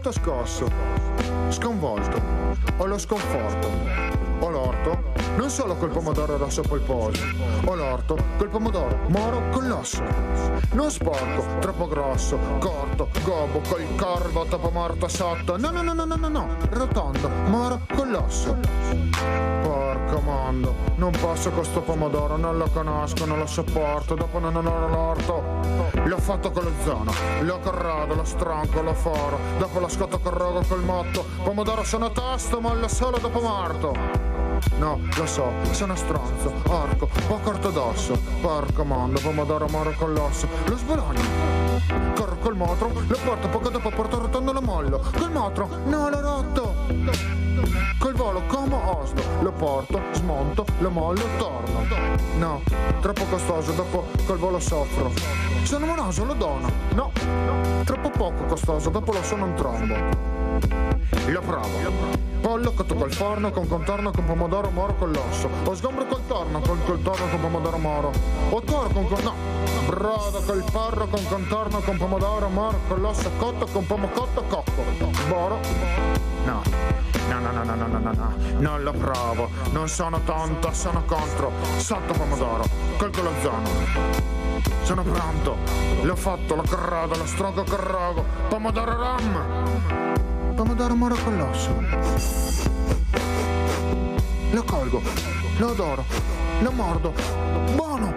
molto scosso, sconvolto, ho lo sconforto, ho l'orto, non solo col pomodoro rosso polposo, ho l'orto col pomodoro moro con l'osso, non sporco, troppo grosso, corto, gobbo, col corvo topo morto sotto, no, rotondo, moro con l'osso. Porco mondo, non posso con sto pomodoro, non lo conosco, non lo sopporto, dopo non ho l'orto. L'ho fatto con lo zono, lo corrado, lo stronco, lo foro, dopo lo scotto col rogo col motto, pomodoro sono tosto, mollo solo dopo morto. No, lo so, sono stronzo, orco, poco ortodosso, porco mondo, pomodoro moro con l'osso, lo sbologno. Corro col motro, lo porto, poco dopo porto rotondo, lo mollo, col motro, no, l'ho rotto. Col volo Como Oslo, lo porto, smonto, lo mollo, torno. No, troppo costoso, dopo col volo soffro. Sono moroso, lo dono. No, troppo poco costoso, dopo lo sono un trombo. Lo provo. Pollo cotto col forno, con contorno con pomodoro moro con l'osso. O sgombro col torno, col torno con pomodoro moro. O toro no, brodo col porro con contorno con pomodoro moro con l'osso cotto con pomocotto cocco. Boro. No, non lo provo, non sono tonto, sono contro, sotto pomodoro, colgo lo zono, sono pronto, l'ho fatto, lo corrado, lo strogo col rogo, pomodoro ram, pomodoro moro con l'osso, lo colgo, lo odoro, lo mordo, buono!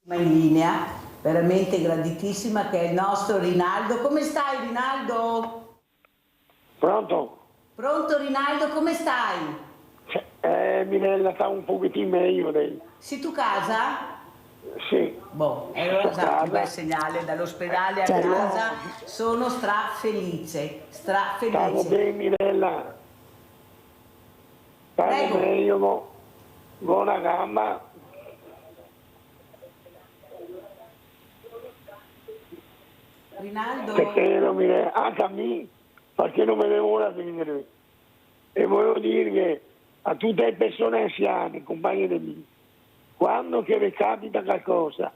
In linea, veramente graditissima, che è il nostro Rinaldo. Come stai, Rinaldo? Pronto? Pronto, Rinaldo, come stai? Mirella sta un pochettino meglio lei. Sei tu casa? Sì. Boh, allora già un bel segnale, dall'ospedale a casa sono strafelice. Stavo bene, Mirella. Stavo meglio, buona gamba. Rinaldo? Anche a me, perché non me ne vuole venire. E voglio dire che a tutte le persone anziane, compagni di me, quando che vi capita qualcosa,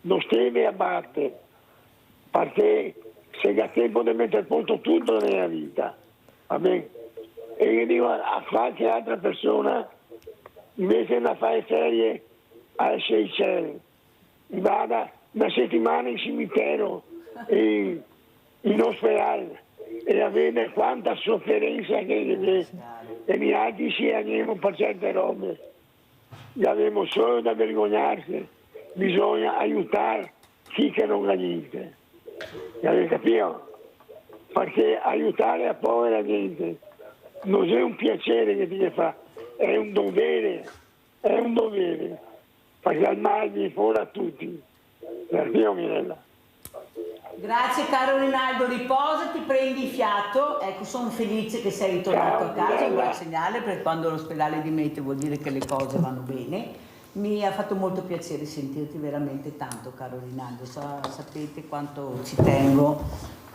non state a battere, perché se ha tempo di mettere a posto tutto nella vita, va bene? E io dico a qualche altra persona, invece di fare serie alle Seychelles, vada una settimana in cimitero, in ospedale e avere quanta sofferenza che gli altri si andiamo per certe robe, gli abbiamo solo da vergognarsi, bisogna aiutare chi che non ha niente, avete capito? Perché aiutare la povera gente non è un piacere che ti fa, è un dovere, perché al male viene fuori a tutti, capito Mirella? Grazie caro Rinaldo, riposati, prendi fiato, ecco sono felice che sei ritornato a casa, un bel segnale perché quando l'ospedale dimette vuol dire che le cose vanno bene. Mi ha fatto molto piacere sentirti veramente tanto caro Rinaldo, sapete quanto ci tengo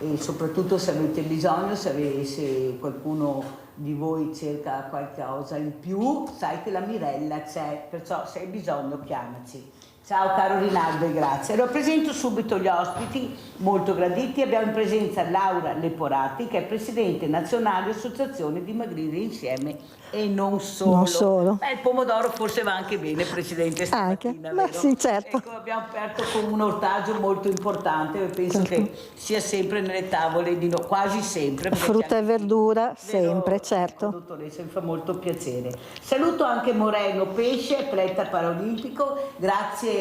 e soprattutto se avete bisogno, se qualcuno di voi cerca qualche cosa in più, sai che la Mirella c'è, perciò se hai bisogno chiamaci. Ciao caro Rinaldo e grazie. Allora presento subito gli ospiti molto graditi. Abbiamo in presenza Laura Leporati che è Presidente Nazionale Associazione Dimagrire Insieme e non solo. Non solo. Il pomodoro forse va anche bene Presidente stamattina, anche. Sì, certo. Ecco, abbiamo aperto con un ortaggio molto importante e penso che sia sempre nelle tavole, quasi sempre. Frutta e verdura, sempre, certo. Dottoressa, mi fa molto piacere. Saluto anche Moreno Pesce, atleta paraolimpico. Grazie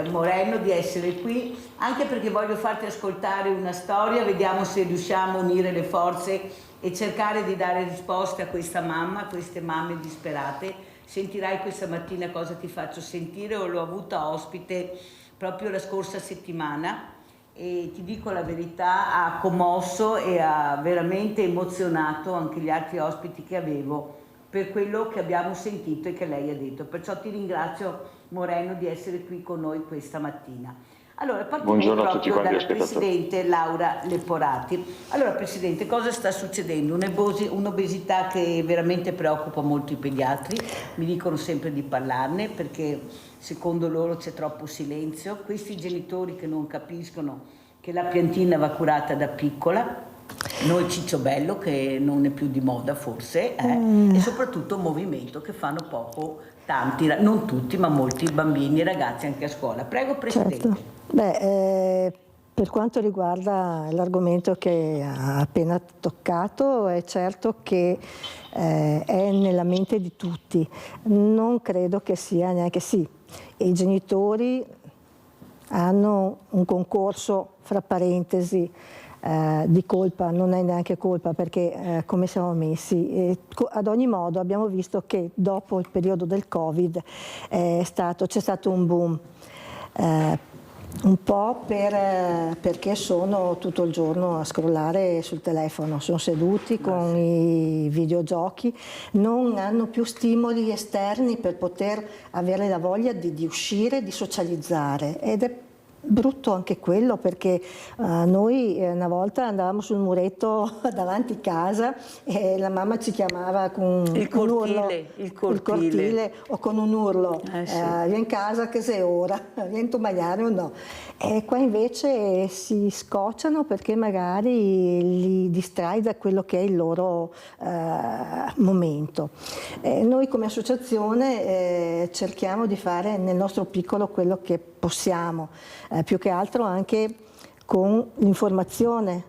Moreno di essere qui, anche perché voglio farti ascoltare una storia, vediamo se riusciamo a unire le forze e cercare di dare risposte a questa mamma, a queste mamme disperate. Sentirai questa mattina cosa ti faccio sentire, o l'ho avuta ospite proprio la scorsa settimana e ti dico la verità, ha commosso e ha veramente emozionato anche gli altri ospiti che avevo per quello che abbiamo sentito e che lei ha detto. Perciò ti ringrazio Moreno di essere qui con noi questa mattina. Allora, partiamo Buongiorno a tutti proprio quanti dalla ascoltatori. Presidente Laura Leporati. Allora, Presidente, cosa sta succedendo? Un'obesità che veramente preoccupa molto i pediatri, mi dicono sempre di parlarne perché secondo loro c'è troppo silenzio. Questi genitori che non capiscono che la piantina va curata da piccola, noi Cicciobello che non è più di moda forse, e soprattutto un movimento che fanno poco, tanti, non tutti ma molti bambini e ragazzi anche a scuola. Prego Presidente. Certo. Beh, per quanto riguarda l'argomento che ha appena toccato, è certo che è nella mente di tutti. Non credo che sia neanche sì. I genitori hanno un concorso, fra parentesi, di colpa, non è neanche colpa perché come siamo messi. Ad ogni modo abbiamo visto che dopo il periodo del Covid c'è stato un boom. Un po' perché sono tutto il giorno a scrollare sul telefono, sono seduti con i videogiochi, non hanno più stimoli esterni per poter avere la voglia di uscire, di socializzare, ed è brutto anche quello perché noi una volta andavamo sul muretto davanti casa e la mamma ci chiamava con Il cortile, il cortile o con un urlo, vieni in casa che sei ora, vieni a mangiare o no. E qua invece si scocciano perché magari li distrai da quello che è il loro momento. Noi come associazione cerchiamo di fare nel nostro piccolo quello che possiamo, più che altro anche con l'informazione.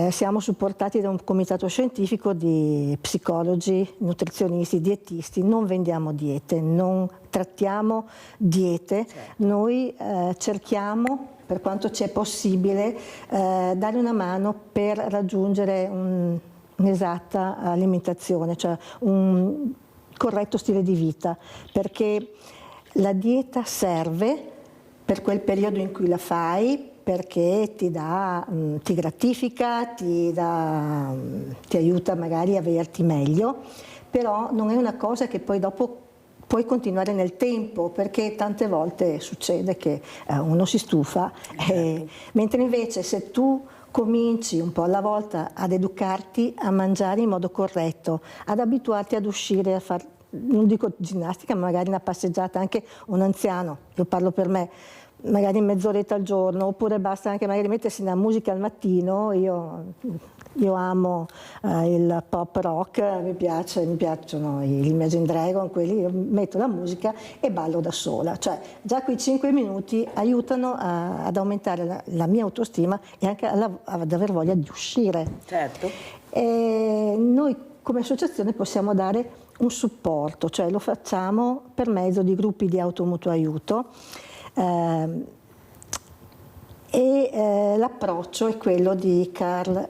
Siamo supportati da un comitato scientifico di psicologi, nutrizionisti, dietisti, non vendiamo diete, non trattiamo diete, noi cerchiamo per quanto ci è possibile dare una mano per raggiungere un'esatta alimentazione, cioè un corretto stile di vita, perché la dieta serve per quel periodo in cui la fai, perché ti gratifica, ti aiuta magari a vederti meglio, però non è una cosa che poi dopo puoi continuare nel tempo, perché tante volte succede che uno si stufa, mentre invece se tu cominci un po' alla volta ad educarti a mangiare in modo corretto, ad abituarti ad uscire a fare, non dico ginnastica, ma magari una passeggiata, anche un anziano, io parlo per me, magari mezz'oretta al giorno, oppure basta anche magari mettersi una musica al mattino. Io amo il pop rock, mi piacciono gli Imagine Dragon, quelli, io metto la musica e ballo da sola, cioè già quei 5 minuti aiutano ad aumentare la mia autostima e anche ad aver voglia di uscire. Certo. E noi come associazione possiamo dare un supporto, cioè lo facciamo per mezzo di gruppi di automutuo aiuto. L'approccio è quello di Carl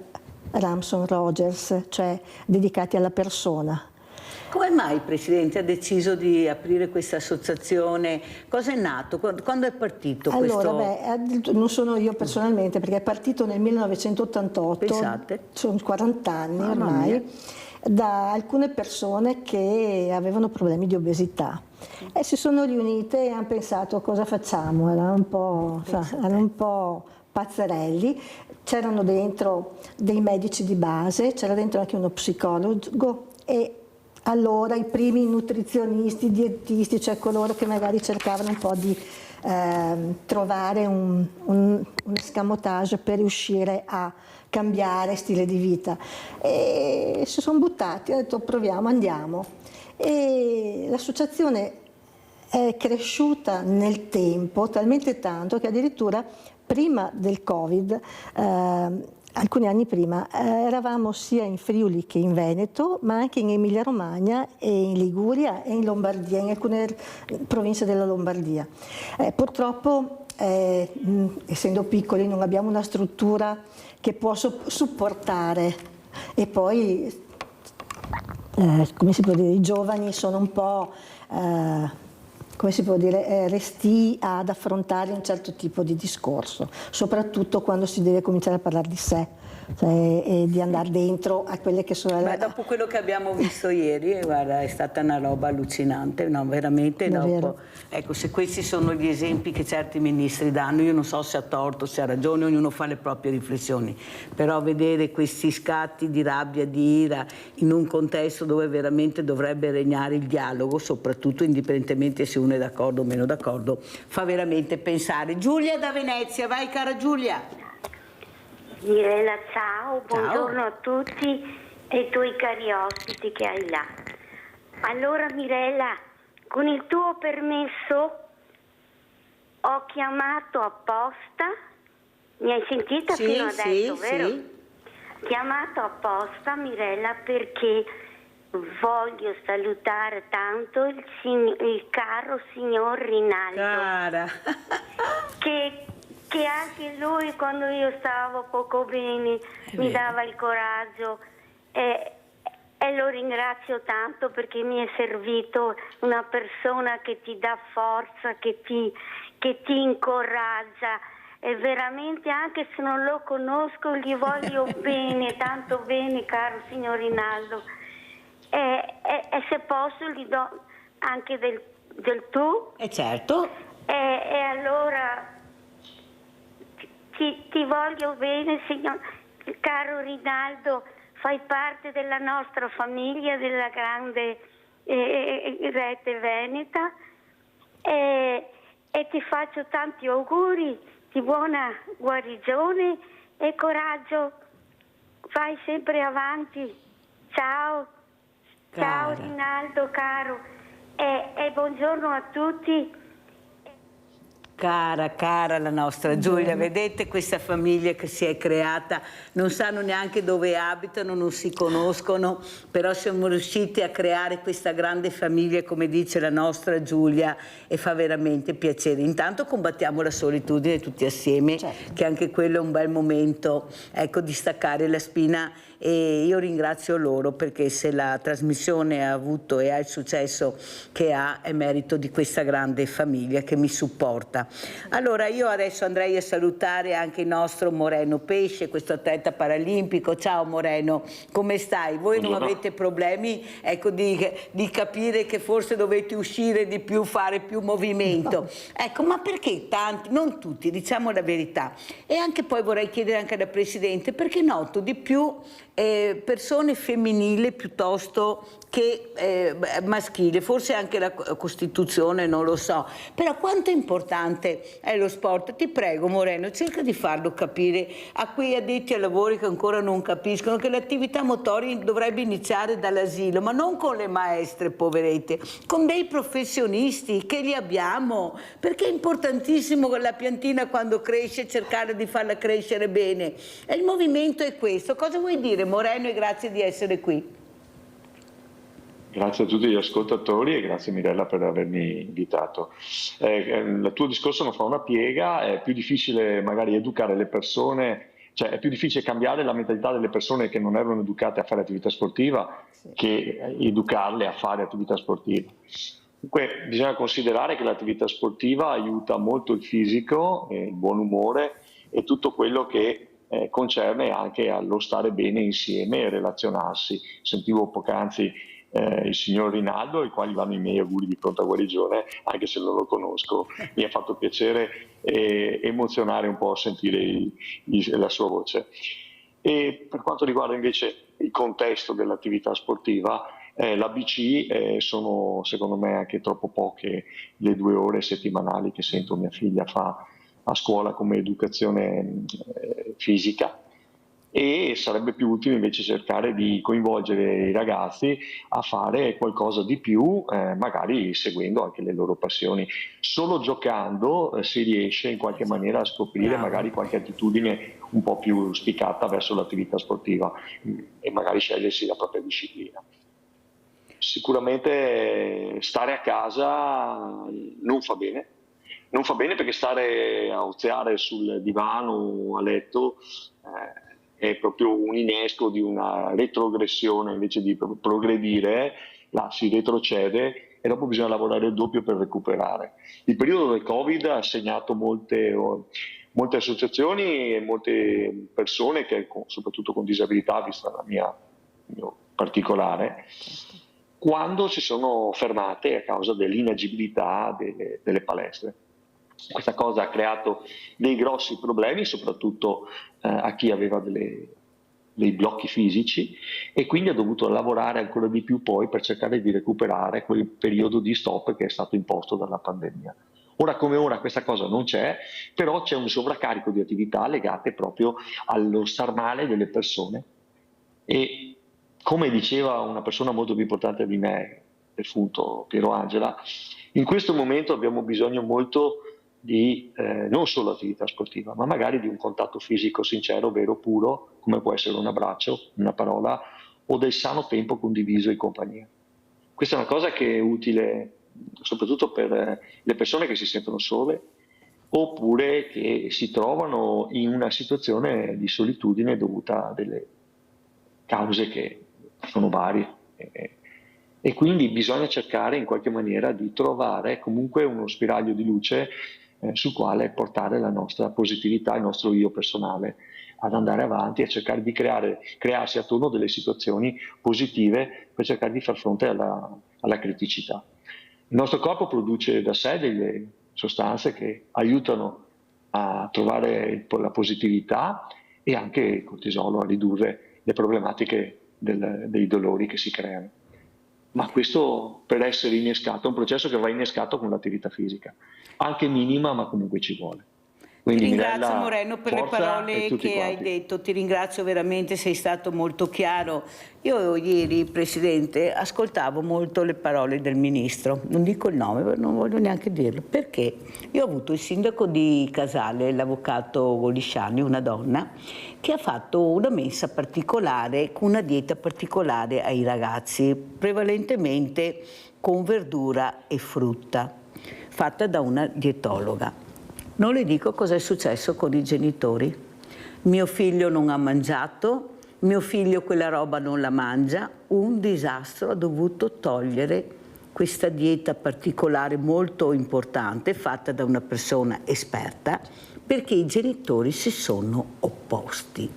Ramson Rogers, cioè dedicati alla persona. Come mai, Presidente, ha deciso di aprire questa associazione? Cosa è nato? Quando è partito questo? Allora, non sono io personalmente, perché è partito nel 1988, Pensate. sono 40 anni Mamma ormai, mia. da alcune persone che avevano problemi di obesità. E si sono riunite e hanno pensato cosa facciamo, erano un po' pazzerelli, c'erano dentro dei medici di base, c'era dentro anche uno psicologo e allora i primi nutrizionisti, dietisti, cioè coloro che magari cercavano un po' di trovare un escamotage per riuscire a cambiare stile di vita, e si sono buttati, hanno detto proviamo, andiamo. E l'associazione è cresciuta nel tempo talmente tanto che addirittura prima del Covid, alcuni anni prima, eravamo sia in Friuli che in Veneto, ma anche in Emilia Romagna e in Liguria e in Lombardia, in alcune province della Lombardia. Purtroppo, essendo piccoli, non abbiamo una struttura che può supportare, e poi come si può dire, i giovani sono un po' come si può dire, restii ad affrontare un certo tipo di discorso, soprattutto quando si deve cominciare a parlare di sé, cioè, e di andare dentro a quelle che sono Beh, dopo quello che abbiamo visto ieri, guarda, è stata una roba allucinante, no, veramente. Dopo, ecco, se questi sono gli esempi che certi ministri danno, io non so se ha torto, se ha ragione, ognuno fa le proprie riflessioni, però vedere questi scatti di rabbia, di ira, in un contesto dove veramente dovrebbe regnare il dialogo, soprattutto indipendentemente se uno è d'accordo o meno d'accordo, fa veramente pensare. Giulia da Venezia, vai cara Giulia. Mirella, ciao, buongiorno a tutti e ai tuoi cari ospiti che hai là. Allora Mirella, con il tuo permesso ho chiamato apposta, mi hai sentita fino adesso, vero? Sì. Chiamato apposta Mirella perché voglio salutare tanto il caro signor Rinaldo. Cara. che anche lui, quando io stavo poco bene, mi dava il coraggio e lo ringrazio tanto perché mi è servito una persona che ti dà forza, che ti incoraggia, e veramente, anche se non lo conosco, gli voglio bene, tanto bene, caro signor Rinaldo, e se posso gli do anche del tu. Certo. E allora ti voglio bene, signor caro Rinaldo, fai parte della nostra famiglia, della grande rete veneta, e ti faccio tanti auguri di buona guarigione e coraggio, vai sempre avanti. Ciao, ciao Rinaldo caro, e buongiorno a tutti. Cara la nostra Giulia, vedete questa famiglia che si è creata, non sanno neanche dove abitano, non si conoscono, però siamo riusciti a creare questa grande famiglia, come dice la nostra Giulia, e fa veramente piacere. Intanto combattiamo la solitudine tutti assieme, certo, che anche quello è un bel momento, ecco, di staccare la spina, e io ringrazio loro perché se la trasmissione ha avuto e ha il successo che ha è merito di questa grande famiglia che mi supporta. Allora io adesso andrei a salutare anche il nostro Moreno Pesce, questo atleta paralimpico. Ciao Moreno, come stai? Voi non avete problemi, ecco, di capire che forse dovete uscire di più, fare più movimento? Ecco, ma perché tanti, non tutti, diciamo la verità. E anche poi vorrei chiedere anche alla Presidente, perché noto di più persone femminili piuttosto che maschili, forse anche la Costituzione, non lo so, però quanto è importante è lo sport? Ti prego Moreno, cerca di farlo capire a quei addetti ai lavori che ancora non capiscono che l'attività motoria dovrebbe iniziare dall'asilo, ma non con le maestre poverette, con dei professionisti che li abbiamo, perché è importantissimo la piantina quando cresce cercare di farla crescere bene, e il movimento è questo. Cosa vuoi dire Moreno, e grazie di essere qui. Grazie a tutti gli ascoltatori e grazie Mirella per avermi invitato. Il tuo discorso non fa una piega, è più difficile magari educare le persone, cioè è più difficile cambiare la mentalità delle persone che non erano educate a fare attività sportiva che educarle a fare attività sportiva. Comunque bisogna considerare che l'attività sportiva aiuta molto il fisico, il buon umore e tutto quello che concerne anche allo stare bene insieme e relazionarsi. Sentivo poc'anzi il signor Rinaldo, ai quali vanno i miei auguri di pronta guarigione, anche se non lo conosco. Mi ha fatto piacere e emozionare un po' sentire la sua voce. E per quanto riguarda invece il contesto dell'attività sportiva, l'ABC sono secondo me anche troppo poche le 2 ore settimanali che sento mia figlia fa a scuola come educazione fisica, e sarebbe più utile invece cercare di coinvolgere i ragazzi a fare qualcosa di più, magari seguendo anche le loro passioni. Solo giocando si riesce in qualche maniera a scoprire magari qualche attitudine un po' più spiccata verso l'attività sportiva e magari scegliersi la propria disciplina. Sicuramente stare a casa non fa bene. Non fa bene perché stare a oziare sul divano o a letto è proprio un innesco di una retrogressione, invece di progredire, là si retrocede e dopo bisogna lavorare il doppio per recuperare. Il periodo del Covid ha segnato molte associazioni e molte persone che, soprattutto con disabilità, vista il mio particolare, quando si sono fermate a causa dell'inagibilità delle palestre. Questa cosa ha creato dei grossi problemi, soprattutto a chi aveva dei blocchi fisici, e quindi ha dovuto lavorare ancora di più poi per cercare di recuperare quel periodo di stop che è stato imposto dalla pandemia. Ora come ora questa cosa non c'è, però c'è un sovraccarico di attività legate proprio allo star male delle persone, e come diceva una persona molto più importante di me, defunto Piero Angela, in questo momento abbiamo bisogno molto di non solo attività sportiva, ma magari di un contatto fisico sincero, vero, puro, come può essere un abbraccio, una parola o del sano tempo condiviso in compagnia. Questa è una cosa che è utile soprattutto per le persone che si sentono sole oppure che si trovano in una situazione di solitudine dovuta a delle cause che sono varie. E quindi bisogna cercare in qualche maniera di trovare comunque uno spiraglio di luce sul quale portare la nostra positività, il nostro io personale, ad andare avanti e cercare di crearsi attorno delle situazioni positive per cercare di far fronte alla criticità. Il nostro corpo produce da sé delle sostanze che aiutano a trovare la positività e anche il cortisolo a ridurre le problematiche dei dolori che si creano. Ma questo per essere innescato è un processo che va innescato con l'attività fisica, anche minima, ma comunque ci vuole. Quindi, ti ringrazio Mirella, Moreno per le parole che hai detto, ti ringrazio veramente, sei stato molto chiaro. Io ieri, Presidente, ascoltavo molto le parole del Ministro, non dico il nome, non voglio neanche dirlo, perché io ho avuto il sindaco di Casale, l'avvocato Golisciani, una donna, che ha fatto una mensa particolare, con una dieta particolare ai ragazzi, prevalentemente con verdura e frutta, fatta da una dietologa. Non le dico cosa è successo con i genitori. Mio figlio non ha mangiato, mio figlio quella roba non la mangia, un disastro, ha dovuto togliere questa dieta particolare molto importante fatta da una persona esperta perché i genitori si sono opposti.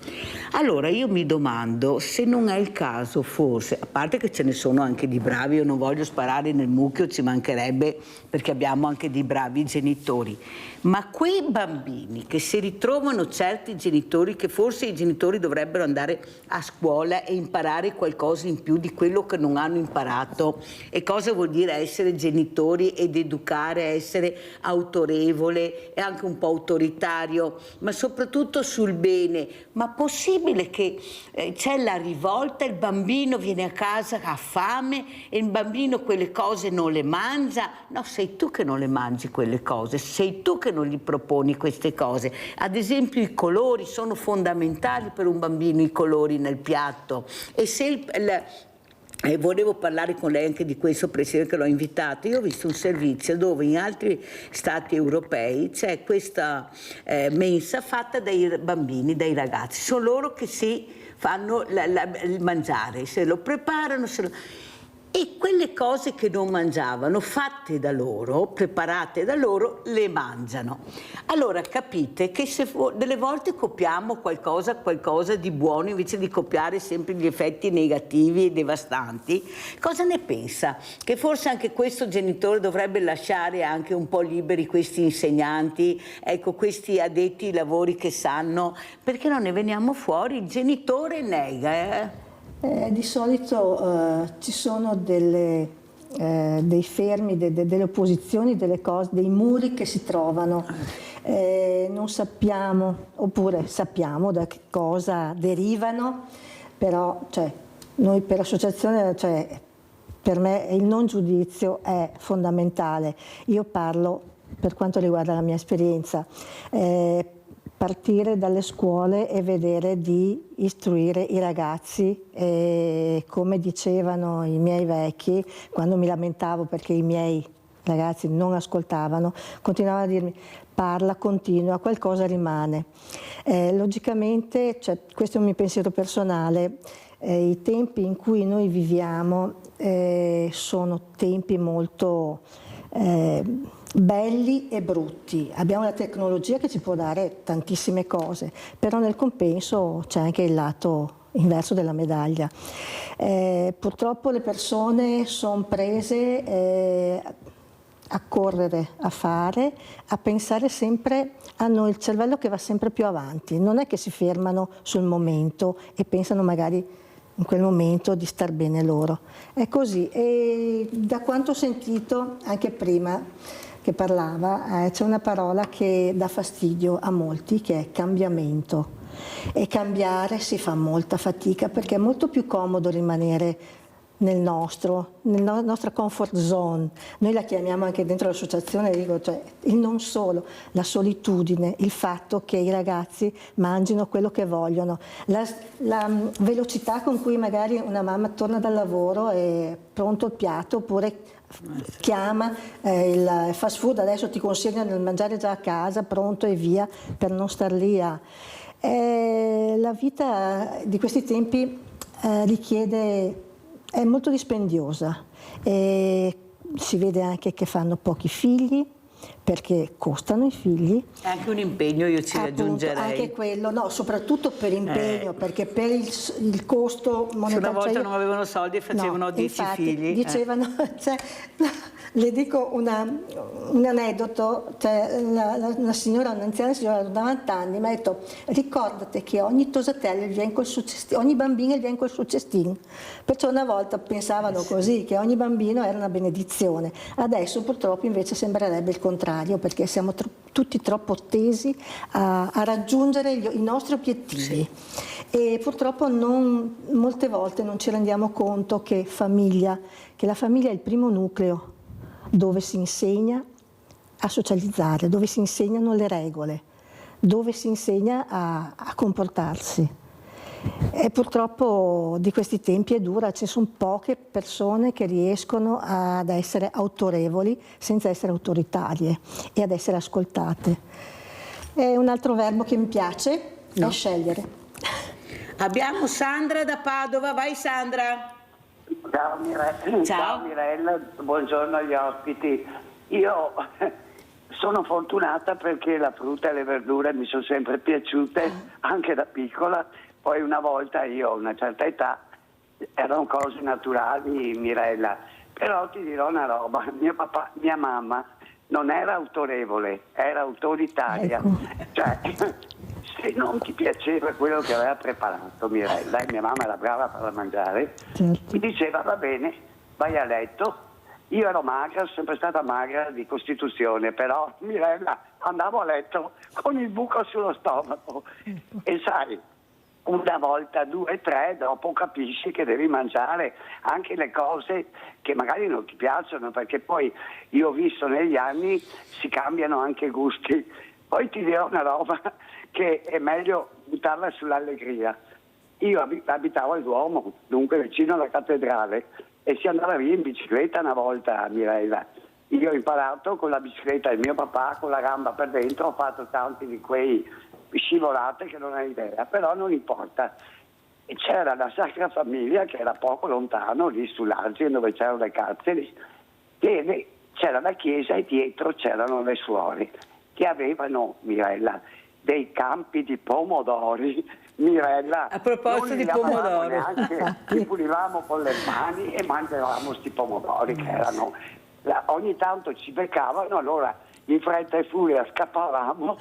Allora io mi domando se non è il caso forse, a parte che ce ne sono anche di bravi, io non voglio sparare nel mucchio, ci mancherebbe perché abbiamo anche dei bravi genitori, ma quei bambini che si ritrovano certi genitori, che forse i genitori dovrebbero andare a scuola e imparare qualcosa in più di quello che non hanno imparato, e cosa vuol dire essere genitori ed educare, essere autorevole e anche un po' autoritario, ma soprattutto sul bene. Ma possibile che c'è la rivolta, il bambino viene a casa, ha fame e il bambino quelle cose non le mangia? No, sei tu che non le mangi quelle cose, sei tu che non gli proponi queste cose. Ad esempio i colori sono fondamentali per un bambino, i colori nel piatto, e se volevo parlare con lei anche di questo, Presidente, che l'ho invitato. Io ho visto un servizio dove in altri stati europei c'è questa mensa fatta dai bambini, dai ragazzi, sono loro che si fanno il mangiare, se lo preparano, e quelle cose che non mangiavano, fatte da loro, preparate da loro, le mangiano. Allora capite che se delle volte copiamo qualcosa di buono invece di copiare sempre gli effetti negativi e devastanti, cosa ne pensa? Che forse anche questo genitore dovrebbe lasciare anche un po' liberi questi insegnanti, ecco, questi addetti ai lavori che sanno, perché non ne veniamo fuori, il genitore nega, Di solito ci sono dei fermi, delle opposizioni, delle cose, dei muri che si trovano. Non sappiamo, oppure sappiamo da che cosa derivano, però noi per associazione, per me il non giudizio è fondamentale. Io parlo per quanto riguarda la mia esperienza. Partire dalle scuole e vedere di istruire i ragazzi, come dicevano i miei vecchi, quando mi lamentavo perché i miei ragazzi non ascoltavano, continuavano a dirmi: parla, continua, qualcosa rimane. Logicamente, questo è un mio pensiero personale, I tempi in cui noi viviamo sono tempi molto belli e brutti. Abbiamo la tecnologia che ci può dare tantissime cose, però nel compenso c'è anche il lato inverso della medaglia. Purtroppo le persone sono prese a correre, a fare, a pensare sempre, hanno il cervello che va sempre più avanti, non è che si fermano sul momento e pensano magari in quel momento di star bene loro. È così, e da quanto ho sentito anche prima che parlava, c'è una parola che dà fastidio a molti, che è cambiamento. E cambiare si fa molta fatica perché è molto più comodo rimanere nella nostra comfort zone. Noi la chiamiamo anche dentro l'associazione, dico, cioè, il non solo, la solitudine, il fatto che i ragazzi mangino quello che vogliono, la velocità con cui magari una mamma torna dal lavoro è pronto il piatto, oppure chiama il fast food, adesso ti consegnano il mangiare già a casa, pronto e via, per non star lì a... la vita di questi tempi richiede... è molto dispendiosa e si vede anche che fanno pochi figli perché costano i figli. È anche un impegno, io ci aggiungerei. Anche quello, no, soprattutto per impegno, perché per il costo monetario... Una volta non avevano soldi e facevano 10 figli. Dicevano, cioè, le dico un aneddoto, cioè, un'anziana signora di 90 anni mi ha detto: ricordate che ogni tosatello viene col suo cestino, ogni bambino viene col suo cestino. Perciò una volta pensavano così, che ogni bambino era una benedizione. Adesso purtroppo invece sembrerebbe il contrario, perché siamo tutti troppo tesi a raggiungere i nostri obiettivi. E purtroppo molte volte non ci rendiamo conto che la famiglia è il primo nucleo dove si insegna a socializzare, dove si insegnano le regole, dove si insegna a comportarsi. E purtroppo di questi tempi è dura, ci sono poche persone che riescono ad essere autorevoli senza essere autoritarie e ad essere ascoltate. E un altro verbo che mi piace è scegliere. Abbiamo Sandra da Padova, vai Sandra. Ciao Mirella, buongiorno agli ospiti. Io sono fortunata perché la frutta e le verdure mi sono sempre piaciute, anche da piccola. Poi una volta io, a una certa età, erano cose naturali, Mirella. Però ti dirò una roba, mia mamma non era autorevole, era autoritaria. Cioè, se non ti piaceva quello che aveva preparato Mirella, e mia mamma era brava a farla mangiare, mi diceva: va bene, vai a letto. Io ero magra, sono sempre stata magra di costituzione, però Mirella, andavo a letto con il buco sullo stomaco. E sai, una volta, due, tre, dopo capisci che devi mangiare anche le cose che magari non ti piacciono, perché poi io ho visto negli anni si cambiano anche i gusti. Poi ti dirò una roba che è meglio buttarla sull'allegria. Io abitavo al Duomo, dunque vicino alla cattedrale, e si andava via in bicicletta una volta, Mirella. Io ho imparato con la bicicletta del mio papà, con la gamba per dentro, ho fatto tanti di quei scivolate che non hai idea, però non importa. E c'era la Sacra Famiglia che era poco lontano, lì sull'Argine dove c'erano le carceri, e c'era la chiesa e dietro c'erano le suore che avevano, Mirella, dei campi di pomodori. Mirella, a proposito di pomodori, ci pulivamo con le mani e mangiavamo sti pomodori che erano, ogni tanto ci beccavano, allora in fretta e furia scappavamo.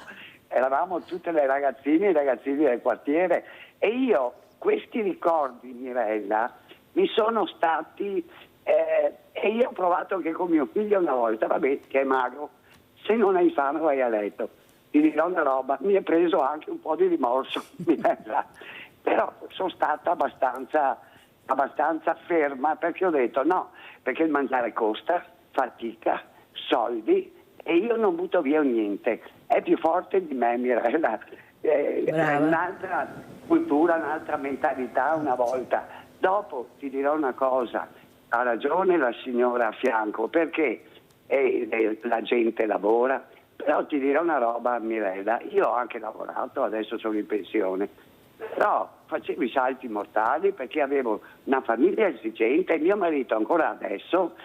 Eravamo tutte le ragazzine e i ragazzini del quartiere, e io questi ricordi, Mirella, mi sono stati e io ho provato anche con mio figlio una volta, vabbè, che è magro, se non hai fame vai a letto. Ti dirò una roba, mi è preso anche un po' di rimorso, Mirella, però sono stata abbastanza ferma, perché ho detto no, perché il mangiare costa, fatica, soldi, e io non butto via niente. È più forte di me, Mirella. È un'altra cultura, un'altra mentalità una volta. Dopo ti dirò una cosa, ha ragione la signora a fianco, perché la gente lavora, però ti dirò una roba, Mirella, io ho anche lavorato, adesso sono in pensione, però facevo i salti mortali perché avevo una famiglia esigente e mio marito ancora adesso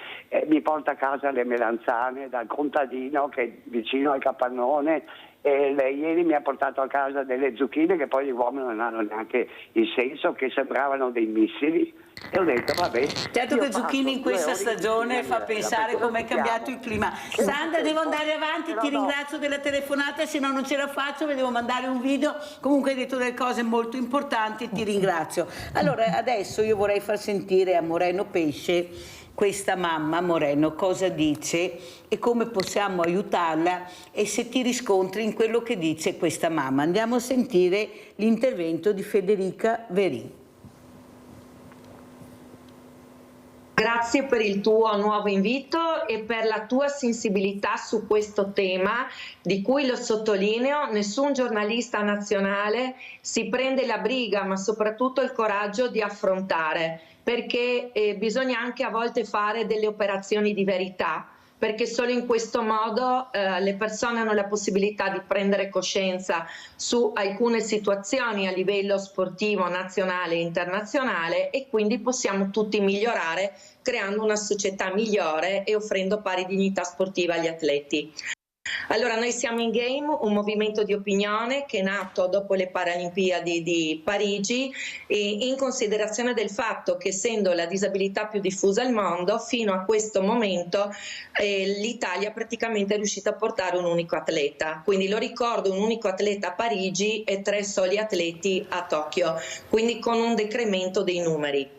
mi porta a casa le melanzane dal contadino che è vicino al capannone. Ieri mi ha portato a casa delle zucchine che poi gli uomini non hanno neanche il senso, che sembravano dei missili, e ho detto vabbè. Certo che zucchine in questa stagione fa pensare com'è cambiato il clima. Sandra, devo andare avanti, ti ringrazio della telefonata, se no non ce la faccio, vi devo mandare un video. Comunque hai detto delle cose molto importanti, ti ringrazio. Allora adesso io vorrei far sentire a Moreno Pesce questa mamma Moreno cosa dice e come possiamo aiutarla, e se ti riscontri in quello che dice questa mamma. Andiamo a sentire l'intervento di Federica Verin. Grazie per il tuo nuovo invito e per la tua sensibilità su questo tema, di cui, lo sottolineo, nessun giornalista nazionale si prende la briga, ma soprattutto il coraggio di affrontare, perché bisogna anche a volte fare delle operazioni di verità, perché solo in questo modo le persone hanno la possibilità di prendere coscienza su alcune situazioni a livello sportivo nazionale e internazionale, e quindi possiamo tutti migliorare creando una società migliore e offrendo pari dignità sportiva agli atleti. Allora, noi siamo In Game, un movimento di opinione che è nato dopo le Paralimpiadi di Parigi, e in considerazione del fatto che, essendo la disabilità più diffusa al mondo, fino a questo momento l'Italia praticamente è riuscita a portare un unico atleta. Quindi, lo ricordo, un unico atleta a Parigi e 3 soli atleti a Tokyo, quindi con un decremento dei numeri.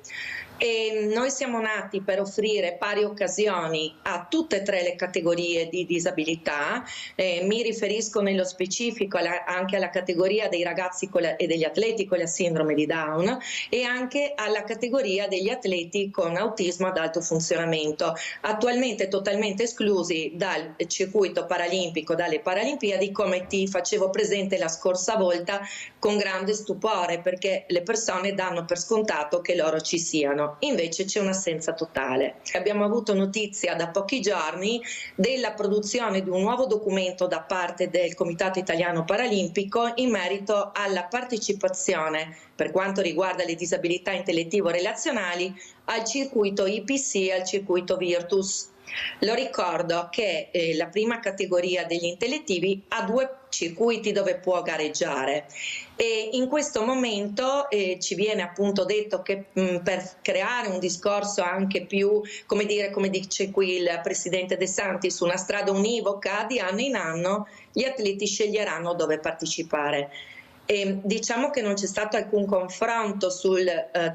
E noi siamo nati per offrire pari occasioni a tutte e 3 le categorie di disabilità. Mi riferisco nello specifico anche alla categoria dei ragazzi e degli atleti con la sindrome di Down, e anche alla categoria degli atleti con autismo ad alto funzionamento, attualmente totalmente esclusi dal circuito paralimpico, dalle Paralimpiadi, come ti facevo presente la scorsa volta con grande stupore, perché le persone danno per scontato che loro ci siano. Invece c'è un'assenza totale. Abbiamo avuto notizia da pochi giorni della produzione di un nuovo documento da parte del Comitato Italiano Paralimpico in merito alla partecipazione, per quanto riguarda le disabilità intellettivo-relazionali, al circuito IPC e al circuito Virtus. Lo ricordo che la prima categoria degli intellettivi ha 2 circuiti dove può gareggiare, e in questo momento ci viene appunto detto che per creare un discorso anche più, come dice qui il Presidente De Santis, una strada univoca, di anno in anno gli atleti sceglieranno dove partecipare. E diciamo che non c'è stato alcun confronto sul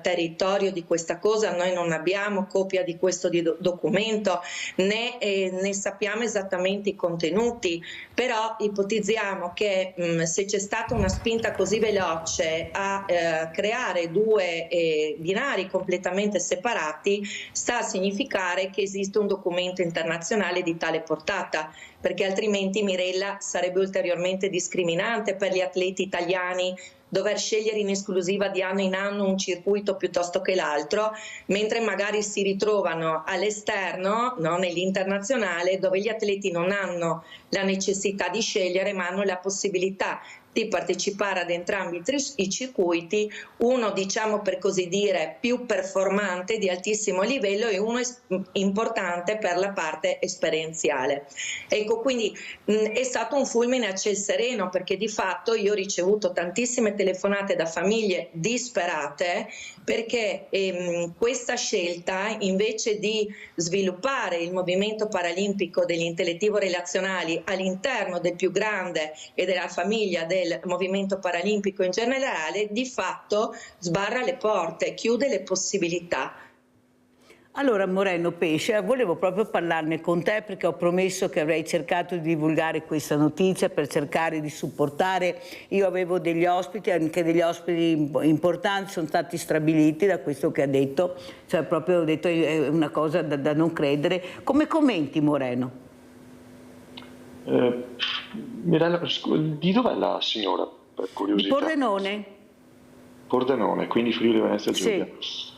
territorio di questa cosa, noi non abbiamo copia di questo documento, né sappiamo esattamente i contenuti, però ipotizziamo che se c'è stata una spinta così veloce a creare 2 binari completamente separati, sta a significare che esiste un documento internazionale di tale portata, perché altrimenti, Mirella, sarebbe ulteriormente discriminante per gli atleti italiani dover scegliere in esclusiva di anno in anno un circuito piuttosto che l'altro, mentre magari si ritrovano all'esterno, no, nell'internazionale, dove gli atleti non hanno la necessità di scegliere, ma hanno la possibilità di partecipare ad entrambi i circuiti, uno, diciamo per così dire, più performante, di altissimo livello, e uno importante per la parte esperienziale. Ecco, quindi è stato un fulmine a ciel sereno, perché di fatto io ho ricevuto tantissime telefonate da famiglie disperate, perché questa scelta, invece di sviluppare il movimento paralimpico degli intellettivo-relazionali all'interno del più grande e della famiglia del movimento paralimpico in generale, di fatto sbarra le porte, chiude le possibilità. Allora, Moreno Pesce, volevo proprio parlarne con te, perché ho promesso che avrei cercato di divulgare questa notizia per cercare di supportare. Io avevo degli ospiti, anche degli ospiti importanti, sono stati strabiliti da questo che ha detto, cioè proprio ho detto è una cosa da non credere. Come commenti, Moreno? Mirella, di dov'è la signora, per curiosità? Di Pordenone. Pordenone, quindi Friuli Venezia Giulia. Sì.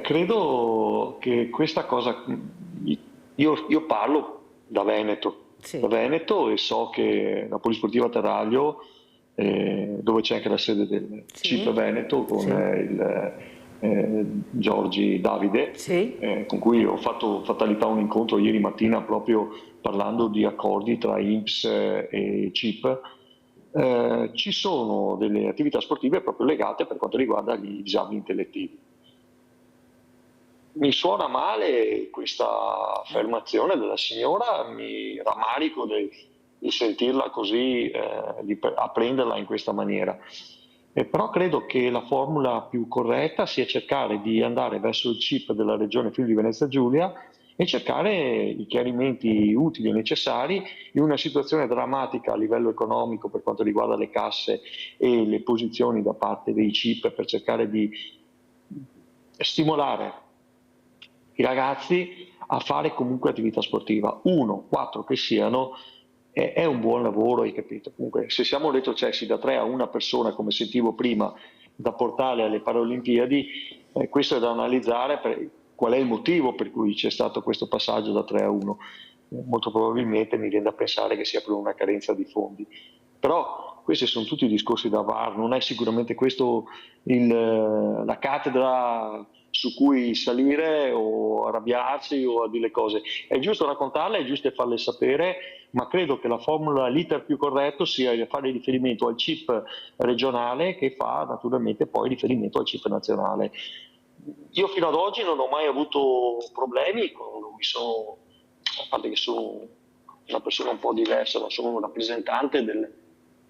Credo che questa cosa, io parlo da Veneto, sì, e so che la Polisportiva Terraglio dove c'è anche la sede del CIP Veneto con il Giorgi Davide, con cui ho fatto fatalità un incontro ieri mattina proprio parlando di accordi tra INPS e CIP. Ci sono delle attività sportive proprio legate per quanto riguarda gli disabili intellettivi. Mi suona male questa affermazione della signora, mi rammarico di sentirla così, di apprenderla in questa maniera. Però credo che la formula più corretta sia cercare di andare verso il CIP della Regione Friuli Venezia Giulia e cercare i chiarimenti utili e necessari in una situazione drammatica a livello economico per quanto riguarda le casse e le posizioni da parte dei CIP, per cercare di stimolare i ragazzi a fare comunque attività sportiva. 1, 4 che siano, è un buon lavoro, hai capito? Comunque, se siamo retrocessi da 3 a 1 persona, come sentivo prima, da portare alle Paralimpiadi, questo è da analizzare qual è il motivo per cui c'è stato questo passaggio da 3 a 1. Molto probabilmente mi viene da pensare che sia per una carenza di fondi. Però questi sono tutti discorsi da VAR, non è sicuramente questo la cattedra su cui salire o arrabbiarsi o a dire cose. È giusto raccontarle, è giusto farle sapere, ma credo che la formula, l'iter più corretto sia fare riferimento al CIP regionale, che fa naturalmente poi riferimento al CIP nazionale. Io fino ad oggi non ho mai avuto problemi, a parte che sono una persona un po' diversa, ma sono un rappresentante,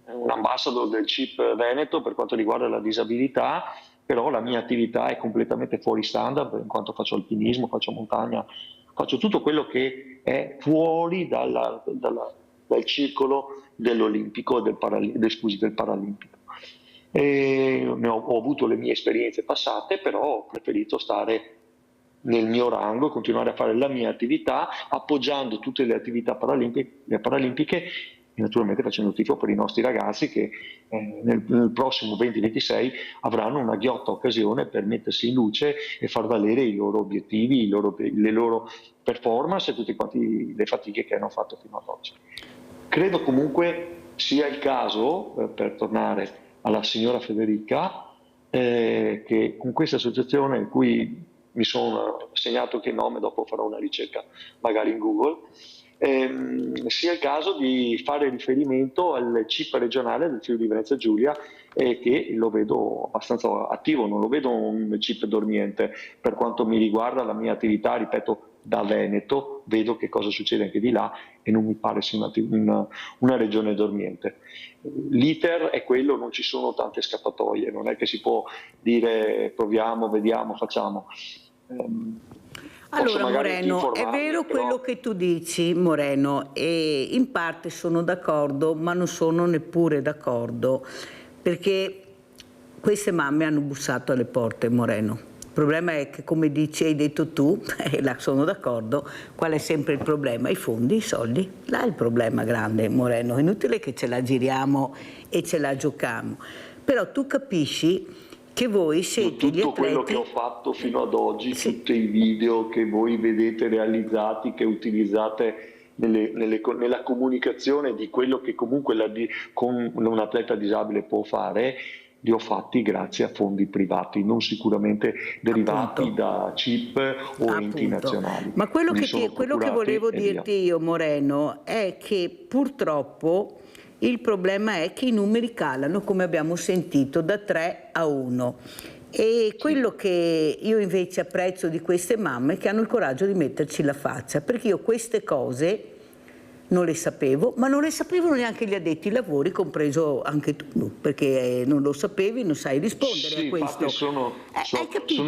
un ambassador del CIP Veneto per quanto riguarda la disabilità, però la mia attività è completamente fuori standard, in quanto faccio alpinismo, faccio montagna, faccio tutto quello che è fuori dal circolo dell'olimpico e del paralimpico. Ho avuto le mie esperienze passate, però ho preferito stare nel mio rango, continuare a fare la mia attività, appoggiando tutte le attività paralimpiche e naturalmente facendo tifo per i nostri ragazzi che nel prossimo 2026 avranno una ghiotta occasione per mettersi in luce e far valere i loro obiettivi, le loro performance e tutte quante le fatiche che hanno fatto fino ad oggi. Credo comunque sia il caso, per tornare alla signora Federica, che con questa associazione in cui mi sono segnato che nome, dopo farò una ricerca magari in Google, sia il caso di fare riferimento al CIP regionale del Friuli Venezia Giulia, che lo vedo abbastanza attivo, non lo vedo un CIP dormiente. Per quanto mi riguarda la mia attività, ripeto, da Veneto, vedo che cosa succede anche di là e non mi pare sia una regione dormiente. L'iter è quello, non ci sono tante scappatoie, non è che si può dire proviamo, vediamo, facciamo. Allora Moreno, è vero quello che tu dici, Moreno, e in parte sono d'accordo, ma non sono neppure d'accordo, perché queste mamme hanno bussato alle porte, Moreno. Il problema è che, come hai detto tu, e là sono d'accordo, qual è sempre il problema? I fondi, i soldi. Là è il problema grande, Moreno. È inutile che ce la giriamo e ce la giochiamo. Però tu capisci che voi siete gli atleti... Tutto quello che ho fatto fino ad oggi, tutti i video che voi vedete realizzati, che utilizzate nella comunicazione di quello che comunque con un atleta disabile può fare, li ho fatti grazie a fondi privati, non sicuramente derivati da CIP o enti nazionali. Ma quello che volevo dirti io, Moreno, è che purtroppo il problema è che i numeri calano, come abbiamo sentito, da 3 a 1. E quello che io invece apprezzo di queste mamme è che hanno il coraggio di metterci la faccia, perché io queste cose non le sapevo, ma non le sapevano neanche gli addetti ai lavori, compreso anche tu, perché non lo sapevi, non sai rispondere a questo. Sono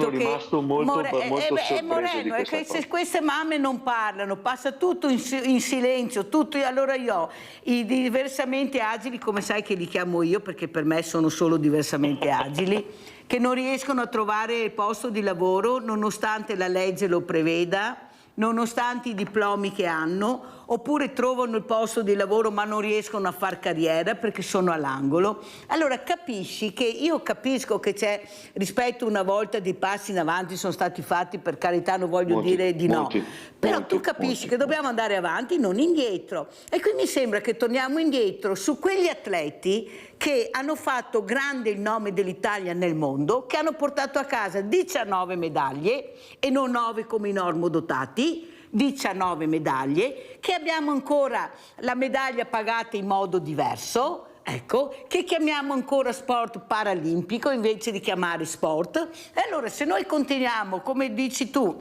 rimasto molto sorpreso Moreno, di questa è che cosa. se queste mamme non parlano, passa tutto in silenzio, allora io ho i diversamente agili, come sai che li chiamo io, perché per me sono solo diversamente agili, che non riescono a trovare il posto di lavoro nonostante la legge lo preveda, nonostante i diplomi che hanno, oppure trovano il posto di lavoro ma non riescono a far carriera perché sono all'angolo. Allora capisci che io capisco che c'è, rispetto una volta, dei passi in avanti sono stati fatti, per carità, non voglio dire di no, però tu capisci che dobbiamo andare avanti, non indietro, e qui mi sembra che torniamo indietro su quegli atleti che hanno fatto grande il nome dell'Italia nel mondo, che hanno portato a casa 19 medaglie e non 9 come i normodotati, 19 medaglie, che abbiamo ancora la medaglia pagata in modo diverso, ecco, che chiamiamo ancora sport paralimpico invece di chiamare sport. E allora se noi continuiamo, come dici tu,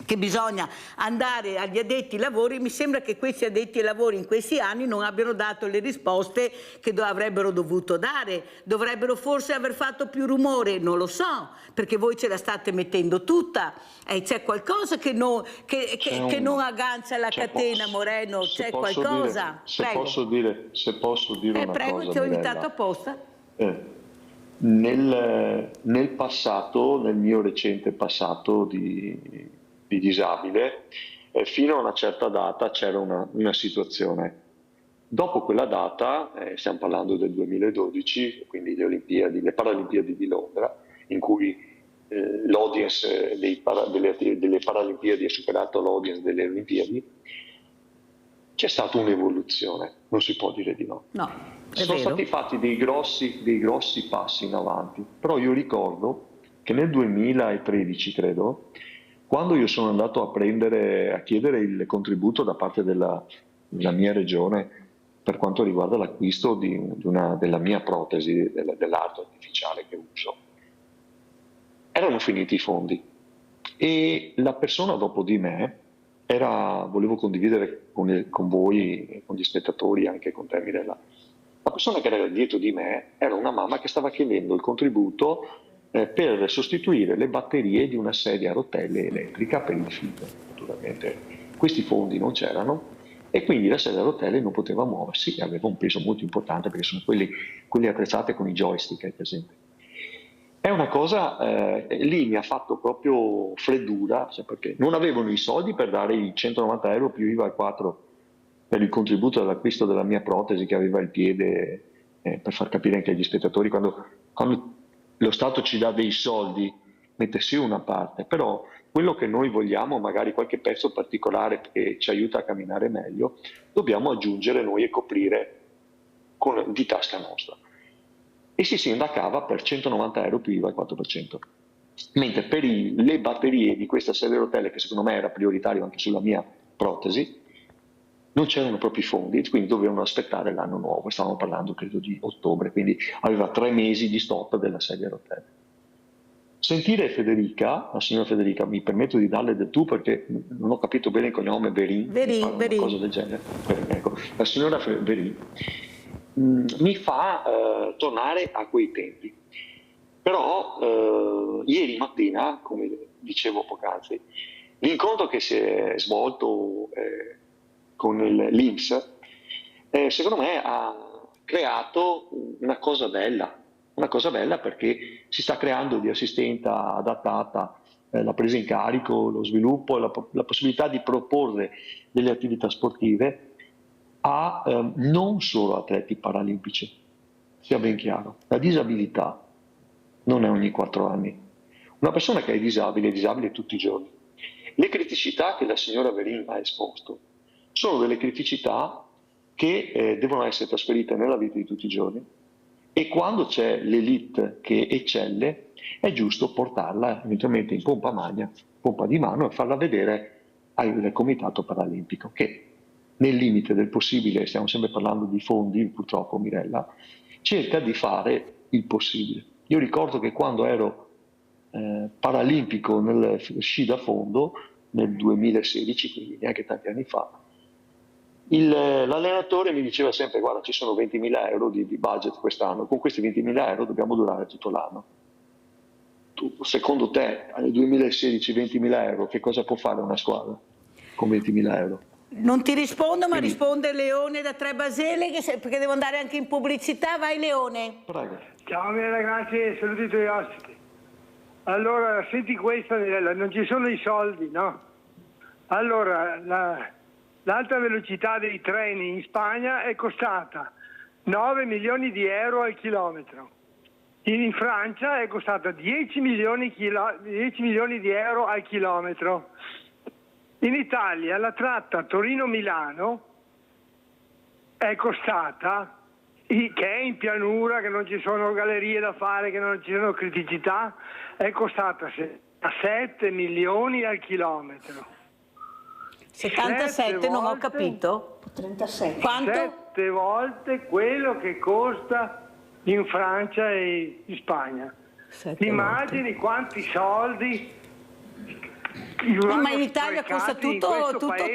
che bisogna andare agli addetti ai lavori, mi sembra che questi addetti ai lavori in questi anni non abbiano dato le risposte che avrebbero dovuto dare. Dovrebbero forse aver fatto più rumore, non lo so, perché voi ce la state mettendo tutta. C'è qualcosa che non aggancia la catena, Moreno, c'è qualcosa? Se posso dire una prego, cosa, ti ho Mirella. invitato apposta. Nel passato, nel mio recente passato di disabile, fino a una certa data c'era una situazione. Dopo quella data, stiamo parlando del 2012, quindi le Paralimpiadi di Londra, in cui l'audience delle Paralimpiadi ha superato l'audience delle Olimpiadi, c'è stata un'evoluzione, non si può dire di no. Sono stati fatti dei grossi passi in avanti, però io ricordo che nel 2013, credo, quando io sono andato a chiedere il contributo da parte della mia regione per quanto riguarda l'acquisto della mia protesi, dell'arto artificiale che uso, erano finiti i fondi e la persona dopo di me volevo condividere con voi, con gli spettatori, anche con te, Mirella. La persona che era dietro di me era una mamma che stava chiedendo il contributo per sostituire le batterie di una sedia a rotelle elettrica per il figlio. Naturalmente questi fondi non c'erano e quindi la sedia a rotelle non poteva muoversi e aveva un peso molto importante perché sono quelli attrezzati con i joystick, per esempio. È una cosa, lì mi ha fatto proprio freddura, cioè perché non avevano i soldi per dare i 190 euro più IVA al 4 per il contributo all'acquisto della mia protesi che aveva il piede, per far capire anche agli spettatori, quando lo Stato ci dà dei soldi, mette sì una parte, però quello che noi vogliamo, magari qualche pezzo particolare che ci aiuta a camminare meglio, dobbiamo aggiungere noi e coprire di tasca nostra. E si sindacava per 190 euro più IVA al 4%. Mentre per le batterie di questa sedia a rotelle, che secondo me era prioritario anche sulla mia protesi, non c'erano proprio i fondi, quindi dovevano aspettare l'anno nuovo. Stavamo parlando credo di ottobre, quindi aveva 3 mesi di stop della sedia a rotelle. Sentire Federica, la signora Federica, mi permetto di darle del tu perché non ho capito bene il cognome, Verin, una cosa del genere. Ecco, la signora Verin mi fa tornare a quei tempi. Però ieri mattina, come dicevo poc'anzi, l'incontro che si è svolto con l'INPS, secondo me ha creato una cosa bella perché si sta creando di assistenta adattata, la presa in carico, lo sviluppo, la possibilità di proporre delle attività sportive a non solo atleti paralimpici, sia ben chiaro. La disabilità non è ogni 4 anni. Una persona che è disabile tutti i giorni. Le criticità che la signora Verin ha esposto sono delle criticità che devono essere trasferite nella vita di tutti i giorni e quando c'è l'elite che eccelle è giusto portarla eventualmente in pompa di mano e farla vedere al Comitato Paralimpico che nel limite del possibile, stiamo sempre parlando di fondi purtroppo Mirella, cerca di fare il possibile. Io ricordo che quando ero paralimpico nel sci da fondo nel 2016, quindi neanche tanti anni fa, l'allenatore mi diceva sempre guarda ci sono 20.000 euro di budget quest'anno, con questi 20.000 euro dobbiamo durare tutto l'anno. Secondo te nel 2016 20.000 euro che cosa può fare una squadra con 20.000 euro? Non ti rispondo, ma risponde Leone da Trebasele, perché devo andare anche in pubblicità. Vai Leone. Prego. Ciao ragazzi, saluti i tuoi ospiti. Allora, senti questa, non ci sono i soldi, no? Allora, l'alta velocità dei treni in Spagna è costata 9 milioni di euro al chilometro. In Francia è costata 10 milioni di euro al chilometro. In Italia la tratta Torino-Milano è costata che è in pianura, che non ci sono gallerie da fare, che non ci sono criticità, è costata a 7 milioni al chilometro. 77, non ho capito. 37. Quanto? 7 volte quello che costa in Francia e in Spagna. Immagini quanti soldi. Ma in Italia costa tutto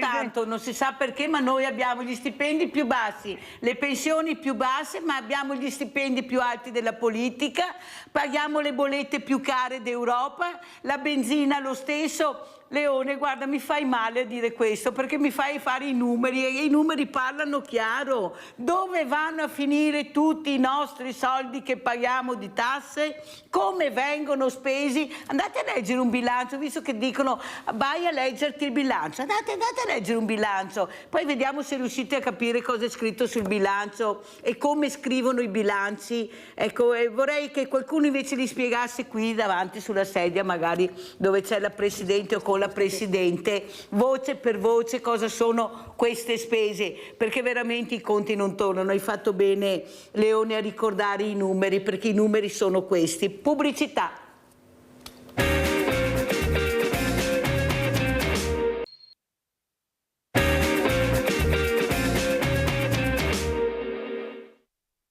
tanto, non si sa perché, ma noi abbiamo gli stipendi più bassi, le pensioni più basse, ma abbiamo gli stipendi più alti della politica, paghiamo le bollette più care d'Europa, la benzina lo stesso. Leone, guarda, mi fai male a dire questo perché mi fai fare i numeri e i numeri parlano chiaro. Dove vanno a finire tutti i nostri soldi che paghiamo di tasse? Come vengono spesi? Andate a leggere un bilancio, visto che dicono vai a leggerti il bilancio. Andate a leggere un bilancio, poi vediamo se riuscite a capire cosa è scritto sul bilancio e come scrivono i bilanci. Ecco, vorrei che qualcuno invece li spiegasse qui davanti sulla sedia, magari dove c'è la Presidente o con la Presidente, voce per voce cosa sono queste spese, perché veramente i conti non tornano. Hai fatto bene, Leone, a ricordare i numeri, perché i numeri sono questi. Pubblicità.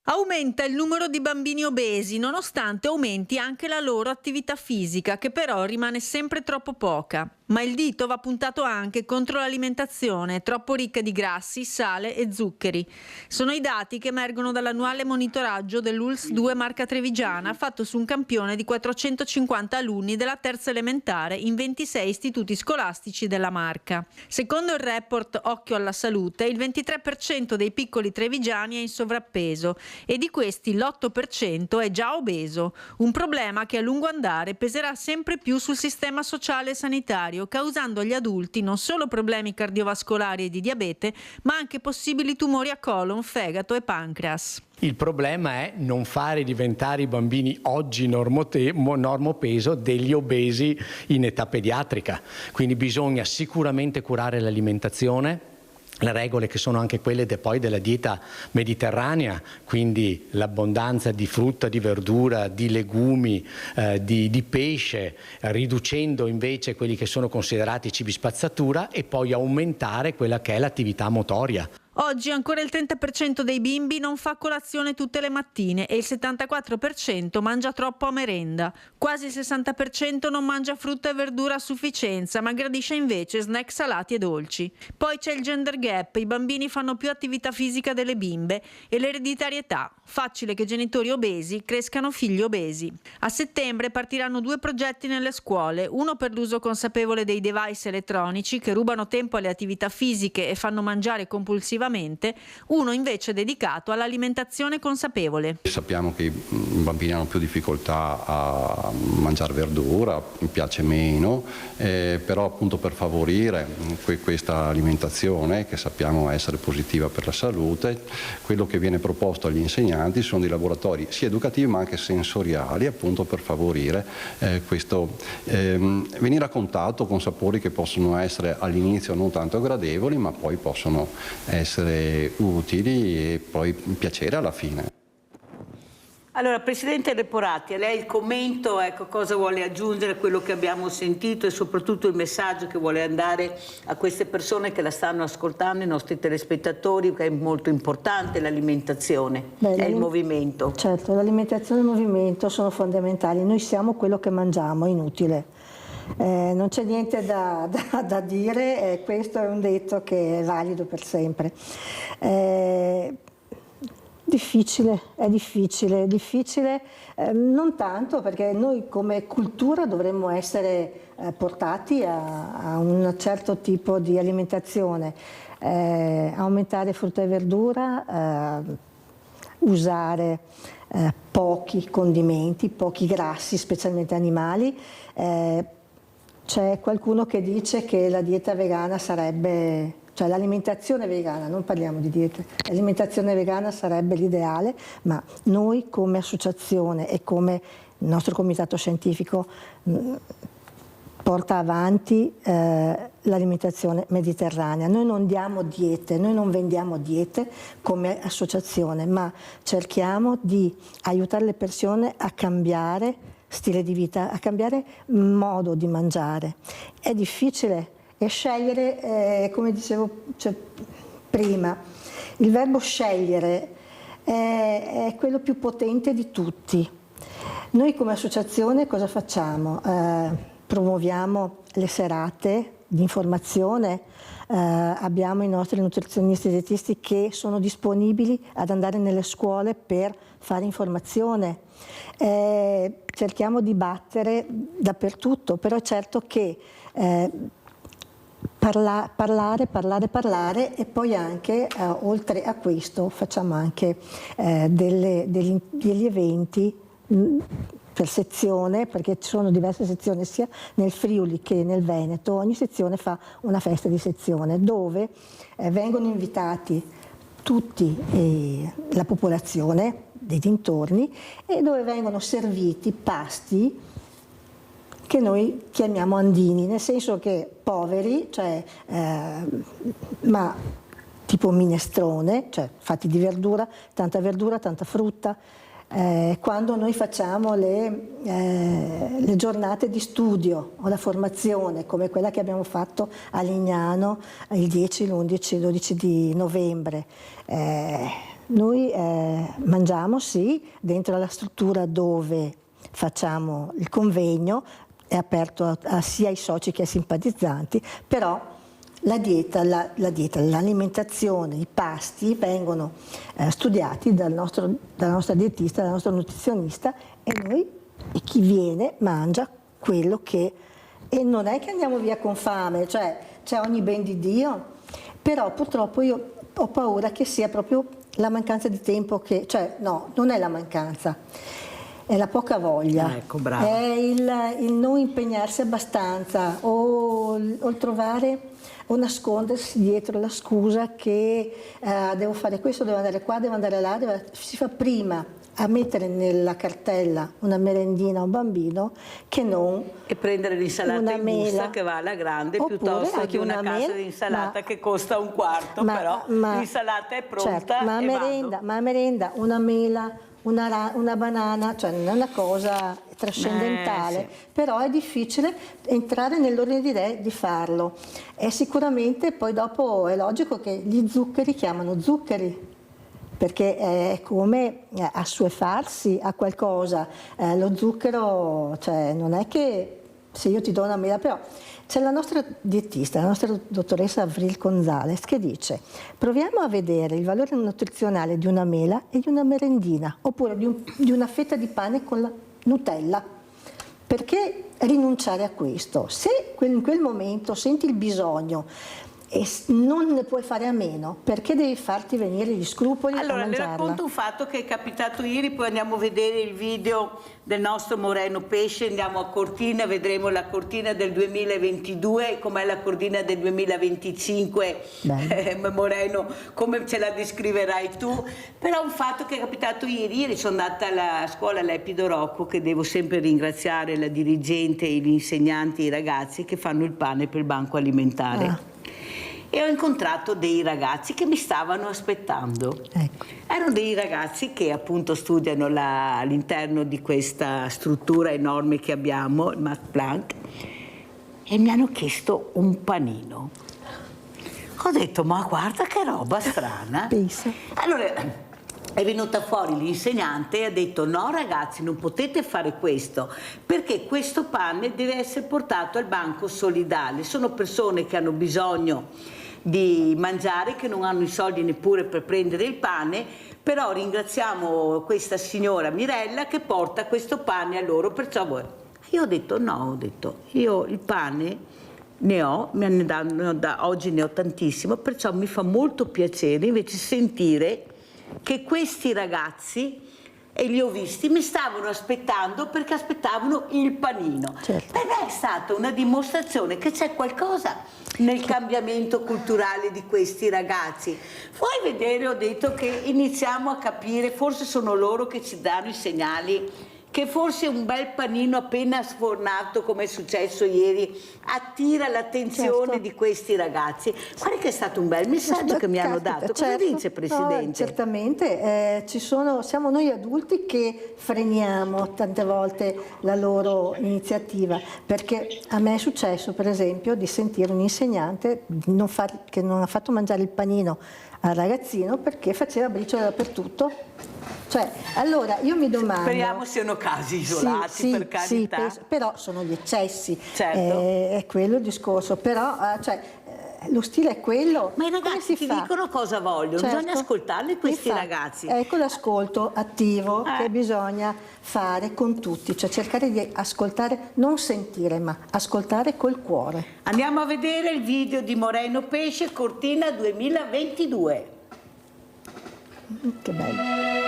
Aumenta il numero di bambini obesi, nonostante aumenti anche la loro attività fisica, che però rimane sempre troppo poca. Ma il dito va puntato anche contro l'alimentazione, troppo ricca di grassi, sale e zuccheri. Sono i dati che emergono dall'annuale monitoraggio dell'ULSS 2 Marca Trevigiana, fatto su un campione di 450 alunni della terza elementare in 26 istituti scolastici della Marca. Secondo il report Occhio alla Salute, il 23% dei piccoli trevigiani è in sovrappeso e di questi l'8% è già obeso, un problema che a lungo andare peserà sempre più sul sistema sociale e sanitario, causando agli adulti non solo problemi cardiovascolari e di diabete, ma anche possibili tumori a colon, fegato e pancreas. Il problema è non fare diventare i bambini oggi normopeso degli obesi in età pediatrica. Quindi bisogna sicuramente curare l'alimentazione, le regole che sono anche quelle poi della dieta mediterranea, quindi l'abbondanza di frutta, di verdura, di legumi, di pesce, riducendo invece quelli che sono considerati cibi spazzatura e poi aumentare quella che è l'attività motoria. Oggi ancora il 30% dei bimbi non fa colazione tutte le mattine e il 74% mangia troppo a merenda. Quasi il 60% non mangia frutta e verdura a sufficienza, ma gradisce invece snack salati e dolci. Poi c'è il gender gap, i bambini fanno più attività fisica delle bimbe, e l'ereditarietà. Facile che genitori obesi crescano figli obesi. A settembre partiranno 2 progetti nelle scuole, uno per l'uso consapevole dei device elettronici che rubano tempo alle attività fisiche e fanno mangiare compulsivamente, uno invece dedicato all'alimentazione consapevole. Sappiamo che i bambini hanno più difficoltà a mangiare verdura, mi piace meno, però appunto per favorire questa alimentazione che sappiamo essere positiva per la salute, quello che viene proposto agli insegnanti sono dei laboratori sia educativi ma anche sensoriali, appunto per favorire questo venire a contatto con sapori che possono essere all'inizio non tanto gradevoli, ma poi possono essere utili e poi piacere alla fine. Allora, Presidente Leporati, a lei il commento, ecco, cosa vuole aggiungere a quello che abbiamo sentito e soprattutto il messaggio che vuole andare a queste persone che la stanno ascoltando, i nostri telespettatori, che è molto importante l'alimentazione e il movimento. Certo, l'alimentazione e il movimento sono fondamentali, noi siamo quello che mangiamo, è inutile. Non c'è niente da dire, questo è un detto che è valido per sempre. È difficile, non tanto perché noi come cultura dovremmo essere portati a un certo tipo di alimentazione, aumentare frutta e verdura, usare pochi condimenti, pochi grassi, specialmente animali. C'è qualcuno che dice che la dieta vegana sarebbe, cioè l'alimentazione vegana, non parliamo di diete, l'alimentazione vegana sarebbe l'ideale, ma noi come associazione e come il nostro comitato scientifico porta avanti l'alimentazione mediterranea. Noi non diamo diete, noi non vendiamo diete come associazione, ma cerchiamo di aiutare le persone a cambiare stile di vita, a cambiare modo di mangiare. È difficile e scegliere, come dicevo prima, il verbo scegliere è quello più potente di tutti. Noi come associazione cosa facciamo? Promuoviamo le serate di informazione, abbiamo i nostri nutrizionisti e dietisti che sono disponibili ad andare nelle scuole per fare informazione. Cerchiamo di battere dappertutto, però è certo che parlare e poi anche, oltre a questo, facciamo anche degli eventi per sezione, perché ci sono diverse sezioni sia nel Friuli che nel Veneto. Ogni sezione fa una festa di sezione dove vengono invitati tutti la popolazione dei dintorni e dove vengono serviti pasti che noi chiamiamo andini, nel senso che poveri, cioè, ma tipo minestrone, cioè fatti di verdura, tanta frutta. Quando noi facciamo le giornate di studio o la formazione, come quella che abbiamo fatto a Lignano il 10, l'11 e il 12 di novembre, noi mangiamo sì dentro la struttura dove facciamo il convegno, è aperto sia ai soci che ai simpatizzanti, però la dieta, l'alimentazione, i pasti vengono studiati dalla nostra dietista, dal nostro nutrizionista e chi viene mangia quello che... E non è che andiamo via con fame, cioè c'è ogni ben di Dio, però purtroppo io ho paura che sia proprio la mancanza di tempo che... Cioè no, non è la mancanza, è la poca voglia, ecco, bravo. È il non impegnarsi abbastanza o il trovare o nascondersi dietro la scusa che devo fare questo, devo andare qua, devo andare là, si fa prima a mettere nella cartella una merendina a un bambino che non e prendere l'insalata in busta che va alla grande piuttosto che una casa di insalata che costa un quarto, però l'insalata è pronta, certo, ma a merenda una mela, una banana, cioè non è una cosa trascendentale, sì. Però è difficile entrare nell'ordine di idee di farlo. E sicuramente poi dopo è logico che gli zuccheri chiamano zuccheri, perché è come assuefarsi a qualcosa. Lo zucchero, cioè non è che se io ti do una mela, però c'è la nostra dietista, la nostra dottoressa Avril Gonzalez, che dice: proviamo a vedere il valore nutrizionale di una mela e di una merendina, oppure di una fetta di pane con la Nutella. Perché rinunciare a questo? Se in quel momento senti il bisogno e non ne puoi fare a meno, perché devi farti venire gli scrupoli a mangiarla? Allora, le racconto un fatto che è capitato ieri, poi andiamo a vedere il video del nostro Moreno Pesce, andiamo a Cortina, vedremo la Cortina del 2022, com'è la Cortina del 2025, Moreno, come ce la descriverai tu, però un fatto che è capitato ieri sono andata alla scuola Lepido Rocco, che devo sempre ringraziare la dirigente, gli insegnanti e i ragazzi che fanno il pane per il banco alimentare. E ho incontrato dei ragazzi che mi stavano aspettando. Ecco. Erano dei ragazzi che appunto studiano all'interno di questa struttura enorme che abbiamo, il Max Planck, e mi hanno chiesto un panino. Ho detto, ma guarda che roba strana. Allora è venuta fuori l'insegnante e ha detto: no ragazzi, non potete fare questo, perché questo pane deve essere portato al banco solidale. Sono persone che hanno bisogno di mangiare, che non hanno i soldi neppure per prendere il pane, però ringraziamo questa signora Mirella che porta questo pane a loro, perciò voi. Io ho detto no, io il pane ne ho, oggi ne ho tantissimo, perciò mi fa molto piacere invece sentire che questi ragazzi, e li ho visti, mi stavano aspettando perché aspettavano il panino. Certo. Per me è stata una dimostrazione che c'è qualcosa nel cambiamento culturale di questi ragazzi. Vuoi vedere, ho detto, che iniziamo a capire, forse sono loro che ci danno i segnali che forse un bel panino appena sfornato, come è successo ieri, attira l'attenzione di questi ragazzi. Guarda che è stato un bel messaggio che mi hanno dato. Cosa dice, Presidente? No, certamente, siamo noi adulti che freniamo tante volte la loro iniziativa, perché a me è successo per esempio di sentire un insegnante che non ha fatto mangiare il panino al ragazzino perché faceva briciole dappertutto. Cioè, allora io mi domando... Speriamo siano casi isolati, per carità. Sì, però sono gli eccessi, certo. È quello il discorso, però lo stile è quello. Ma i ragazzi ti dicono cosa vogliono, certo. Bisogna ascoltarli questi ragazzi. Ecco l'ascolto attivo che bisogna fare con tutti, cioè cercare di ascoltare, non sentire, ma ascoltare col cuore. Andiamo a vedere il video di Moreno Pesce, Cortina 2022. Che bello.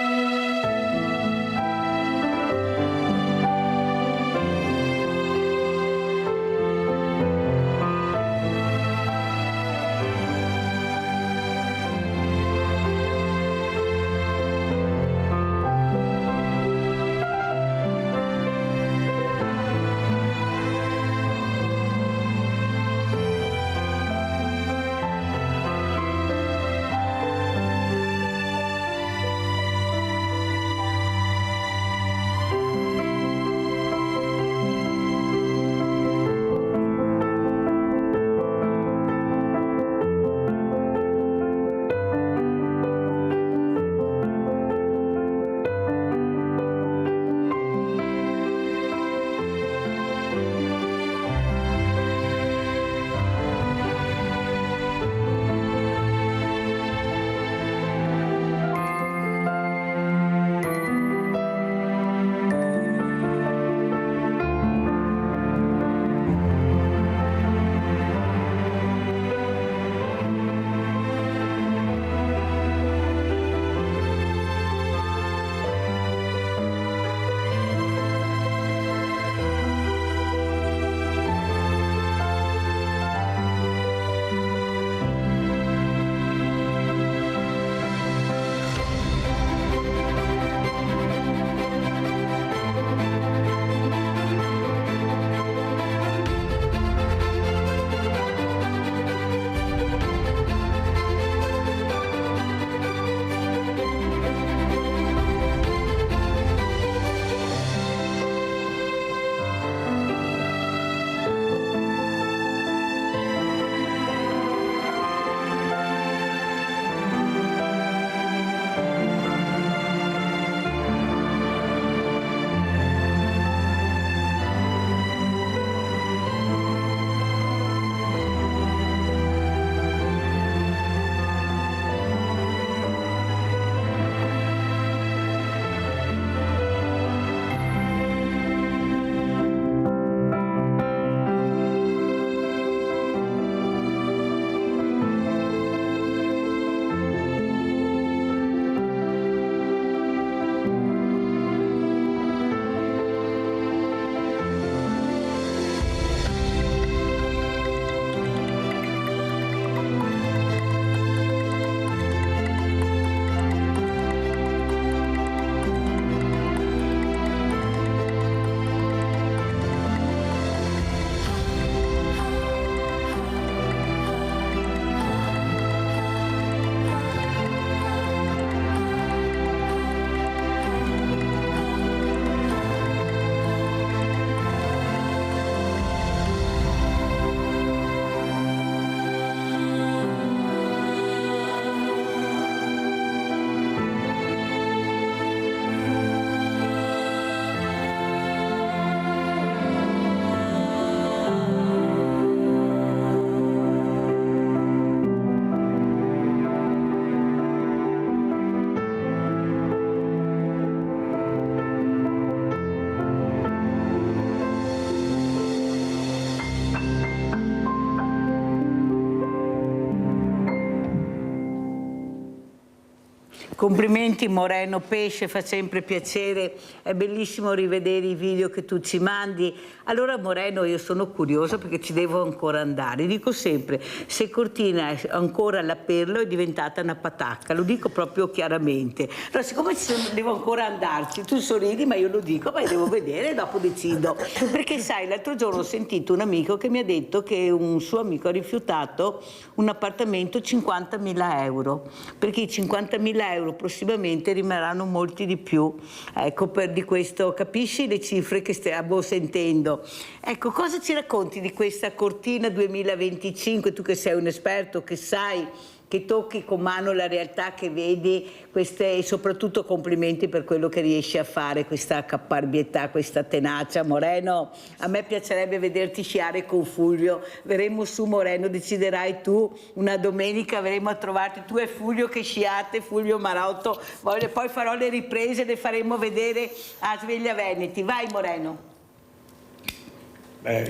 Complimenti Moreno Pesce, fa sempre piacere, è bellissimo rivedere i video che tu ci mandi. Allora Moreno, io sono curiosa perché ci devo ancora andare, dico sempre, se Cortina è ancora la Perla è diventata una patacca, lo dico proprio chiaramente. Allora siccome devo ancora andarci, tu sorridi ma io lo dico, ma devo vedere e dopo decido. Perché sai, l'altro giorno ho sentito un amico che mi ha detto che un suo amico ha rifiutato un appartamento 50.000 euro, perché i 50.000 euro prossimamente rimarranno molti di più, ecco, di questo capisci le cifre che stiamo sentendo. Ecco, cosa ci racconti di questa Cortina 2025, tu che sei un esperto, che sai, che tocchi con mano la realtà, che vedi e soprattutto complimenti per quello che riesci a fare, questa caparbietà, questa tenacia. Moreno, a me piacerebbe vederti sciare con Fulvio, verremo su Moreno, deciderai tu, una domenica verremo a trovarti tu e Fulvio che sciate, Fulvio Marotto, poi farò le riprese, le faremo vedere a Sveglia Veneti. Vai Moreno.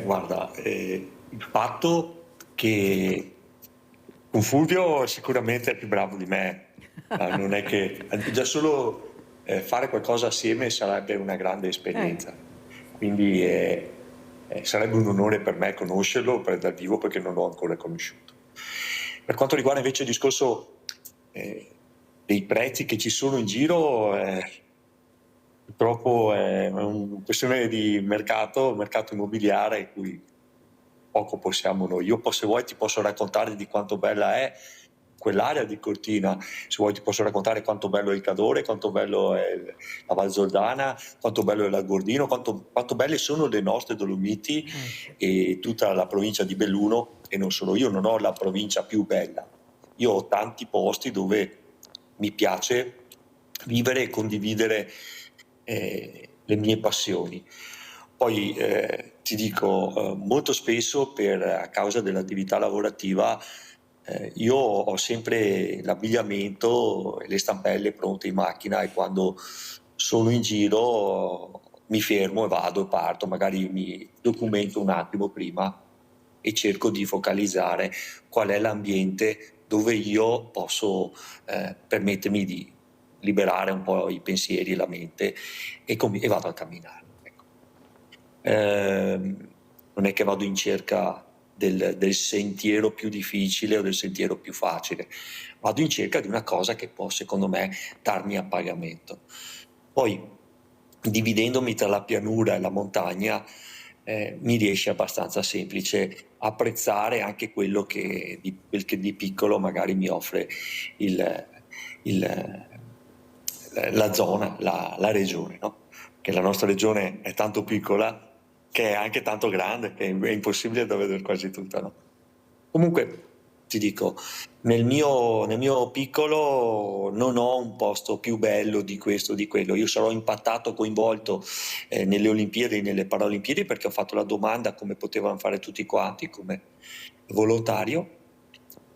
Guarda, il fatto che con Fulvio sicuramente è più bravo di me, non è che già solo fare qualcosa assieme sarebbe una grande esperienza, quindi sarebbe un onore per me conoscerlo dal vivo perché non l'ho ancora conosciuto. Per quanto riguarda invece il discorso dei prezzi che ci sono in giro, purtroppo è una questione di mercato immobiliare in cui poco possiamo noi. Io se vuoi ti posso raccontare di quanto bella è quell'area di Cortina, se vuoi ti posso raccontare quanto bello è il Cadore, quanto bello è la Val Zoldana, quanto bello è l'Algordino, quanto belle sono le nostre Dolomiti e tutta la provincia di Belluno. E non solo, io non ho la provincia più bella, io ho tanti posti dove mi piace vivere e condividere le mie passioni. Poi ti dico, molto spesso a causa dell'attività lavorativa io ho sempre l'abbigliamento e le stampelle pronte in macchina e quando sono in giro mi fermo e vado e parto, magari mi documento un attimo prima e cerco di focalizzare qual è l'ambiente dove io posso permettermi di liberare un po' i pensieri e la mente e vado a camminare. Non è che vado in cerca del sentiero più difficile o del sentiero più facile, vado in cerca di una cosa che può secondo me darmi a pagamento. Poi dividendomi tra la pianura e la montagna mi riesce abbastanza semplice apprezzare anche quello che di piccolo magari mi offre la zona, la regione, no? Che la nostra regione è tanto piccola che è anche tanto grande, che è impossibile da vedere quasi tutta, no? Comunque ti dico, nel mio piccolo non ho un posto più bello di questo o di quello. Io sarò impattato, coinvolto nelle Olimpiadi e nelle Paralimpiadi perché ho fatto la domanda come potevano fare tutti quanti come volontario,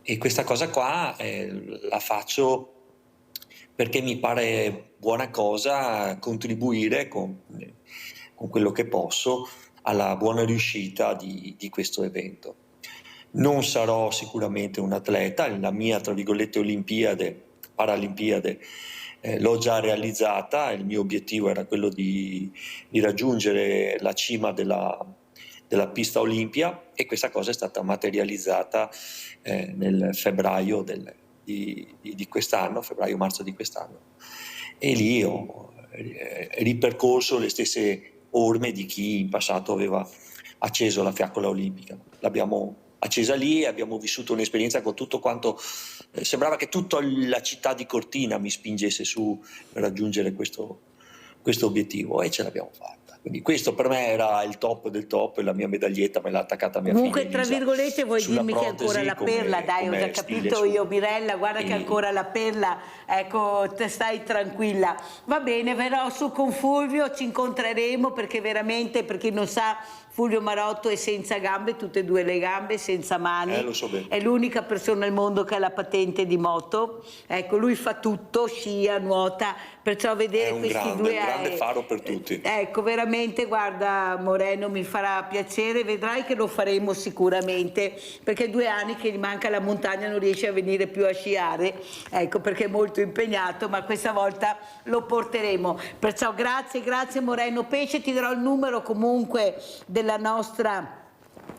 e questa cosa qua la faccio perché mi pare buona cosa contribuire con quello che posso alla buona riuscita di questo evento. Non sarò sicuramente un atleta, la mia, tra virgolette, Paralimpiade, l'ho già realizzata, il mio obiettivo era quello di raggiungere la cima della pista Olimpia e questa cosa è stata materializzata nel febbraio di quest'anno, febbraio-marzo di quest'anno. E lì ho ripercorso le stesse orme di chi in passato aveva acceso la fiaccola olimpica. L'abbiamo accesa lì e abbiamo vissuto un'esperienza con tutto quanto sembrava che tutta la città di Cortina mi spingesse su per raggiungere questo obiettivo, e ce l'abbiamo fatta. Quindi questo per me era il top del top, e la mia medaglietta me l'ha attaccata a mia comunque, figlia tra virgolette, vuoi dirmi che è ancora la perla? Dai, ho già capito io, Mirella, guarda che è ancora la perla, ecco, stai tranquilla. Va bene, verrò su con Fulvio, ci incontreremo perché veramente, per chi non sa, Fulvio Marotto è senza gambe, tutte e due le gambe, senza mani, lo so bene. È l'unica persona al mondo che ha la patente di moto, ecco, lui fa tutto, scia, nuota, perciò vedere questi due un grande faro per tutti. Ecco, veramente veramente, guarda Moreno, mi farà piacere, vedrai che lo faremo sicuramente, perché 2 anni che gli manca la montagna, non riesce a venire più a sciare, ecco, perché è molto impegnato, ma questa volta lo porteremo. Perciò grazie Moreno Pesce, ti darò il numero comunque della nostra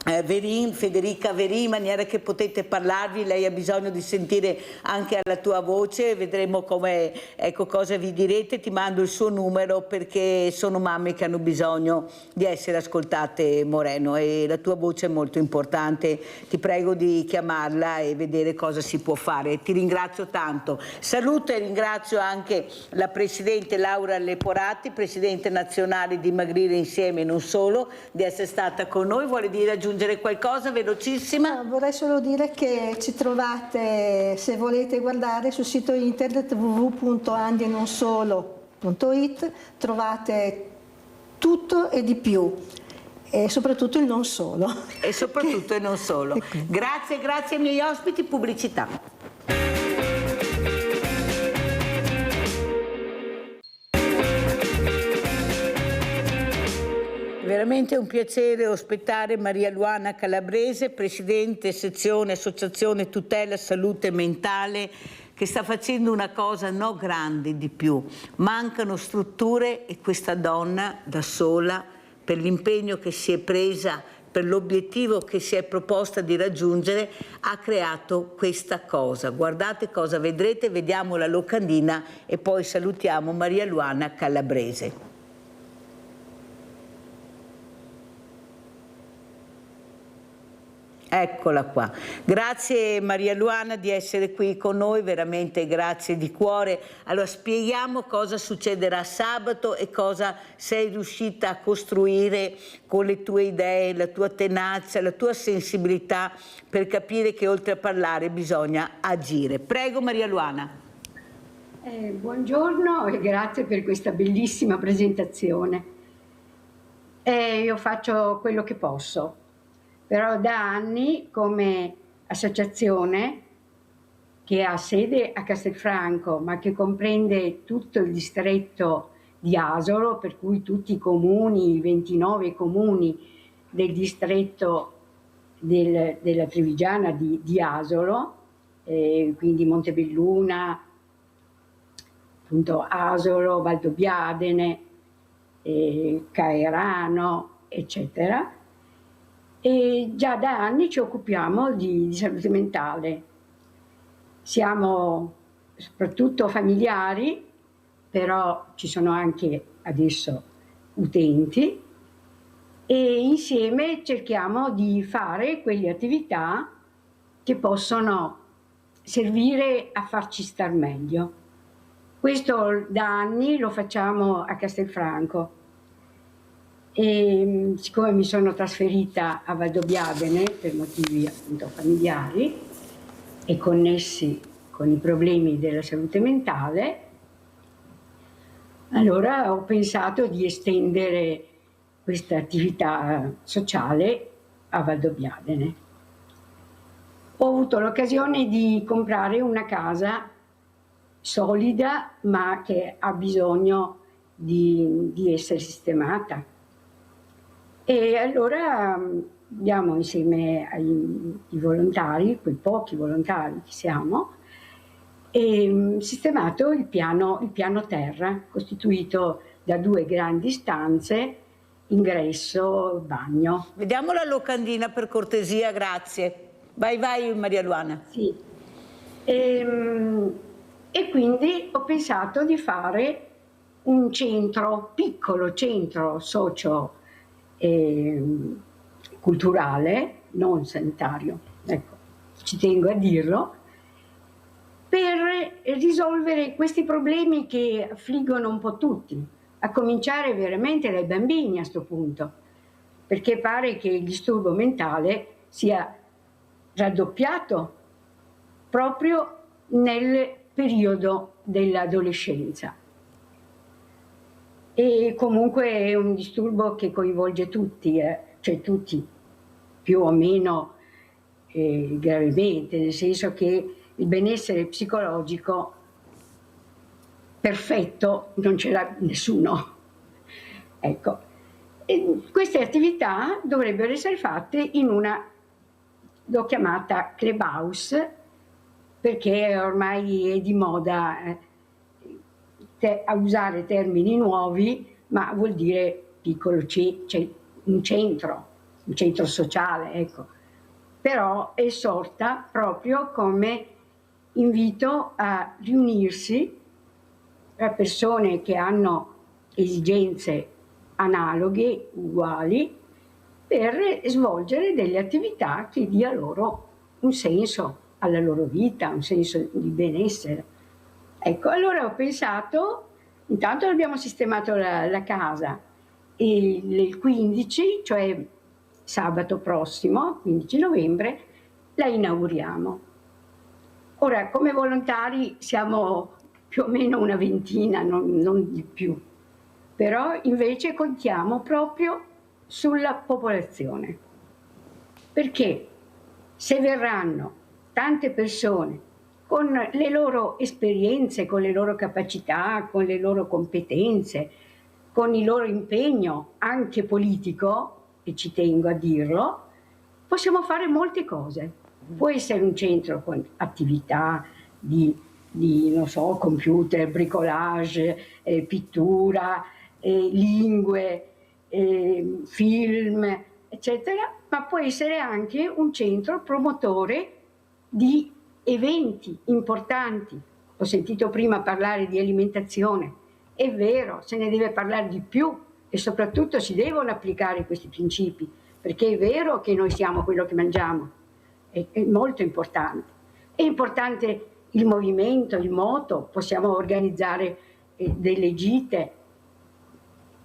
Federica Verin, in maniera che potete parlarvi, lei ha bisogno di sentire anche la tua voce, vedremo come, ecco, cosa vi direte. Ti mando il suo numero perché sono mamme che hanno bisogno di essere ascoltate, Moreno, e la tua voce è molto importante, ti prego di chiamarla e vedere cosa si può fare. Ti ringrazio tanto, saluto e ringrazio anche la Presidente Laura Leporati, Presidente nazionale di Dimagrire Insieme e non solo, di essere stata con noi. Vuole dire aggiungere qualcosa velocissima? No, vorrei solo dire che ci trovate, se volete guardare, sul sito internet www.andienonsolo.it, trovate tutto e di più, e soprattutto il non solo. E soprattutto il non solo. Grazie ai miei ospiti, pubblicità. Veramente un piacere ospitare Maria Luana Calabrese, Presidente sezione Associazione Tutela Salute Mentale, che sta facendo una cosa no grande di più. Mancano strutture e questa donna da sola, per l'impegno che si è presa, per l'obiettivo che si è proposta di raggiungere, ha creato questa cosa. Guardate cosa vedrete, vediamo la locandina e poi salutiamo Maria Luana Calabrese. Eccola qua. Grazie Maria Luana di essere qui con noi, veramente grazie di cuore. Allora spieghiamo cosa succederà sabato e cosa sei riuscita a costruire con le tue idee, la tua tenacia, la tua sensibilità per capire che oltre a parlare bisogna agire. Prego Maria Luana. Buongiorno e grazie per questa bellissima presentazione. Io faccio quello che posso. Però da anni come associazione che ha sede a Castelfranco ma che comprende tutto il distretto di Asolo, per cui tutti i comuni, i 29 comuni del distretto della Trevigiana di Asolo, quindi Montebelluna, appunto Asolo, Valdobbiadene, Caerano, eccetera. E già da anni ci occupiamo di salute mentale. Siamo soprattutto familiari, però ci sono anche adesso utenti, e insieme cerchiamo di fare quelle attività che possono servire a farci star meglio. Questo da anni lo facciamo a Castelfranco. E siccome mi sono trasferita a Valdobbiadene per motivi appunto familiari e connessi con i problemi della salute mentale, allora ho pensato di estendere questa attività sociale a Valdobbiadene. Ho avuto l'occasione di comprare una casa solida ma che ha bisogno di essere sistemata. E allora abbiamo insieme ai volontari, quei pochi volontari che siamo, sistemato il piano terra, costituito da 2 grandi stanze, ingresso, bagno. Vediamo la locandina per cortesia, grazie. Vai Maria Luana. Sì. E quindi ho pensato di fare un centro, piccolo centro socio culturale, non sanitario, ecco, ci tengo a dirlo, per risolvere questi problemi che affliggono un po' tutti, a cominciare veramente dai bambini a sto punto, perché pare che il disturbo mentale sia raddoppiato proprio nel periodo dell'adolescenza. E comunque è un disturbo che coinvolge tutti, cioè tutti più o meno gravemente, nel senso che il benessere psicologico perfetto non ce l'ha nessuno. Ecco. E queste attività dovrebbero essere fatte in una, l'ho chiamata clubhouse, perché ormai è di moda a usare termini nuovi, ma vuol dire piccolo, c'è un centro sociale, ecco. Però è sorta proprio come invito a riunirsi tra persone che hanno esigenze analoghe, uguali, per svolgere delle attività che dia loro un senso alla loro vita, un senso di benessere. Ecco, allora ho pensato, intanto abbiamo sistemato la casa e il 15, cioè sabato prossimo, 15 novembre, la inauguriamo. Ora, come volontari siamo più o meno una ventina, non di più, però invece contiamo proprio sulla popolazione, perché se verranno tante persone con le loro esperienze, con le loro capacità, con le loro competenze, con il loro impegno anche politico, e ci tengo a dirlo, possiamo fare molte cose. Può essere un centro con attività di non so, computer, bricolage, pittura, lingue, film, eccetera, ma può essere anche un centro promotore di eventi importanti. Ho sentito prima parlare di alimentazione, è vero, se ne deve parlare di più e soprattutto si devono applicare questi principi, perché è vero che noi siamo quello che mangiamo, è molto importante. È importante il movimento, il moto, possiamo organizzare delle gite.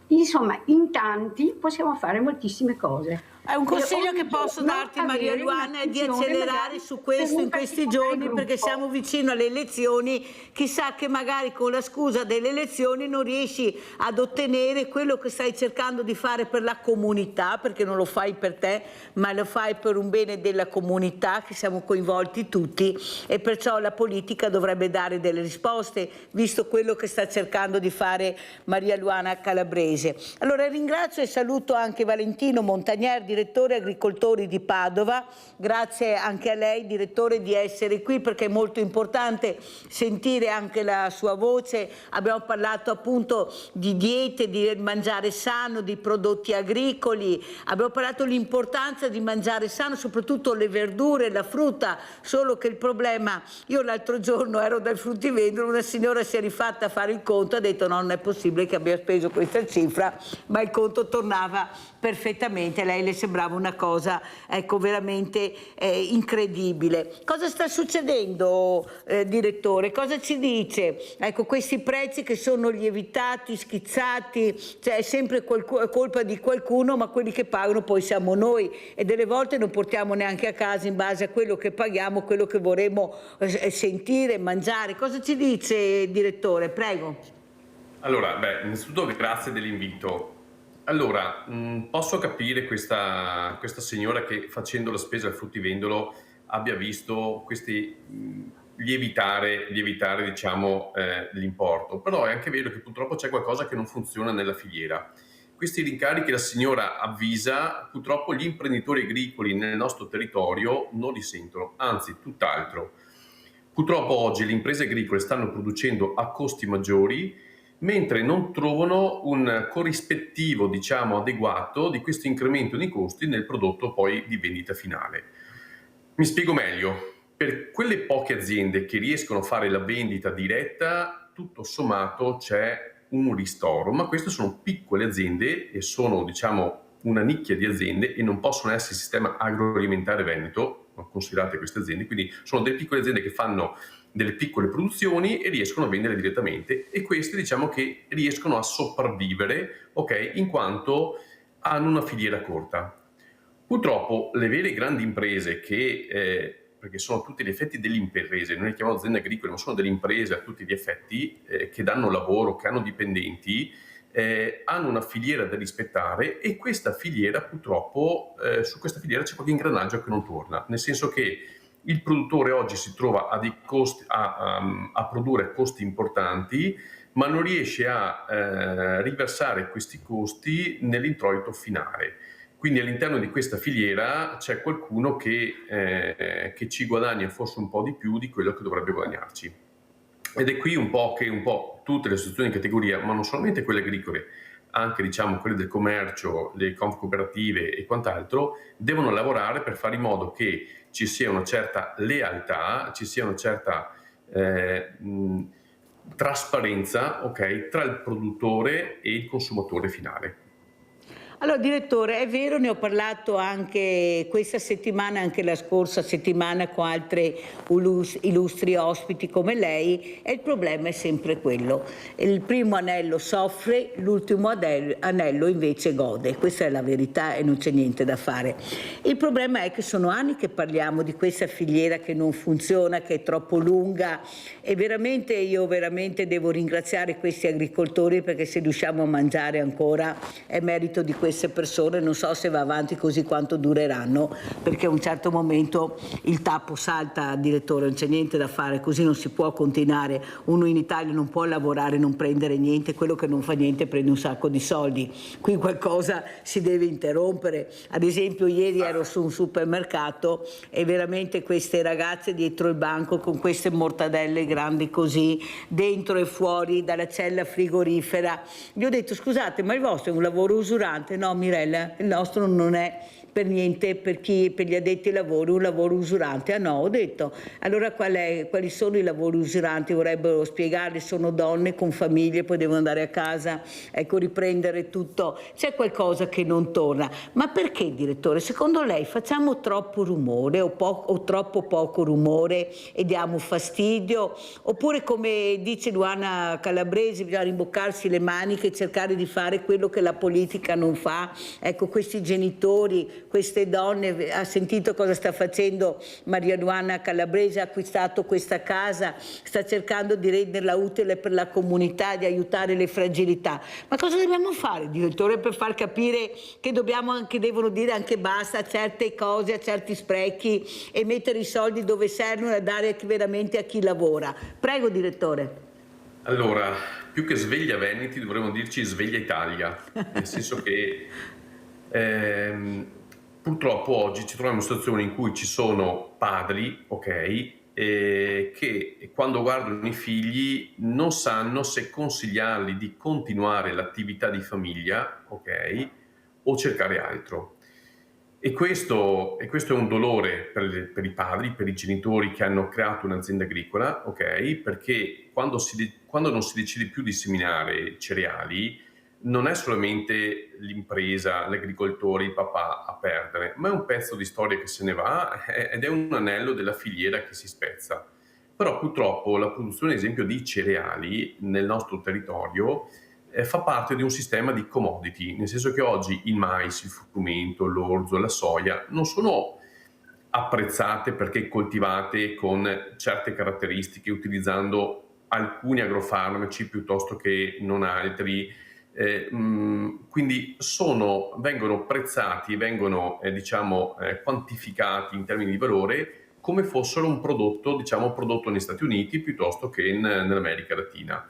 Insomma, in tanti possiamo fare moltissime cose. È un consiglio che posso darti, Maria Luana, è di accelerare su questo in questi giorni, perché siamo vicino alle elezioni. Chissà che magari con la scusa delle elezioni non riesci ad ottenere quello che stai cercando di fare per la comunità, perché non lo fai per te, ma lo fai per un bene della comunità, che siamo coinvolti tutti, e perciò la politica dovrebbe dare delle risposte, visto quello che sta cercando di fare Maria Luana Calabrese. Allora ringrazio e saluto anche Valentino Montagnier, direttore agricoltori di Padova. Grazie anche a lei, direttore, di essere qui, perché è molto importante sentire anche la sua voce. Abbiamo parlato appunto di diete, di mangiare sano, di prodotti agricoli, abbiamo parlato dell'importanza di mangiare sano, soprattutto le verdure, la frutta, solo che il problema, io l'altro giorno ero dal fruttivendolo, una signora si è rifatta a fare il conto, ha detto no, non è possibile che abbia speso questa cifra, ma il conto tornava perfettamente, lei le sembrava una cosa, ecco, veramente incredibile. Cosa sta succedendo, direttore? Cosa ci dice? Ecco, questi prezzi che sono lievitati, schizzati, cioè è sempre colpa di qualcuno, ma quelli che pagano poi siamo noi, e delle volte non portiamo neanche a casa, in base a quello che paghiamo, quello che vorremmo sentire, mangiare. Cosa ci dice, direttore? Prego. Allora, innanzitutto grazie dell'invito. Allora, posso capire questa signora che facendo la spesa al fruttivendolo abbia visto questi lievitare diciamo, l'importo, però è anche vero che purtroppo c'è qualcosa che non funziona nella filiera. Questi rincari che la signora avvisa, purtroppo gli imprenditori agricoli nel nostro territorio non li sentono, anzi tutt'altro. Purtroppo oggi le imprese agricole stanno producendo a costi maggiori, mentre non trovano un corrispettivo, diciamo, adeguato di questo incremento di costi nel prodotto poi di vendita finale. Mi spiego meglio. Per quelle poche aziende che riescono a fare la vendita diretta, tutto sommato c'è un ristoro, ma queste sono piccole aziende e sono, diciamo, una nicchia di aziende e non possono essere il sistema agroalimentare veneto, considerate queste aziende, quindi sono delle piccole aziende che fanno delle piccole produzioni e riescono a vendere direttamente, e queste diciamo che riescono a sopravvivere, ok, in quanto hanno una filiera corta. Purtroppo le vere grandi imprese che perché sono a tutti gli effetti delle imprese, noi le chiamiamo aziende agricole, ma sono delle imprese a tutti gli effetti che danno lavoro, che hanno dipendenti, hanno una filiera da rispettare, e questa filiera purtroppo, su questa filiera c'è qualche ingranaggio che non torna, nel senso che il produttore oggi si trova a produrre costi importanti, ma non riesce a riversare questi costi nell'introito finale. Quindi all'interno di questa filiera c'è qualcuno che ci guadagna forse un po' di più di quello che dovrebbe guadagnarci. Ed è qui un po' che tutte le associazioni di categoria, ma non solamente quelle agricole, anche diciamo quelle del commercio, le cooperative e quant'altro, devono lavorare per fare in modo che ci sia una certa lealtà, ci sia una certa trasparenza, okay, tra il produttore e il consumatore finale. Allora, direttore, è vero, ne ho parlato anche questa settimana, anche la scorsa settimana con altri illustri ospiti come lei, e il problema è sempre quello. Il primo anello soffre, l'ultimo anello invece gode. Questa è la verità e non c'è niente da fare. Il problema è che sono anni che parliamo di questa filiera che non funziona, che è troppo lunga, e io veramente devo ringraziare questi agricoltori, perché se riusciamo a mangiare ancora è merito di queste persone. Non so se va avanti così quanto dureranno, perché a un certo momento il tappo salta, direttore, non c'è niente da fare, così non si può continuare. Uno in Italia non può lavorare e non prendere niente, quello che non fa niente prende un sacco di soldi, qui qualcosa si deve interrompere. Ad esempio ieri ero su un supermercato e veramente queste ragazze dietro il banco con queste mortadelle grandi così, dentro e fuori dalla cella frigorifera, gli ho detto: scusate, ma il vostro è un lavoro usurante? No, Mirella, il nostro non è per niente, per gli addetti ai lavori, un lavoro usurante. Ah no, ho detto, allora quali sono i lavori usuranti? Vorrebbero spiegarli, sono donne con famiglie, poi devono andare a casa, ecco, riprendere tutto. C'è qualcosa che non torna. Ma perché, direttore? Secondo lei facciamo troppo rumore o troppo poco rumore e diamo fastidio? Oppure, come dice Luana Calabresi, bisogna rimboccarsi le maniche e cercare di fare quello che la politica non fa? Ecco, questi genitori, queste donne, ha sentito cosa sta facendo Maria Luana Calabresi, ha acquistato questa casa, sta cercando di renderla utile per la comunità, di aiutare le fragilità. Ma cosa dobbiamo fare, direttore, per far capire che devono dire anche basta a certe cose, a certi sprechi, e mettere i soldi dove servono e dare veramente a chi lavora? Prego, direttore. Allora, più che sveglia Veneti dovremmo dirci sveglia Italia, nel senso che purtroppo oggi ci troviamo in una situazione in cui ci sono padri, ok, che quando guardano i figli non sanno se consigliarli di continuare l'attività di famiglia, ok, o cercare altro. E questo è un dolore per i padri, per i genitori che hanno creato un'azienda agricola, ok, perché quando non si decide più di seminare cereali, non è solamente l'impresa, l'agricoltore, il papà a perdere, ma è un pezzo di storia che se ne va ed è un anello della filiera che si spezza. Però purtroppo la produzione, ad esempio, di cereali nel nostro territorio fa parte di un sistema di commodity, nel senso che oggi il mais, il frumento, l'orzo, la soia non sono apprezzate perché coltivate con certe caratteristiche, utilizzando alcuni agrofarmaci piuttosto che non altri. Quindi vengono prezzati, vengono quantificati in termini di valore come fossero un prodotto, prodotto negli Stati Uniti piuttosto che nell'America Latina.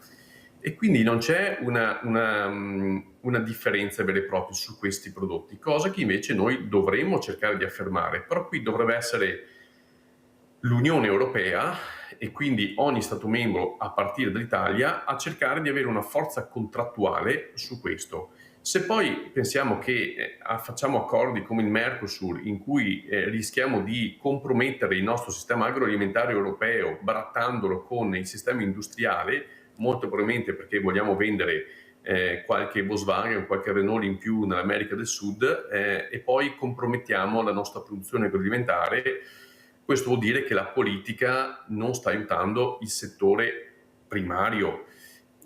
E quindi non c'è una differenza vera e propria su questi prodotti, cosa che invece noi dovremmo cercare di affermare. Però qui dovrebbe essere l'Unione Europea e quindi ogni Stato membro, a partire dall'Italia, a cercare di avere una forza contrattuale su questo. Se poi pensiamo che facciamo accordi come il Mercosur, in cui rischiamo di compromettere il nostro sistema agroalimentare europeo, barattandolo con il sistema industriale, molto probabilmente perché vogliamo vendere qualche Volkswagen, qualche Renault in più nell'America del Sud, e poi compromettiamo la nostra produzione agroalimentare, questo vuol dire che la politica non sta aiutando il settore primario.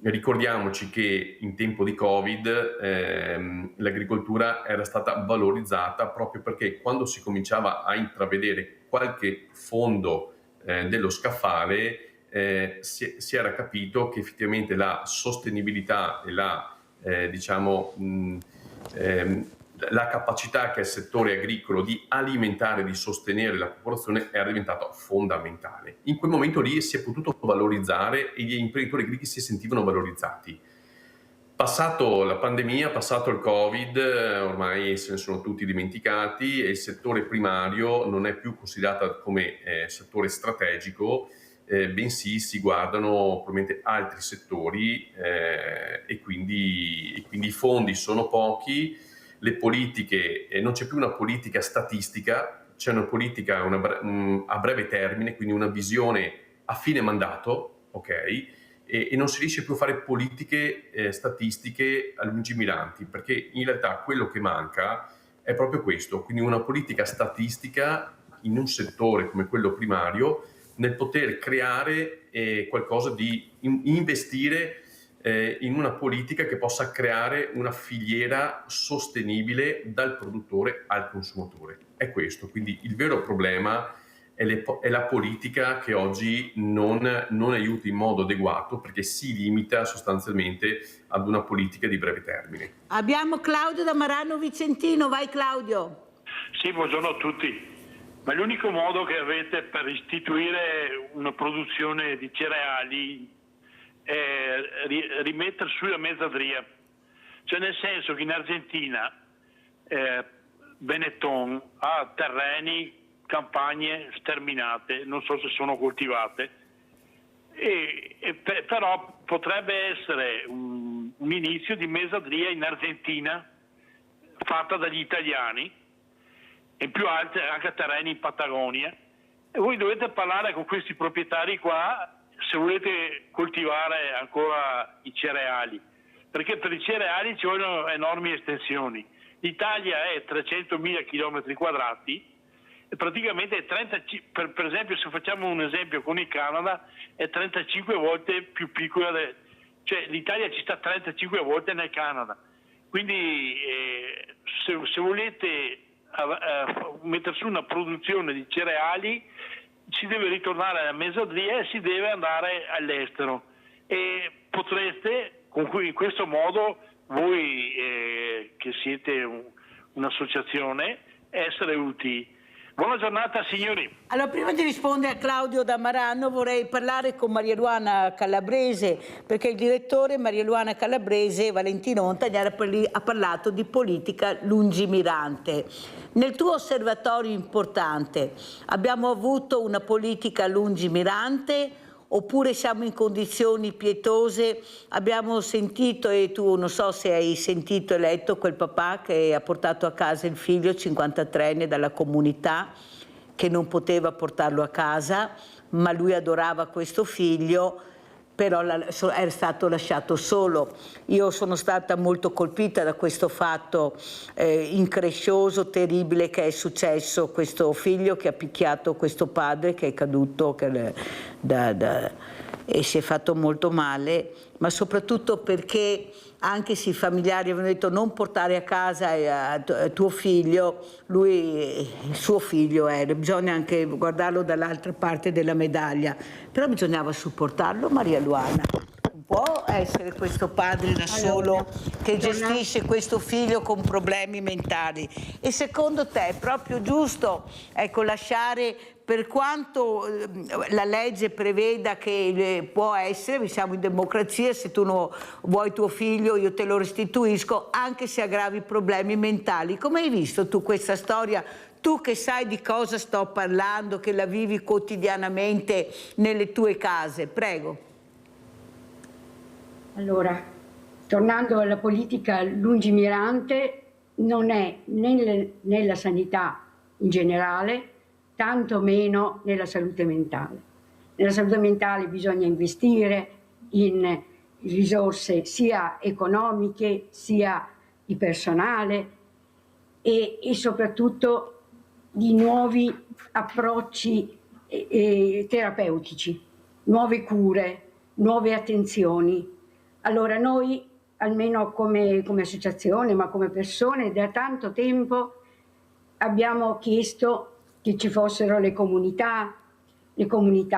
Ricordiamoci che in tempo di Covid l'agricoltura era stata valorizzata proprio perché quando si cominciava a intravedere qualche fondo dello scaffale si era capito che effettivamente la sostenibilità e la la capacità che ha il settore agricolo di alimentare, di sostenere la popolazione era diventata fondamentale. In quel momento lì si è potuto valorizzare e gli imprenditori agricoli si sentivano valorizzati. Passato la pandemia, passato il Covid, ormai se ne sono tutti dimenticati e il settore primario non è più considerato come settore strategico, bensì si guardano probabilmente altri settori e quindi i fondi sono pochi, le politiche, non c'è più una politica statistica, c'è una politica a breve termine, quindi una visione a fine mandato, ok? E non si riesce più a fare politiche statistiche lungimiranti, perché in realtà quello che manca è proprio questo, quindi una politica statistica in un settore come quello primario, nel poter creare qualcosa di investire in una politica che possa creare una filiera sostenibile dal produttore al consumatore. È questo, quindi il vero problema è la politica che oggi non aiuta in modo adeguato, perché si limita sostanzialmente ad una politica di breve termine. Abbiamo Claudio da Marano Vicentino, vai Claudio. Sì, buongiorno a tutti. Ma l'unico modo che avete per istituire una produzione di cereali è rimettere su la mezzadria. Cioè nel senso che in Argentina Benetton ha terreni, campagne sterminate, non so se sono coltivate, però potrebbe essere un inizio di mezzadria in Argentina fatta dagli italiani, e più alte anche terreni in Patagonia, e voi dovete parlare con questi proprietari qua se volete coltivare ancora i cereali, perché per i cereali ci vogliono enormi estensioni. L'Italia è 300.000 km quadrati e praticamente è 35, per esempio, se facciamo un esempio con il Canada, è 35 volte più piccola, cioè l'Italia ci sta 35 volte nel Canada. Quindi se volete mettere su una produzione di cereali si deve ritornare alla mezzadria e si deve andare all'estero, e potreste in questo modo voi che siete un'associazione essere utili. Buona giornata signori. Allora, prima di rispondere a Claudio da Marano vorrei parlare con Maria Luana Calabrese, perché il direttore Maria Luana Calabrese, Valentino Montagnara, ha parlato di politica lungimirante. Nel tuo osservatorio importante abbiamo avuto una politica lungimirante oppure siamo in condizioni pietose? Abbiamo sentito, e tu non so se hai sentito e letto, quel papà che ha portato a casa il figlio 53enne dalla comunità, che non poteva portarlo a casa, ma lui adorava questo figlio, però era stato lasciato solo. Io sono stata molto colpita da questo fatto increscioso, terribile che è successo, questo figlio che ha picchiato questo padre che è caduto e si è fatto molto male, ma soprattutto perché anche se i familiari avevano detto non portare a casa tuo figlio, lui il suo figlio era, bisogna anche guardarlo dall'altra parte della medaglia, però bisognava supportarlo. Maria Luana, può essere questo padre da solo che gestisce questo figlio con problemi mentali? E secondo te è proprio giusto, ecco, lasciare, per quanto la legge preveda che può essere, siamo in democrazia, se tu non vuoi tuo figlio io te lo restituisco, anche se aggravi problemi mentali? Come hai visto tu questa storia? Tu che sai di cosa sto parlando, che la vivi quotidianamente nelle tue case, prego. Allora, tornando alla politica lungimirante, non è nella sanità in generale, tanto meno nella salute mentale. Nella salute mentale bisogna investire in risorse sia economiche sia di personale e soprattutto di nuovi approcci terapeutici, nuove cure, nuove attenzioni. Allora noi, almeno come associazione, ma come persone, da tanto tempo abbiamo chiesto che ci fossero le comunità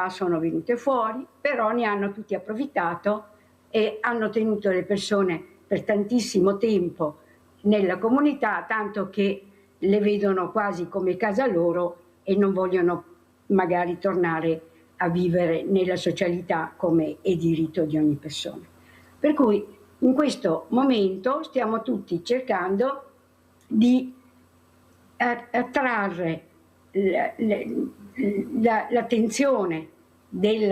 sono venute fuori, però ne hanno tutti approfittato e hanno tenuto le persone per tantissimo tempo nella comunità, tanto che le vedono quasi come casa loro e non vogliono magari tornare a vivere nella socialità come è diritto di ogni persona. Per cui in questo momento stiamo tutti cercando di attrarre l'attenzione dei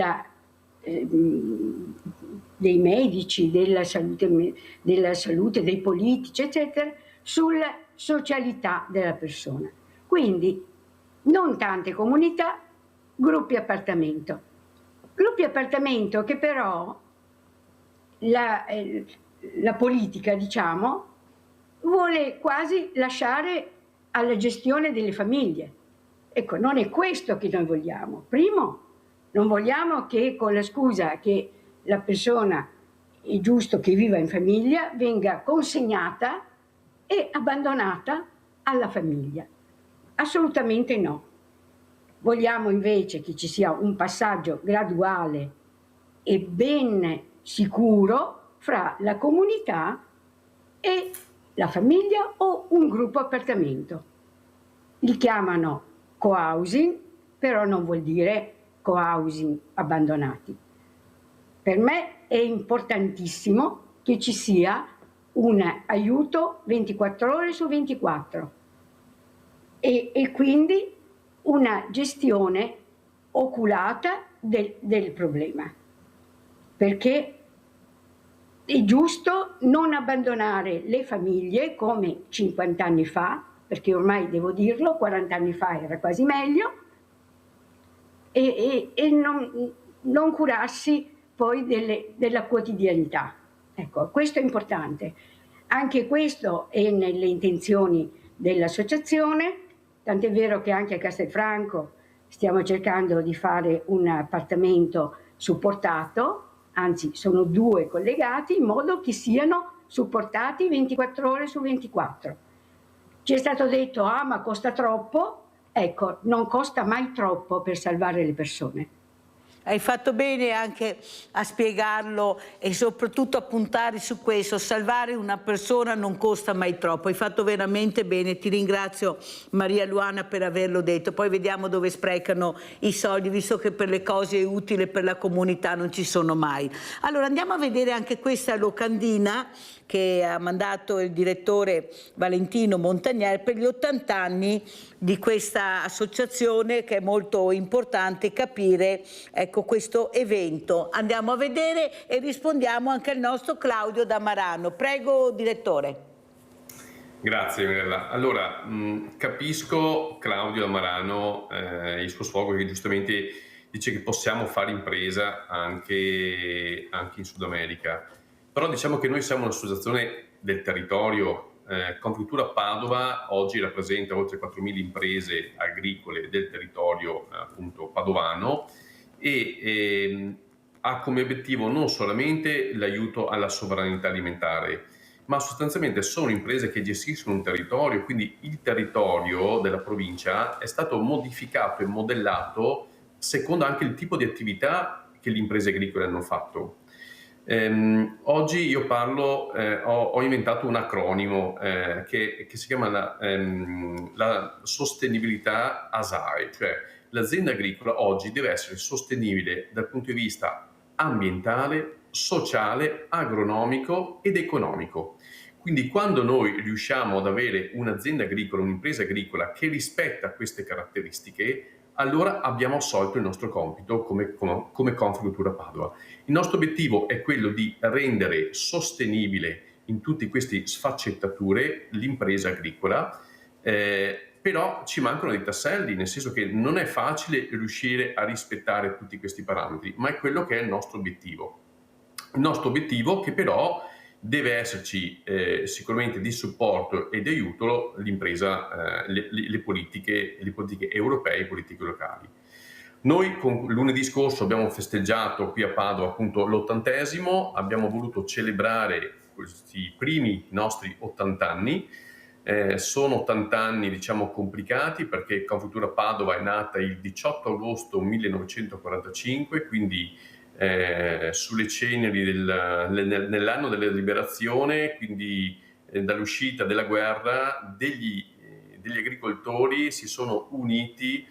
medici, della salute, dei politici, eccetera, sulla socialità della persona. Quindi non tante comunità, gruppi appartamento. Gruppi appartamento che però la politica, diciamo, vuole quasi lasciare alla gestione delle famiglie. Ecco, non è questo che noi vogliamo. Primo, non vogliamo che con la scusa che la persona è giusto che viva in famiglia venga consegnata e abbandonata alla famiglia. Assolutamente no. Vogliamo invece che ci sia un passaggio graduale e ben sicuro fra la comunità e la famiglia o un gruppo appartamento. Li chiamano co-housing, però non vuol dire co-housing abbandonati. Per me è importantissimo che ci sia un aiuto 24 ore su 24 e quindi una gestione oculata del problema, perché è giusto non abbandonare le famiglie come 50 anni fa, perché ormai devo dirlo, 40 anni fa era quasi meglio, e non curarsi poi della quotidianità. Ecco, questo è importante. Anche questo è nelle intenzioni dell'associazione, tant'è vero che anche a Castelfranco stiamo cercando di fare un appartamento supportato, anzi sono 2 collegati, in modo che siano supportati 24 ore su 24. Ci è stato detto, ma costa troppo. Ecco, non costa mai troppo per salvare le persone. Hai fatto bene anche a spiegarlo e soprattutto a puntare su questo. Salvare una persona non costa mai troppo. Hai fatto veramente bene. Ti ringrazio, Maria Luana, per averlo detto. Poi vediamo dove sprecano i soldi, visto che per le cose utili per la comunità non ci sono mai. Allora andiamo a vedere anche questa locandina che ha mandato il direttore Valentino Montagnier per gli 80 anni di questa associazione, che è molto importante capire, ecco, questo evento. Andiamo a vedere e rispondiamo anche al nostro Claudio da Marano. Prego, direttore. Grazie Mirella. Allora, capisco Claudio da Marano, il suo sfogo, che giustamente dice che possiamo fare impresa anche in Sud America. Però diciamo che noi siamo un'associazione del territorio. Confagricoltura Padova oggi rappresenta oltre 4.000 imprese agricole del territorio appunto padovano e ha come obiettivo non solamente l'aiuto alla sovranità alimentare, ma sostanzialmente sono imprese che gestiscono un territorio, quindi il territorio della provincia è stato modificato e modellato secondo anche il tipo di attività che le imprese agricole hanno fatto. Oggi io parlo, ho inventato un acronimo che si chiama la sostenibilità ASAE, cioè l'azienda agricola oggi deve essere sostenibile dal punto di vista ambientale, sociale, agronomico ed economico. Quindi quando noi riusciamo ad avere un'azienda agricola, un'impresa agricola che rispetta queste caratteristiche, allora abbiamo assolto il nostro compito come Confagricoltura Padova. Il nostro obiettivo è quello di rendere sostenibile in tutte queste sfaccettature l'impresa agricola, però ci mancano dei tasselli, nel senso che non è facile riuscire a rispettare tutti questi parametri, ma è quello che è il nostro obiettivo. Il nostro obiettivo che però deve esserci sicuramente di supporto e di aiuto l'impresa, le politiche europee e politiche locali. Noi lunedì scorso abbiamo festeggiato qui a Padova appunto l'80°, abbiamo voluto celebrare questi primi nostri 80 anni. Sono 80 anni diciamo complicati, perché Confagricoltura Padova è nata il 18 agosto 1945, quindi sulle ceneri nell'anno della liberazione, quindi dall'uscita della guerra, degli agricoltori si sono uniti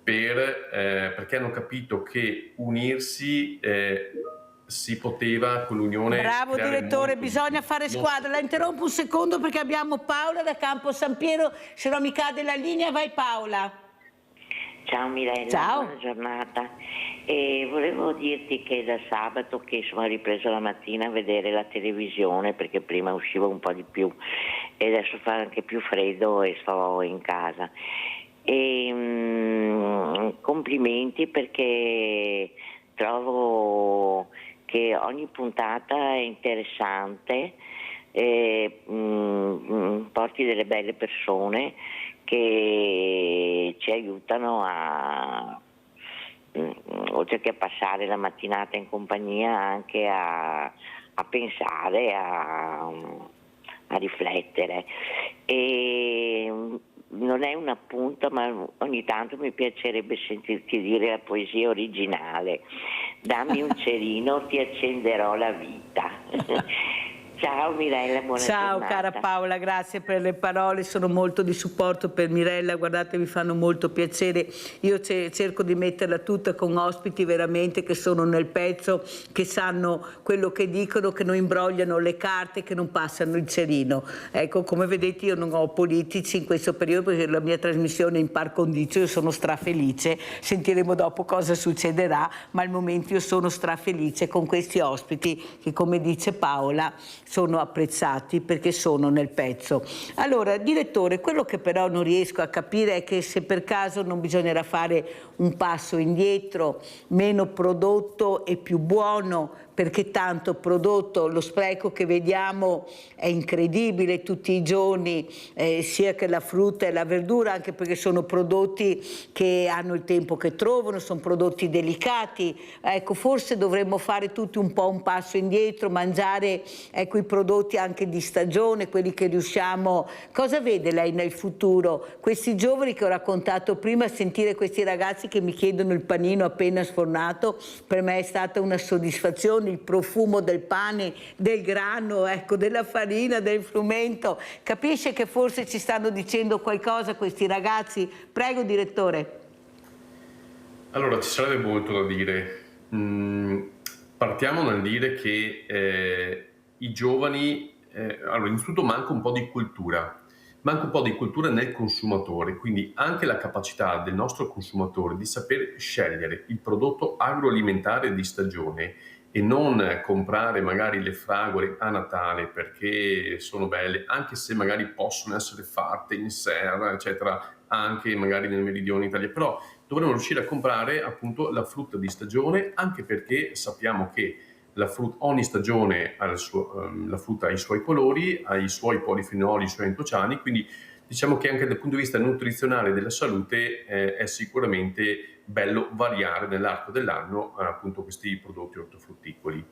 perché hanno capito che unirsi si poteva con l'unione. Bravo direttore, bisogna fare squadra. La interrompo un secondo perché abbiamo Paola da Campo San Piero, se no mi cade la linea. Vai Paola. Ciao Mirella, ciao. Buona giornata. E volevo dirti che da sabato che sono ripresa la mattina a vedere la televisione, perché prima uscivo un po' di più e adesso fa anche più freddo e sto in casa. E complimenti, perché trovo che ogni puntata è interessante, porti delle belle persone che ci aiutano oltre che a passare la mattinata in compagnia, anche a pensare, a riflettere. E non è un appunto, ma ogni tanto mi piacerebbe sentirti dire la poesia originale. Dammi un cerino, ti accenderò la vita. Ciao Mirella, buona Ciao giornata. cara Paola, grazie per le parole, sono molto di supporto per Mirella, guardate mi fanno molto piacere, io cerco di metterla tutta con ospiti veramente che sono nel pezzo, che sanno quello che dicono, che non imbrogliano le carte, che non passano il cerino. Ecco, come vedete io non ho politici in questo periodo perché la mia trasmissione è in par condicio, io sono strafelice, sentiremo dopo cosa succederà, ma al momento io sono strafelice con questi ospiti che, come dice Paola, sono apprezzati perché sono nel pezzo. Allora, direttore, quello che però non riesco a capire è che se per caso non bisognerà fare un passo indietro, meno prodotto e più buono, perché tanto prodotto, lo spreco che vediamo è incredibile tutti i giorni, sia che la frutta e la verdura, anche perché sono prodotti che hanno il tempo che trovano, sono prodotti delicati. Ecco, forse dovremmo fare tutti un po' un passo indietro, mangiare i prodotti anche di stagione, quelli che riusciamo. Cosa vede lei nel futuro? Questi giovani che ho raccontato prima, sentire questi ragazzi che mi chiedono il panino appena sfornato, per me è stata una soddisfazione, il profumo del pane, del grano, della farina, del frumento. Capisce che forse ci stanno dicendo qualcosa questi ragazzi? Prego direttore. Allora, ci sarebbe molto da dire. Partiamo nel dire che i giovani, allora innanzitutto manca un po' di cultura nel consumatore, quindi anche la capacità del nostro consumatore di saper scegliere il prodotto agroalimentare di stagione e non comprare magari le fragole a Natale perché sono belle, anche se magari possono essere fatte in serra, eccetera, anche magari nel meridione Italia, però dovremmo riuscire a comprare appunto la frutta di stagione, anche perché sappiamo che ogni stagione ha la frutta ha i suoi colori, ha i suoi polifenoli, i suoi antociani, quindi diciamo che anche dal punto di vista nutrizionale della salute è sicuramente bello variare nell'arco dell'anno appunto questi prodotti ortofrutticoli.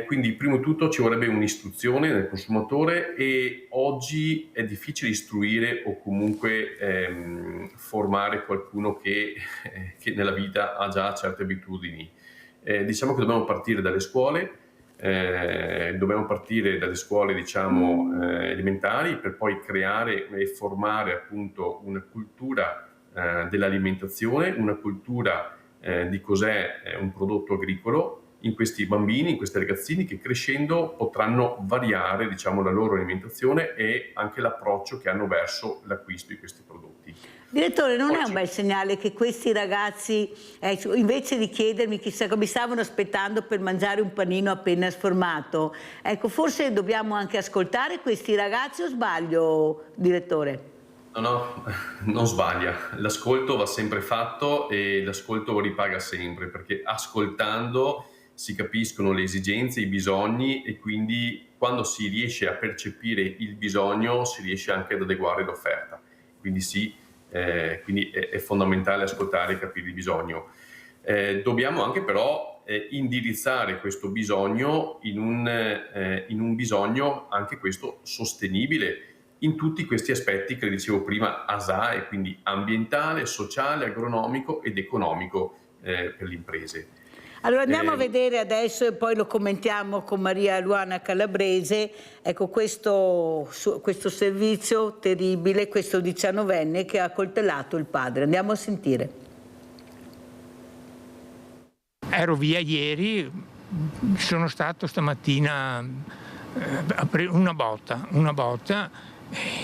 Quindi prima di tutto ci vorrebbe un'istruzione del consumatore e oggi è difficile istruire o comunque formare qualcuno che nella vita ha già certe abitudini. Diciamo che dobbiamo partire dalle scuole, diciamo elementari, per poi creare e formare appunto una cultura dell'alimentazione, una cultura di cos'è un prodotto agricolo in questi bambini, in questi ragazzini che crescendo potranno variare, diciamo, la loro alimentazione e anche l'approccio che hanno verso l'acquisto di questi prodotti. Direttore, non è un bel segnale che questi ragazzi, invece di chiedermi chissà come stavano aspettando per mangiare un panino appena sformato, ecco, forse dobbiamo anche ascoltare questi ragazzi, o sbaglio, direttore? No, non sbaglia. L'ascolto va sempre fatto e l'ascolto ripaga sempre, perché ascoltando si capiscono le esigenze, i bisogni e quindi quando si riesce a percepire il bisogno si riesce anche ad adeguare l'offerta. Quindi sì, quindi è fondamentale ascoltare e capire il bisogno. Dobbiamo anche però indirizzare questo bisogno in un bisogno anche questo sostenibile in tutti questi aspetti che dicevo prima, ASAE, quindi ambientale, sociale, agronomico ed economico per le imprese. Allora andiamo a vedere adesso e poi lo commentiamo con Maria Luana Calabrese, ecco questo servizio terribile, questo 19enne che ha accoltellato il padre. Andiamo a sentire. Ero via ieri, sono stato stamattina una botta,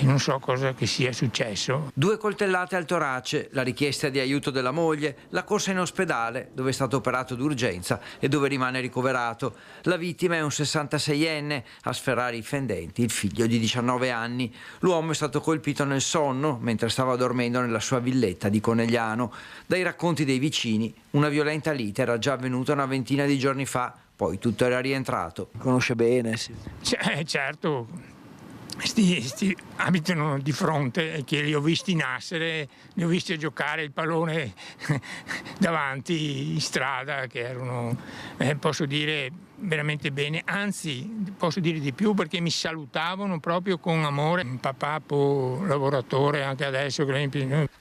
non so cosa che sia successo. 2 coltellate al torace, la richiesta di aiuto della moglie, la corsa in ospedale dove è stato operato d'urgenza e dove rimane ricoverato. La vittima è un 66enne, a sferrare i fendenti il figlio di 19 anni. L'uomo è stato colpito nel sonno mentre stava dormendo nella sua villetta di Conegliano. Dai racconti dei vicini, una violenta lite era già avvenuta una ventina di giorni fa, poi tutto era rientrato. Conosce bene, sì. Certo. Abitano di fronte, che li ho visti nascere, li ho visti giocare il pallone davanti in strada, che erano, posso dire, veramente bene, anzi posso dire di più perché mi salutavano proprio con amore, papà, lavoratore anche adesso.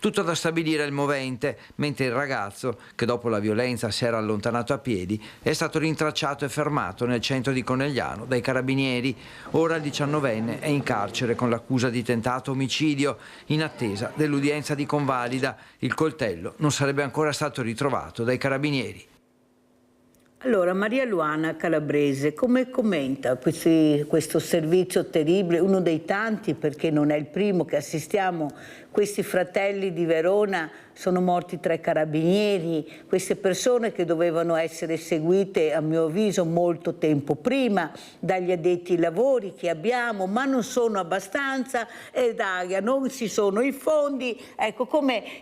Tutto da stabilire il movente, mentre il ragazzo, che dopo la violenza si era allontanato a piedi, è stato rintracciato e fermato nel centro di Conegliano dai carabinieri. Ora il 19enne è in carcere con l'accusa di tentato omicidio, in attesa dell'udienza di convalida. Il coltello non sarebbe ancora stato ritrovato dai carabinieri. Allora, Maria Luana Calabrese, come commenta questo servizio terribile, uno dei tanti, perché non è il primo che assistiamo? Questi fratelli di Verona, sono morti 3 carabinieri, queste persone che dovevano essere seguite, a mio avviso, molto tempo prima dagli addetti ai lavori che abbiamo, ma non sono abbastanza, non ci sono i fondi, ecco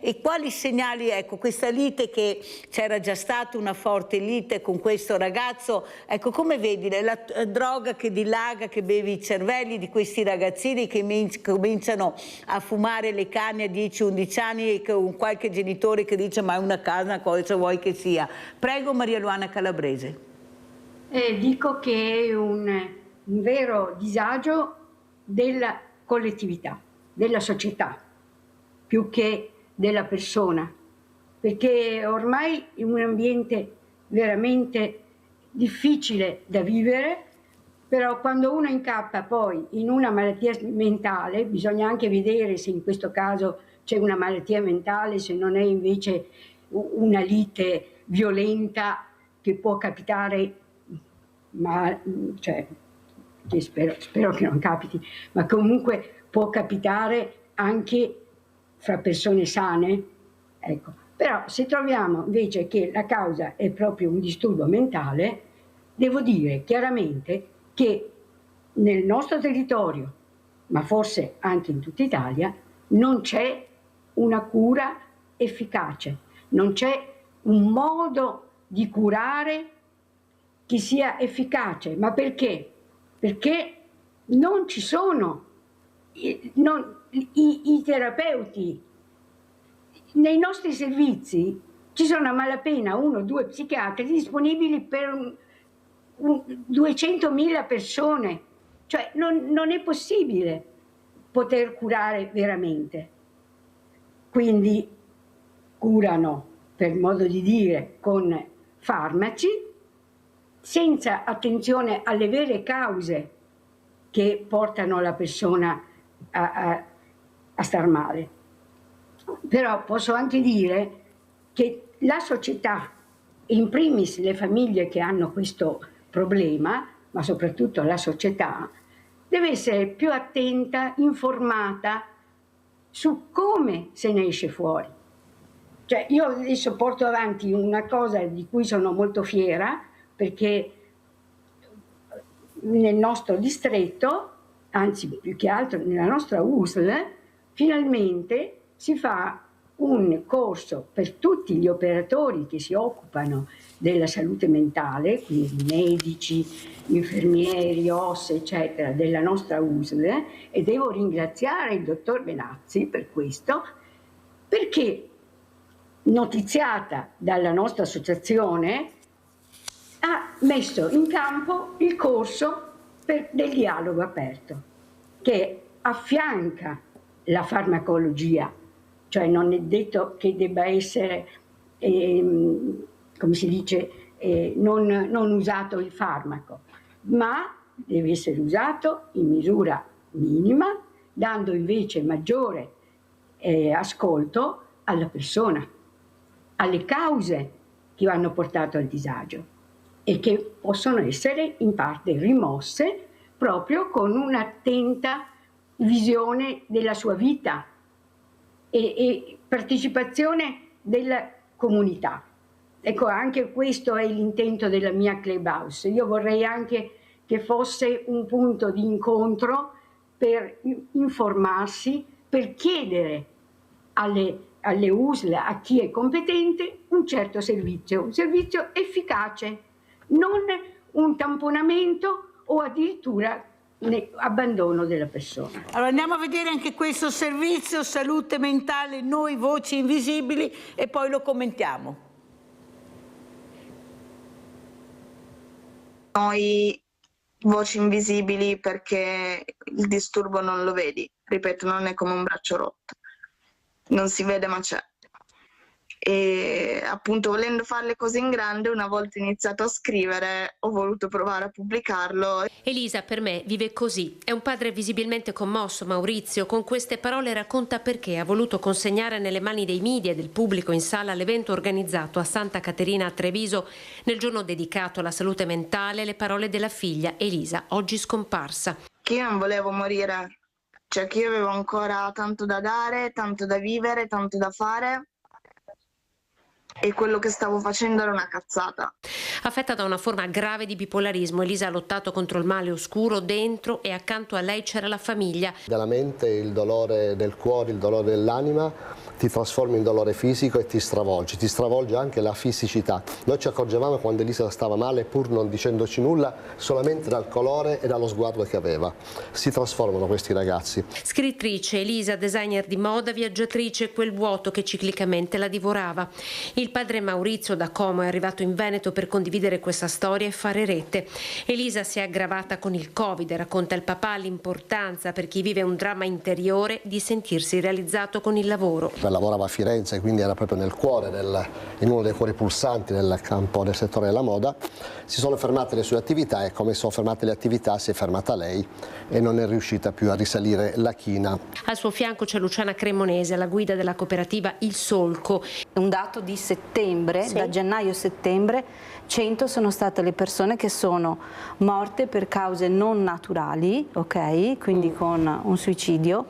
e quali segnali, ecco questa lite, che c'era già stata una forte lite con questo ragazzo, ecco come vedi la droga che dilaga, che beve i cervelli di questi ragazzini che cominciano a fumare le canne a 10-11 anni e con qualche genitore che dice ma è una casa, cosa vuoi che sia. Prego Maria Luana Calabrese. Dico che è un vero disagio della collettività, della società, più che della persona, perché ormai è un ambiente veramente difficile da vivere, però quando uno incappa poi in una malattia mentale, bisogna anche vedere se in questo caso c'è una malattia mentale, se non è invece una lite violenta che può capitare, che spero che non capiti, ma comunque può capitare anche fra persone sane. Ecco. Però se troviamo invece che la causa è proprio un disturbo mentale, devo dire chiaramente che nel nostro territorio, ma forse anche in tutta Italia, non c'è una cura efficace, non c'è un modo di curare che sia efficace. Ma perché? Perché non ci sono i terapeuti. Nei nostri servizi ci sono a malapena 1 o 2 psichiatri disponibili per 200.000 persone, cioè non è possibile poter curare veramente. Quindi curano, per modo di dire, con farmaci, senza attenzione alle vere cause che portano la persona a star male. Però posso anche dire che la società, in primis le famiglie che hanno questo problema, ma soprattutto la società, deve essere più attenta, informata su come se ne esce fuori. Cioè, io adesso porto avanti una cosa di cui sono molto fiera, perché nel nostro distretto, anzi più che altro nella nostra USL, finalmente si fa un corso per tutti gli operatori che si occupano della salute mentale, quindi medici, infermieri, OSS, eccetera, della nostra USL, e devo ringraziare il dottor Benazzi per questo, perché notiziata dalla nostra associazione ha messo in campo il corso del dialogo aperto, che affianca la farmacologia, cioè non è detto che debba essere, come si dice, non usato il farmaco, ma deve essere usato in misura minima, dando invece maggiore ascolto alla persona, alle cause che hanno portato al disagio e che possono essere in parte rimosse proprio con un'attenta visione della sua vita e partecipazione della comunità. Ecco, anche questo è l'intento della mia Clubhouse. Io vorrei anche che fosse un punto di incontro per informarsi, per chiedere alle USL, a chi è competente, un certo servizio, un servizio efficace, non un tamponamento o addirittura abbandono della persona. Allora andiamo a vedere anche questo servizio salute mentale, noi voci invisibili, e poi lo commentiamo. Noi voci invisibili perché il disturbo non lo vedi, ripeto, non è come un braccio rotto, non si vede ma c'è. E appunto, volendo fare le cose in grande, una volta iniziato a scrivere ho voluto provare a pubblicarlo. Elisa per me vive così, è un padre visibilmente commosso. Maurizio con queste parole racconta perché ha voluto consegnare nelle mani dei media e del pubblico in sala l'evento organizzato a Santa Caterina a Treviso nel giorno dedicato alla salute mentale, le parole della figlia Elisa, oggi scomparsa. Che io non volevo morire, cioè che io avevo ancora tanto da dare, tanto da vivere, tanto da fare. E quello che stavo facendo era una cazzata. Affetta da una forma grave di bipolarismo, Elisa ha lottato contro il male oscuro dentro e accanto a lei c'era la famiglia. Della mente, il dolore del cuore, il dolore dell'anima ti trasforma in dolore fisico e ti stravolge anche la fisicità. Noi ci accorgevamo quando Elisa stava male, pur non dicendoci nulla, solamente dal colore e dallo sguardo che aveva. Si trasformano questi ragazzi. Scrittrice, Elisa, designer di moda, viaggiatrice, quel vuoto che ciclicamente la divorava. Il padre Maurizio da Como è arrivato in Veneto per condividere questa storia e fare rete. Elisa si è aggravata con il Covid, racconta il papà l'importanza per chi vive un dramma interiore di sentirsi realizzato con il lavoro. Lavorava a Firenze, quindi era proprio nel cuore, in uno dei cuori pulsanti del campo del settore della moda. Si sono fermate le sue attività e come sono fermate le attività si è fermata lei e non è riuscita più a risalire la china. Al suo fianco c'è Luciana Cremonese, alla guida della cooperativa Il Solco. Un dato di settembre, sì. Da gennaio-settembre, 100 sono state le persone che sono morte per cause non naturali, ok? Quindi con un suicidio,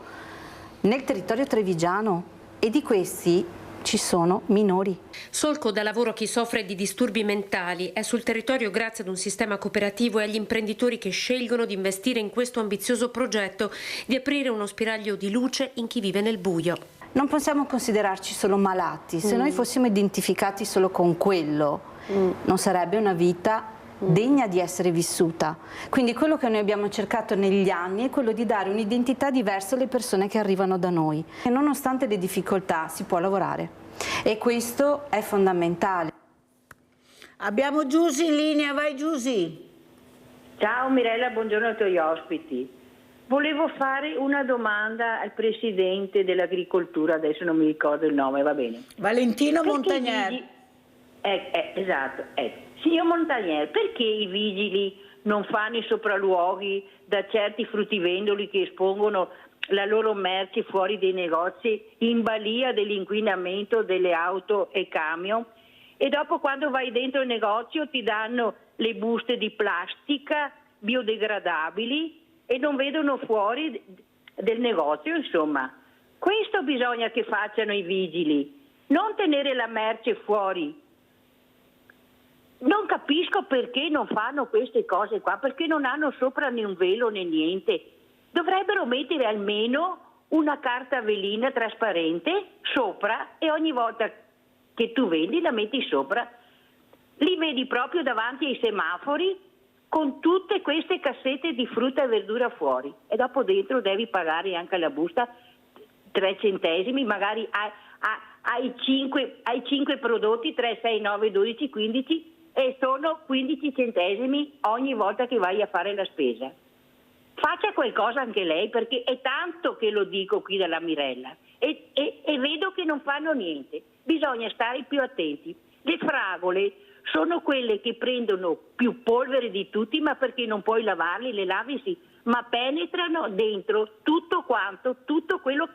nel territorio trevigiano, e di questi ci sono minori. Solco dà lavoro a chi soffre di disturbi mentali, è sul territorio grazie ad un sistema cooperativo e agli imprenditori che scelgono di investire in questo ambizioso progetto di aprire uno spiraglio di luce in chi vive nel buio. Non possiamo considerarci solo malati, se noi fossimo identificati solo con quello, non sarebbe una vita degna di essere vissuta. Quindi quello che noi abbiamo cercato negli anni è quello di dare un'identità diversa alle persone che arrivano da noi. E nonostante le difficoltà si può lavorare e questo è fondamentale. Abbiamo Giusy in linea, vai Giusy. Ciao Mirella, buongiorno ai tuoi ospiti. Volevo fare una domanda al presidente dell'agricoltura, adesso non mi ricordo il nome, va bene. Valentino Montagnier. Esatto, ecco. Signor Montagnier, perché i vigili non fanno i sopralluoghi da certi fruttivendoli che espongono la loro merce fuori dei negozi in balia dell'inquinamento delle auto e camion? E dopo, quando vai dentro il negozio, ti danno le buste di plastica biodegradabili e non vedono fuori del negozio, insomma. Questo bisogna che facciano i vigili, non tenere la merce fuori. Non capisco perché non fanno queste cose qua, perché non hanno sopra né un velo né niente. Dovrebbero mettere almeno una carta velina trasparente sopra e ogni volta che tu vendi la metti sopra. Li vedi proprio davanti ai semafori con tutte queste cassette di frutta e verdura fuori e dopo dentro devi pagare anche la busta 3 centesimi, magari hai 5 prodotti, 3, 6, 9, 12, 15 e sono 15 centesimi ogni volta che vai a fare la spesa. Faccia qualcosa anche lei, perché è tanto che lo dico qui dalla Mirella e vedo che non fanno niente. Bisogna stare più attenti. Le fragole sono quelle che prendono più polvere di tutti, ma perché non puoi lavarli, le lavi sì, ma penetrano dentro tutto quanto, tutto quello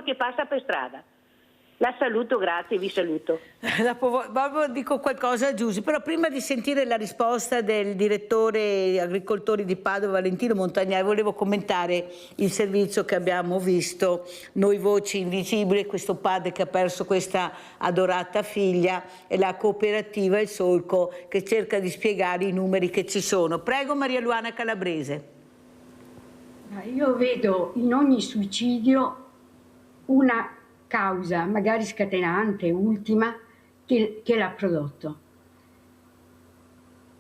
che passa per strada. La saluto, grazie, vi saluto. Dopo dico qualcosa a Giusy, però prima di sentire la risposta del direttore agricoltori di Padova, Valentino Montagnari, volevo commentare il servizio che abbiamo visto, Noi Voci Invisibili, questo padre che ha perso questa adorata figlia, e la cooperativa Il Solco che cerca di spiegare i numeri che ci sono. Prego Maria Luana Calabrese. Io vedo in ogni suicidio una causa, magari scatenante, ultima, che l'ha prodotto.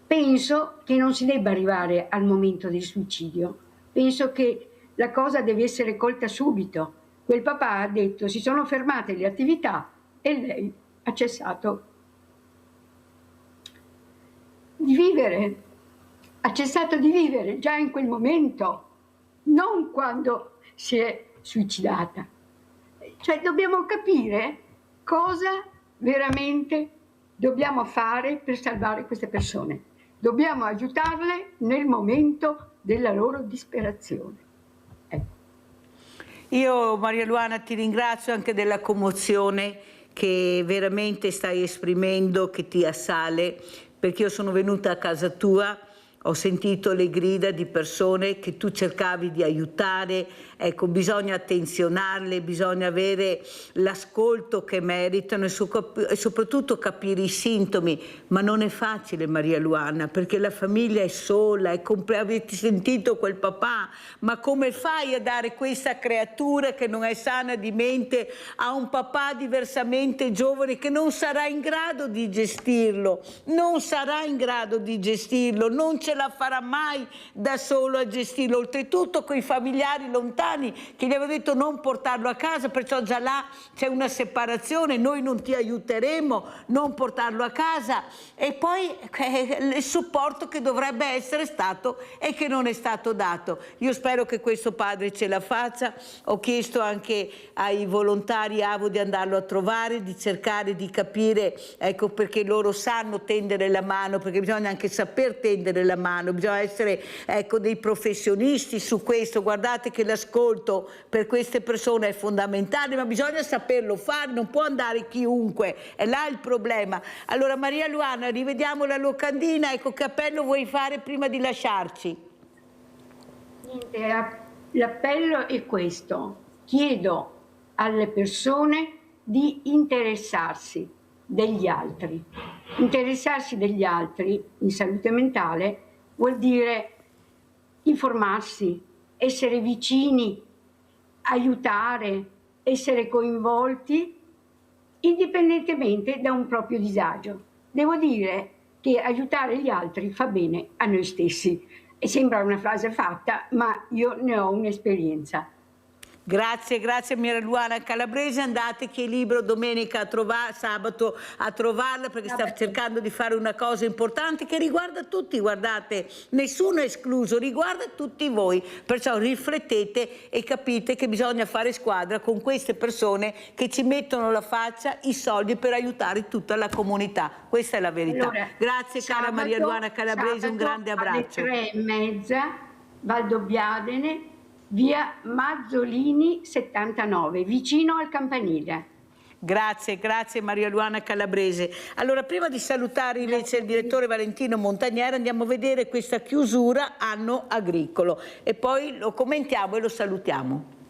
Penso che non si debba arrivare al momento del suicidio. Penso che la cosa deve essere colta subito. Quel papà ha detto: si sono fermate le attività e lei ha cessato di vivere. Ha cessato di vivere già in quel momento, non quando si è suicidata. Cioè dobbiamo capire cosa veramente dobbiamo fare per salvare queste persone. Dobbiamo aiutarle nel momento della loro disperazione. Io Maria Luana ti ringrazio anche della commozione che veramente stai esprimendo, che ti assale, perché io sono venuta a casa tua, ho sentito le grida di persone che tu cercavi di aiutare. Ecco, bisogna attenzionarle, bisogna avere l'ascolto che meritano e soprattutto capire i sintomi, ma non è facile Maria Luana, perché la famiglia è sola, avete sentito quel papà, ma come fai a dare questa creatura che non è sana di mente a un papà diversamente giovane che non sarà in grado di gestirlo, non ce la farà mai da solo a gestirlo, oltretutto con i familiari lontani che gli aveva detto non portarlo a casa, perciò già là c'è una separazione, noi non ti aiuteremo, non portarlo a casa, e poi il supporto che dovrebbe essere stato e che non è stato dato. Io spero che questo padre ce la faccia. Ho chiesto anche ai volontari AVO di andarlo a trovare, di cercare di capire, ecco, perché loro sanno tendere la mano, perché bisogna anche saper tendere la mano, bisogna essere, ecco, dei professionisti su questo. Guardate che l'ascolto per queste persone è fondamentale, ma bisogna saperlo fare, non può andare chiunque, è là il problema. Allora Maria Luana, rivediamo la locandina, ecco, che appello vuoi fare prima di lasciarci? L'appello è questo: chiedo alle persone di interessarsi degli altri. Interessarsi degli altri in salute mentale vuol dire informarsi, essere vicini, aiutare, essere coinvolti indipendentemente da un proprio disagio. Devo dire che aiutare gli altri fa bene a noi stessi. E sembra una frase fatta, ma io ne ho un'esperienza. Grazie Maria Luana Calabrese, andate che è libero domenica sabato a trovarla, perché sta cercando di fare una cosa importante che riguarda tutti, guardate, nessuno è escluso, riguarda tutti voi, perciò riflettete e capite che bisogna fare squadra con queste persone che ci mettono la faccia, i soldi per aiutare tutta la comunità, questa è la verità. Allora, grazie cara Maria Luana Calabrese, un grande abbraccio. Alle 3:30, Valdobbiadene, via Mazzolini 79, vicino al campanile. Grazie Maria Luana Calabrese. Allora, prima di salutare invece il direttore Valentino Montagneri, andiamo a vedere questa chiusura anno agricolo e poi lo commentiamo e lo salutiamo.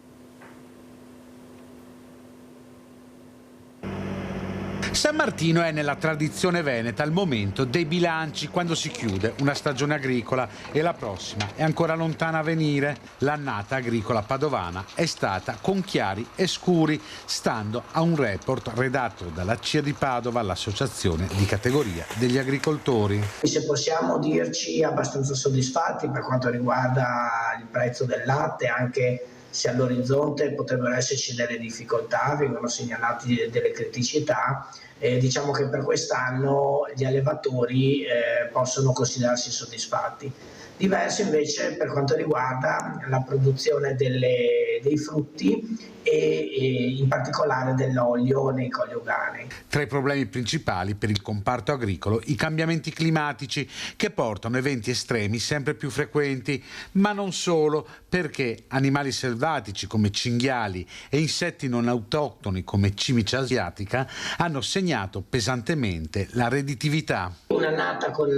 San Martino è nella tradizione veneta il momento dei bilanci, quando si chiude una stagione agricola e la prossima è ancora lontana a venire. L'annata agricola padovana è stata con chiari e scuri, stando a un report redatto dalla CIA di Padova, l'associazione di categoria degli agricoltori. Se possiamo dirci abbastanza soddisfatti per quanto riguarda il prezzo del latte, anche se all'orizzonte potrebbero esserci delle difficoltà, vengono segnalati delle criticità, diciamo che per quest'anno gli allevatori possono considerarsi soddisfatti. Diverso invece per quanto riguarda la produzione dei frutti e in particolare dell'olio nei colli euganei. Tra i problemi principali per il comparto agricolo i cambiamenti climatici che portano eventi estremi sempre più frequenti, ma non solo, perché animali selvatici come cinghiali e insetti non autoctoni come cimice asiatica hanno segnato pesantemente la redditività. Un'annata con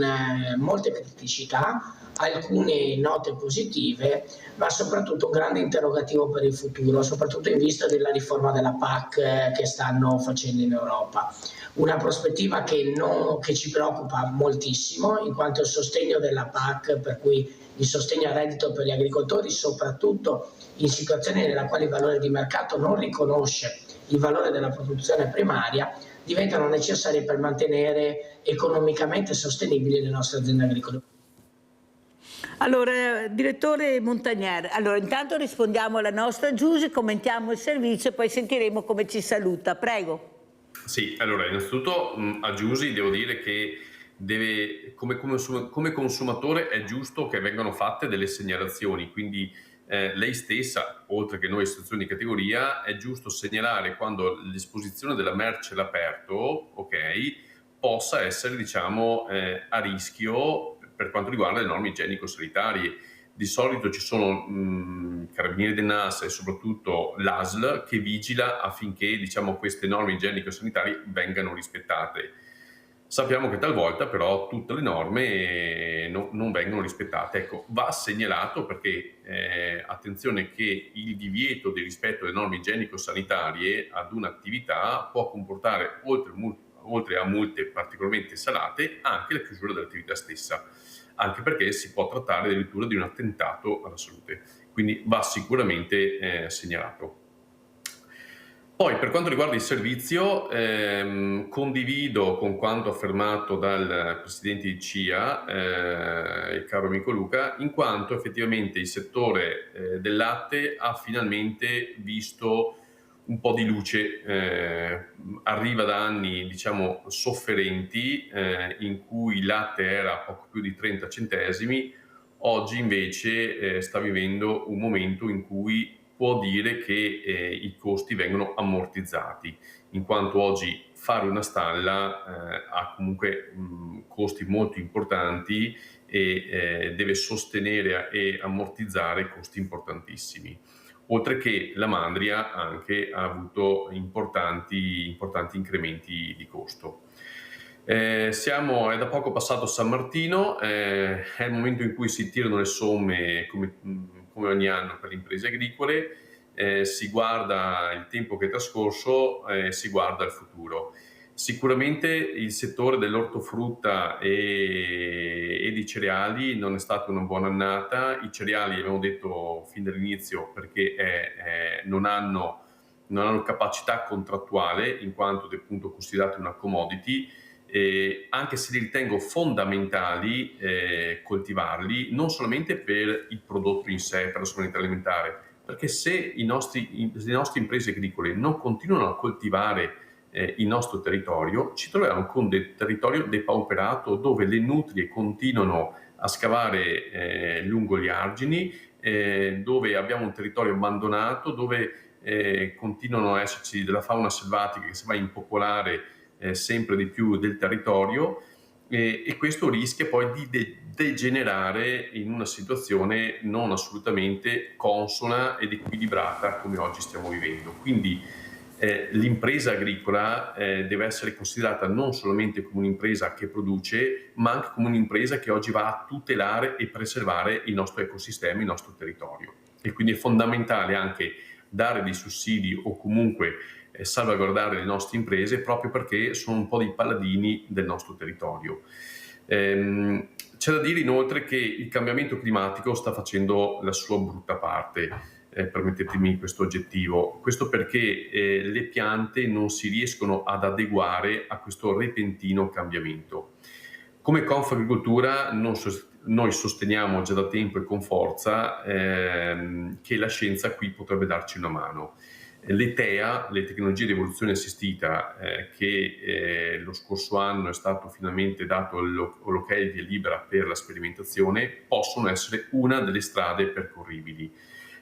molte criticità, alcune note positive, ma soprattutto un grande interrogativo per il futuro, soprattutto in vista della riforma della PAC che stanno facendo in Europa. Una prospettiva che ci preoccupa moltissimo, in quanto il sostegno della PAC, per cui il sostegno al reddito per gli agricoltori, soprattutto in situazioni nella quale il valore di mercato non riconosce il valore della produzione primaria, diventano necessarie per mantenere economicamente sostenibili le nostre aziende agricole. Allora, direttore Montagnier, allora intanto rispondiamo alla nostra Giusy, commentiamo il servizio e poi sentiremo come ci saluta. Prego. Sì, allora innanzitutto a Giusy devo dire che come consumatore è giusto che vengano fatte delle segnalazioni, quindi lei stessa, oltre che noi istituzioni di categoria, è giusto segnalare quando l'esposizione della merce all'aperto, ok, possa essere a rischio per quanto riguarda le norme igienico-sanitarie. Di solito ci sono carabinieri del NAS e soprattutto l'ASL che vigila affinché queste norme igienico-sanitarie vengano rispettate. Sappiamo che talvolta però tutte le norme non vengono rispettate. Ecco, va segnalato perché attenzione che il divieto di rispetto delle norme igienico-sanitarie ad un'attività può comportare, oltre a multe particolarmente salate, anche la chiusura dell'attività stessa, anche perché si può trattare addirittura di un attentato alla salute, quindi va sicuramente segnalato. Poi per quanto riguarda il servizio, condivido con quanto affermato dal presidente di CIA, il caro amico Luca, in quanto effettivamente il settore del latte ha finalmente visto un po' di luce, arriva da anni sofferenti in cui il latte era poco più di 30 centesimi, oggi invece sta vivendo un momento in cui può dire che i costi vengono ammortizzati, in quanto oggi fare una stalla ha comunque costi molto importanti e deve sostenere e ammortizzare costi importantissimi. Oltre che la mandria anche ha avuto importanti incrementi di costo. È da poco passato San Martino, è il momento in cui si tirano le somme come ogni anno per le imprese agricole, si guarda il tempo che è trascorso, si guarda il futuro. Sicuramente il settore dell'ortofrutta e di cereali non è stata una buona annata. I cereali, abbiamo detto fin dall'inizio, perché non hanno capacità contrattuale, in quanto appunto considerati una commodity, anche se li ritengo fondamentali coltivarli, non solamente per il prodotto in sé, per la sovranità alimentare, perché se le nostre imprese agricole non continuano a coltivare il nostro territorio, ci troviamo con del territorio depauperato dove le nutrie continuano a scavare lungo gli argini, dove abbiamo un territorio abbandonato, dove continuano a esserci della fauna selvatica che si va a impopolare sempre di più del territorio, e questo rischia poi di degenerare in una situazione non assolutamente consona ed equilibrata come oggi stiamo vivendo. Quindi l'impresa agricola deve essere considerata non solamente come un'impresa che produce, ma anche come un'impresa che oggi va a tutelare e preservare il nostro ecosistema, il nostro territorio. E quindi è fondamentale anche dare dei sussidi o comunque salvaguardare le nostre imprese, proprio perché sono un po' dei paladini del nostro territorio. C'è da dire inoltre che il cambiamento climatico sta facendo la sua brutta parte. Permettetemi questo aggettivo, questo perché le piante non si riescono ad adeguare a questo repentino cambiamento. Come Confagricoltura noi sosteniamo già da tempo e con forza che la scienza qui potrebbe darci una mano. Le TEA, le tecnologie di evoluzione assistita, che lo scorso anno è stato finalmente dato l'ok via libera per la sperimentazione, possono essere una delle strade percorribili.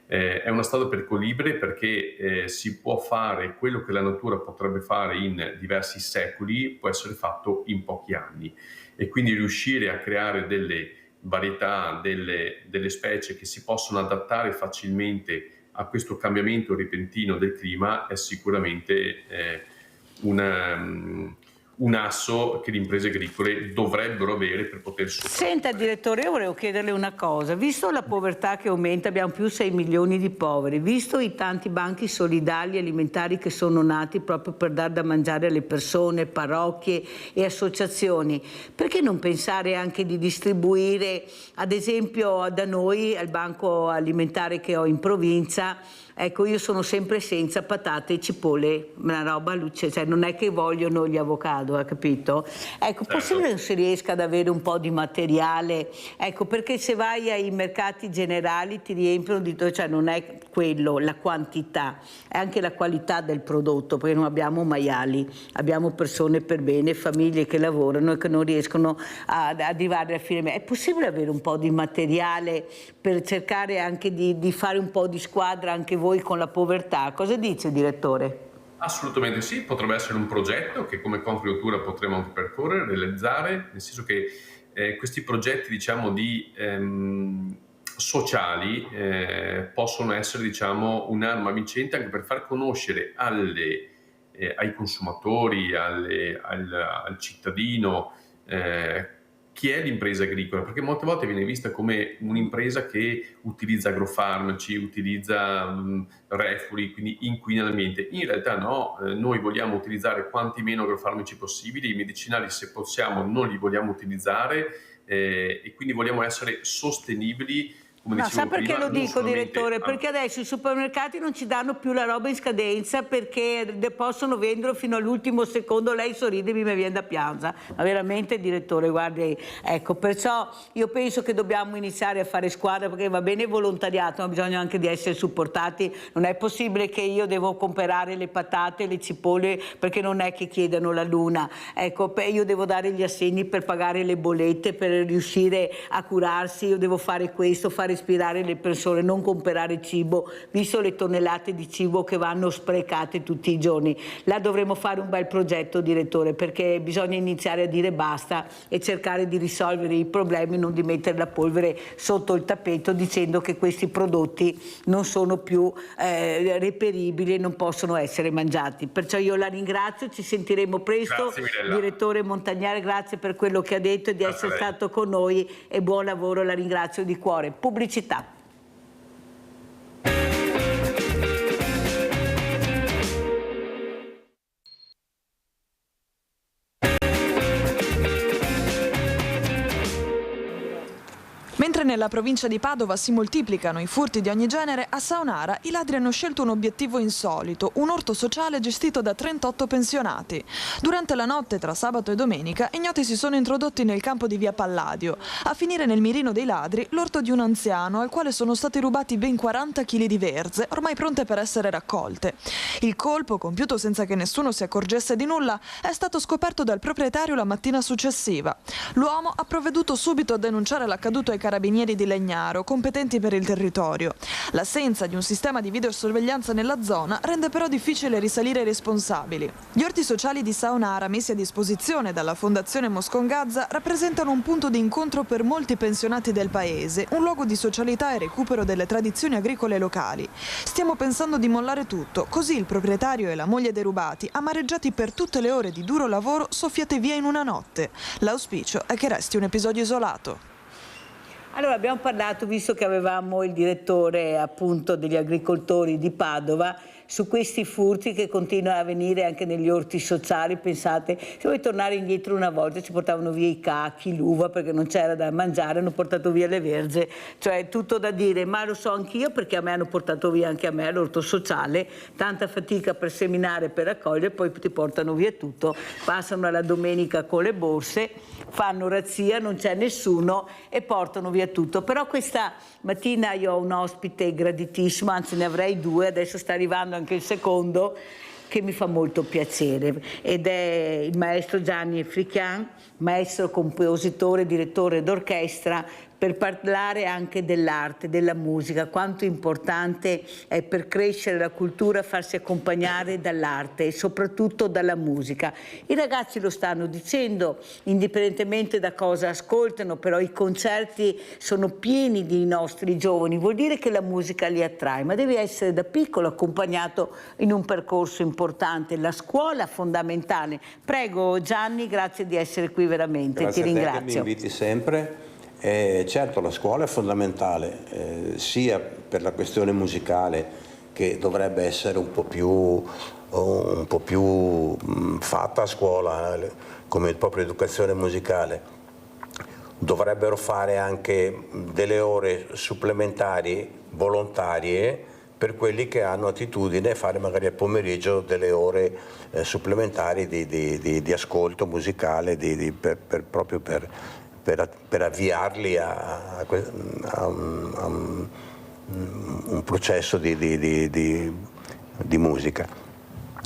È una strada percorribile perché si può fare quello che la natura potrebbe fare in diversi secoli, può essere fatto in pochi anni, e quindi riuscire a creare delle varietà, delle specie che si possono adattare facilmente a questo cambiamento repentino del clima è sicuramente un asso che le imprese agricole dovrebbero avere per poter sopravvivere. Senta direttore, io volevo chiederle una cosa, visto la povertà che aumenta, abbiamo più 6 milioni di poveri, visto i tanti banchi solidali alimentari che sono nati proprio per dar da mangiare alle persone, parrocchie e associazioni, perché non pensare anche di distribuire, ad esempio da noi al banco alimentare che ho in provincia, ecco, io sono sempre senza patate e cipolle, una roba luce, cioè non è che vogliono gli avocado, ha capito? Ecco, possibile che si riesca ad avere un po' di materiale, ecco, perché se vai ai mercati generali ti riempiono di tutto, cioè non è quello, la quantità, è anche la qualità del prodotto, perché non abbiamo maiali, abbiamo persone per bene, famiglie che lavorano e che non riescono ad arrivare a fine mese. È possibile avere un po' di materiale per cercare anche di fare un po' di squadra anche voi con la povertà? Cosa dice direttore? Assolutamente sì, potrebbe essere un progetto che come Confagricoltura potremo anche percorrere, realizzare, nel senso che questi progetti, diciamo, sociali possono essere, diciamo, un'arma vincente anche per far conoscere ai consumatori, al cittadino, chi è l'impresa agricola, perché molte volte viene vista come un'impresa che utilizza agrofarmaci, utilizza reflui, quindi inquina l'ambiente. In realtà no, noi vogliamo utilizzare quanti meno agrofarmaci possibili, i medicinali se possiamo non li vogliamo utilizzare e quindi vogliamo essere sostenibili. Come No, dicevo sa perché prima, lo dico, solamente direttore? Perché adesso i supermercati non ci danno più la roba in scadenza perché possono venderlo fino all'ultimo secondo. Lei sorride e mi viene da piangere, ma veramente direttore, guardi, ecco, perciò io penso che dobbiamo iniziare a fare squadra, perché va bene il volontariato, ma bisogna anche di essere supportati. Non è possibile che io devo comprare le patate, le cipolle, perché non è che chiedano la luna, ecco, io devo dare gli assegni per pagare le bollette, per riuscire a curarsi, io devo fare questo, fare ispirare le persone, non comprare cibo, visto le tonnellate di cibo che vanno sprecate tutti i giorni. Là dovremo fare un bel progetto, direttore, perché bisogna iniziare a dire basta e cercare di risolvere i problemi, non di mettere la polvere sotto il tappeto dicendo che questi prodotti non sono più reperibili e non possono essere mangiati. Perciò io la ringrazio, ci sentiremo presto. Direttore Montagnare, grazie per quello che ha detto e di essere stato con noi e buon lavoro, la ringrazio di cuore. Pubblicità. Mentre nella provincia di Padova si moltiplicano i furti di ogni genere, a Saonara i ladri hanno scelto un obiettivo insolito, un orto sociale gestito da 38 pensionati. Durante la notte tra sabato e domenica, ignoti si sono introdotti nel campo di via Palladio. A finire nel mirino dei ladri l'orto di un anziano al quale sono stati rubati ben 40 kg di verze, ormai pronte per essere raccolte. Il colpo, compiuto senza che nessuno si accorgesse di nulla, è stato scoperto dal proprietario la mattina successiva. L'uomo ha provveduto subito a denunciare l'accaduto ai carabinieri di Legnaro, competenti per il territorio. L'assenza di un sistema di videosorveglianza nella zona rende però difficile risalire ai responsabili. Gli orti sociali di Saonara, messi a disposizione dalla Fondazione Moscongazza, rappresentano un punto di incontro per molti pensionati del paese, un luogo di socialità e recupero delle tradizioni agricole locali. Stiamo pensando di mollare tutto, così il proprietario e la moglie derubati, amareggiati per tutte le ore di duro lavoro, soffiate via in una notte. L'auspicio è che resti un episodio isolato. Allora abbiamo parlato, visto che avevamo il direttore appunto degli agricoltori di Padova, su questi furti che continuano a avvenire anche negli orti sociali. Pensate, se vuoi tornare indietro una volta ci portavano via i cachi, l'uva perché non c'era da mangiare, hanno portato via le verze, cioè tutto da dire, ma lo so anch'io perché a me hanno portato via anche a me l'orto sociale, tanta fatica per seminare, per raccogliere, poi ti portano via tutto, passano la domenica con le borse, fanno razzia, non c'è nessuno e portano via tutto. Però questa mattina io ho un ospite graditissimo, anzi ne avrei due, adesso sta arrivando aspettando anche il secondo, che mi fa molto piacere, ed è il maestro Gianni Fricchian, maestro, compositore, direttore d'orchestra, per parlare anche dell'arte, della musica, quanto importante è per crescere la cultura farsi accompagnare dall'arte e soprattutto dalla musica. I ragazzi lo stanno dicendo, indipendentemente da cosa ascoltano, però i concerti sono pieni di nostri giovani, vuol dire che la musica li attrae, ma deve essere da piccolo accompagnato in un percorso importante, la scuola fondamentale. Prego Gianni, grazie di essere qui veramente, grazie ti ringrazio. Che mi inviti sempre. Certo, la scuola è fondamentale, sia per la questione musicale, che dovrebbe essere un po' più fatta a scuola, come proprio educazione musicale. Dovrebbero fare anche delle ore supplementari volontarie per quelli che hanno attitudine a fare magari al pomeriggio delle ore supplementari di ascolto musicale, proprio per avviarli a un processo di musica.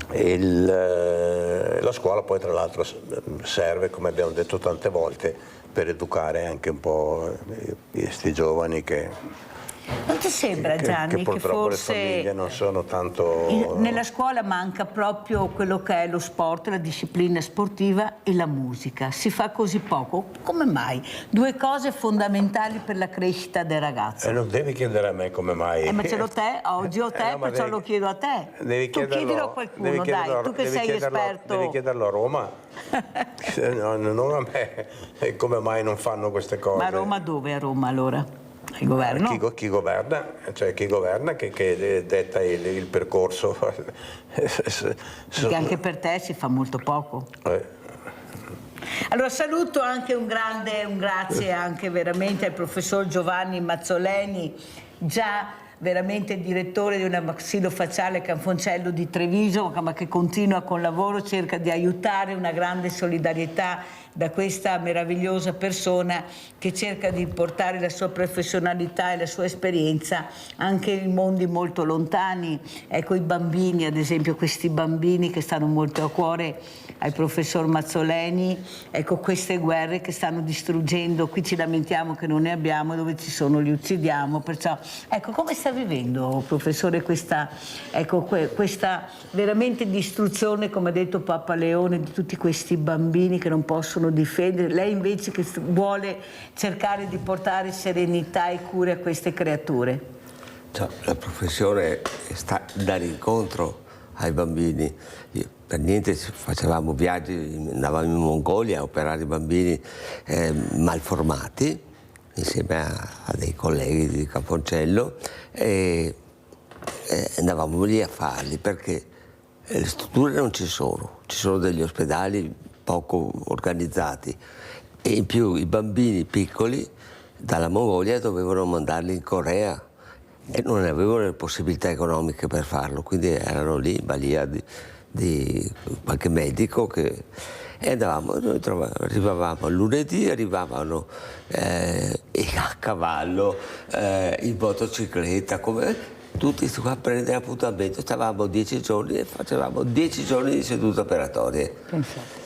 La scuola poi tra l'altro serve, come abbiamo detto tante volte, per educare anche un po' questi giovani che... Non ti sembra, Gianni, che purtroppo forse le famiglie non sono tanto... Nella scuola manca proprio quello che è lo sport, la disciplina sportiva e la musica. Si fa così poco? Come mai? Due cose fondamentali per la crescita del ragazzo. Non devi chiedere a me come mai. Ma ce l'ho te, oggi ho te, perciò lo chiedo a te. Tu chiedilo a qualcuno, dai, tu che sei esperto. Devi chiederlo a Roma. Non a me. Come mai non fanno queste cose? Ma a Roma dove? A Roma allora? Il governo? Chi governa, cioè chi governa che detta il percorso. Perché anche per te si fa molto poco. Allora saluto anche un grazie anche veramente al professor Giovanni Mazzoleni, già veramente direttore di una maxillofacciale Canfoncello di Treviso, ma che continua con lavoro, cerca di aiutare, una grande solidarietà da questa meravigliosa persona che cerca di portare la sua professionalità e la sua esperienza anche in mondi molto lontani. Ecco, i bambini, ad esempio, questi bambini che stanno molto a cuore al professor Mazzoleni, ecco, queste guerre che stanno distruggendo, qui ci lamentiamo che non ne abbiamo, dove ci sono li uccidiamo, perciò ecco, come sta vivendo, professore, questa veramente distruzione, come ha detto Papa Leone, di tutti questi bambini che non possono difendere, lei invece che vuole cercare di portare serenità e cure a queste creature? La professione sta dare incontro ai bambini. Per niente facevamo viaggi, andavamo in Mongolia a operare i bambini malformati insieme a dei colleghi di Caponcello e andavamo lì a farli perché le strutture non ci sono degli ospedali poco organizzati e in più i bambini piccoli dalla Mongolia dovevano mandarli in Corea e non avevano le possibilità economiche per farlo, quindi erano lì in balia di qualche medico e andavamo, noi arrivavamo lunedì, arrivavano a cavallo, in motocicletta, come tutti qua a prendere appuntamento, stavamo 10 giorni e facevamo 10 giorni di sedute operatorie. Pensate.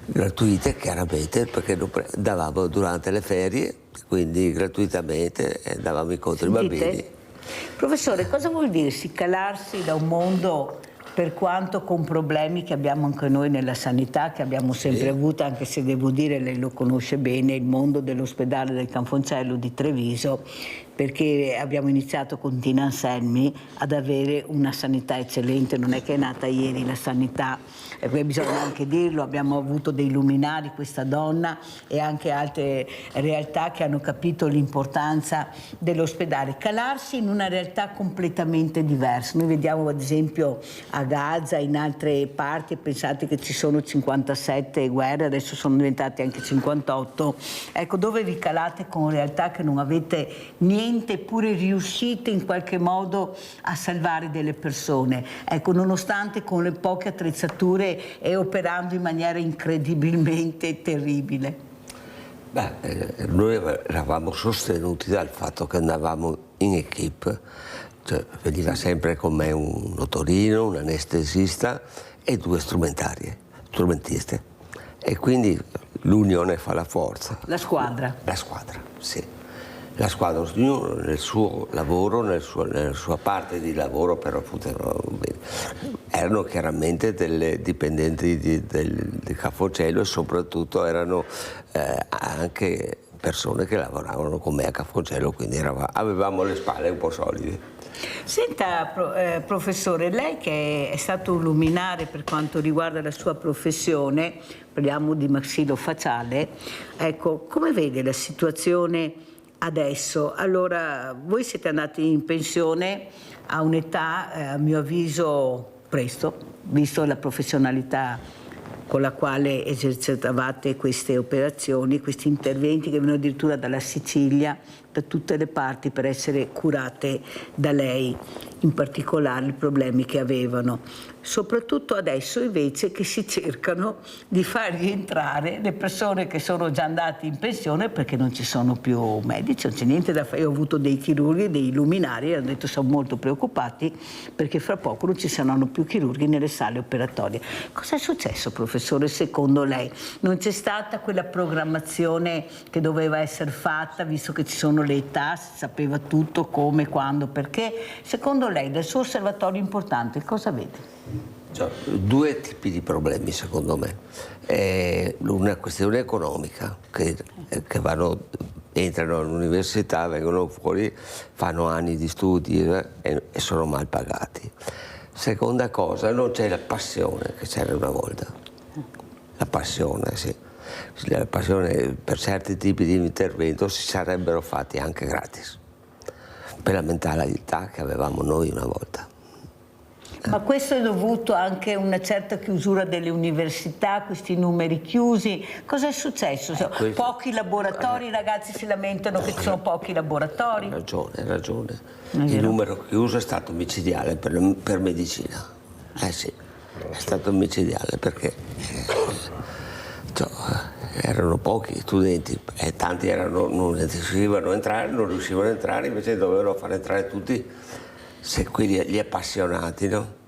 Gratuite chiaramente, perché davamo durante le ferie, quindi gratuitamente davamo incontro ai bambini. Professore, cosa vuol dirsi calarsi da un mondo, per quanto con problemi che abbiamo anche noi nella sanità, che abbiamo sempre avuto, anche se devo dire, lei lo conosce bene, il mondo dell'ospedale del Canfoncello di Treviso, perché abbiamo iniziato con Tina Anselmi ad avere una sanità eccellente, non è che è nata ieri la sanità, e poi bisogna anche dirlo, abbiamo avuto dei luminari, questa donna, e anche altre realtà che hanno capito l'importanza dell'ospedale. Calarsi in una realtà completamente diversa. Noi vediamo ad esempio a Gaza, in altre parti, pensate che ci sono 57 guerre, adesso sono diventate anche 58, ecco, dove vi calate con realtà che non avete niente, eppure riuscite in qualche modo a salvare delle persone, ecco, nonostante con le poche attrezzature e operando in maniera incredibilmente terribile. Noi eravamo sostenuti dal fatto che andavamo in equipe, Cioè, veniva sempre con me un otorino, un anestesista e 2 strumentiste. E quindi l'unione fa la forza. La squadra. La squadra, sì. La squadra, ognuno nel suo lavoro, nella sua parte di lavoro, però erano chiaramente delle dipendenti di Cafocello e soprattutto erano anche persone che lavoravano con me a Cafocello, quindi avevamo le spalle un po' solide. Senta, professore, lei che è stato un luminare per quanto riguarda la sua professione, parliamo di maxillofacciale, ecco, come vede la situazione adesso? Allora, voi siete andati in pensione a un'età, a mio avviso, presto, visto la professionalità con la quale esercitavate queste operazioni, questi interventi che vengono addirittura dalla Sicilia, da tutte le parti, per essere curate da lei, in particolare i problemi che avevano. Soprattutto adesso invece che si cercano di far rientrare le persone che sono già andate in pensione perché non ci sono più medici, non c'è niente da fare. Io ho avuto dei chirurghi, dei luminari, hanno detto sono molto preoccupati perché fra poco non ci saranno più chirurghi nelle sale operatorie. Cosa è successo, professore, secondo lei? Non c'è stata quella programmazione che doveva essere fatta, visto che ci sono le età, si sapeva tutto, come, quando, perché? Secondo lei, dal suo osservatorio importante, cosa vede? Cioè, 2 tipi di problemi secondo me. Una questione economica, che entrano all'università, vengono fuori, fanno anni di studi e sono mal pagati. Seconda cosa, non c'è la passione che c'era una volta. La passione, sì. La passione per certi tipi di intervento si sarebbero fatti anche gratis, per la mentalità che avevamo noi una volta. Ma questo è dovuto anche a una certa chiusura delle università, questi numeri chiusi. Cosa è successo? Pochi laboratori, i ragazzi si lamentano che ci sono pochi laboratori. Hai ragione. Il numero chiuso è stato micidiale per medicina. Sì, è stato micidiale perché erano pochi studenti e tanti non riuscivano a entrare, invece dovevano far entrare tutti, se quelli gli appassionati, no?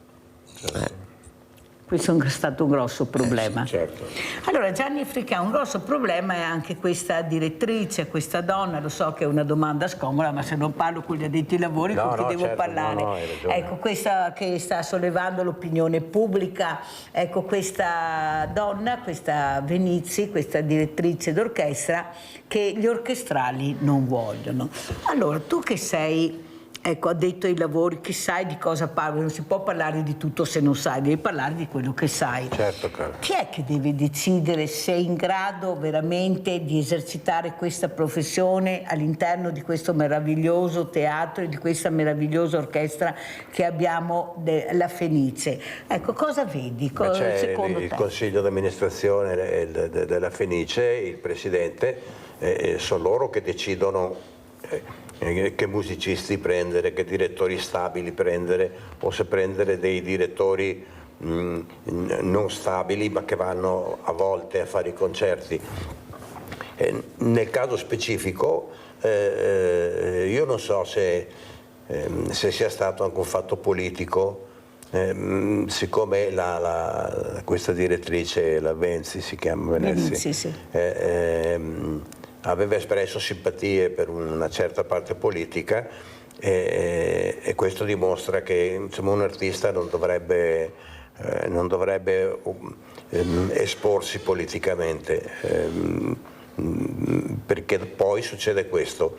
Questo è stato un grosso problema. Sì, certo. Allora, Gianni Fricà, un grosso problema è anche questa direttrice, questa donna. Lo so che è una domanda scomoda, ma se non parlo con gli addetti ai lavori, con chi devo parlare? Ecco, questa che sta sollevando l'opinione pubblica, ecco, questa donna, questa Venizzi, questa direttrice d'orchestra, che gli orchestrali non vogliono. Allora, tu che sei addetto ai lavori, che sai di cosa parli, non si può parlare di tutto se non sai, devi parlare di quello che sai. Certo, caro. Chi è che deve decidere se è in grado veramente di esercitare questa professione all'interno di questo meraviglioso teatro e di questa meravigliosa orchestra che abbiamo la Fenice? Ecco, cosa vedi? C'è secondo il te? consiglio di amministrazione della Fenice, il presidente, sono loro che decidono che musicisti prendere, che direttori stabili prendere, o se prendere dei direttori non stabili ma che vanno a volte a fare i concerti. Nel caso specifico io non so se sia stato anche un fatto politico, siccome questa direttrice, la Venzi si chiama, Venezzi, sì. Aveva espresso simpatie per una certa parte politica e questo dimostra che, insomma, un artista non dovrebbe esporsi politicamente, perché poi succede questo.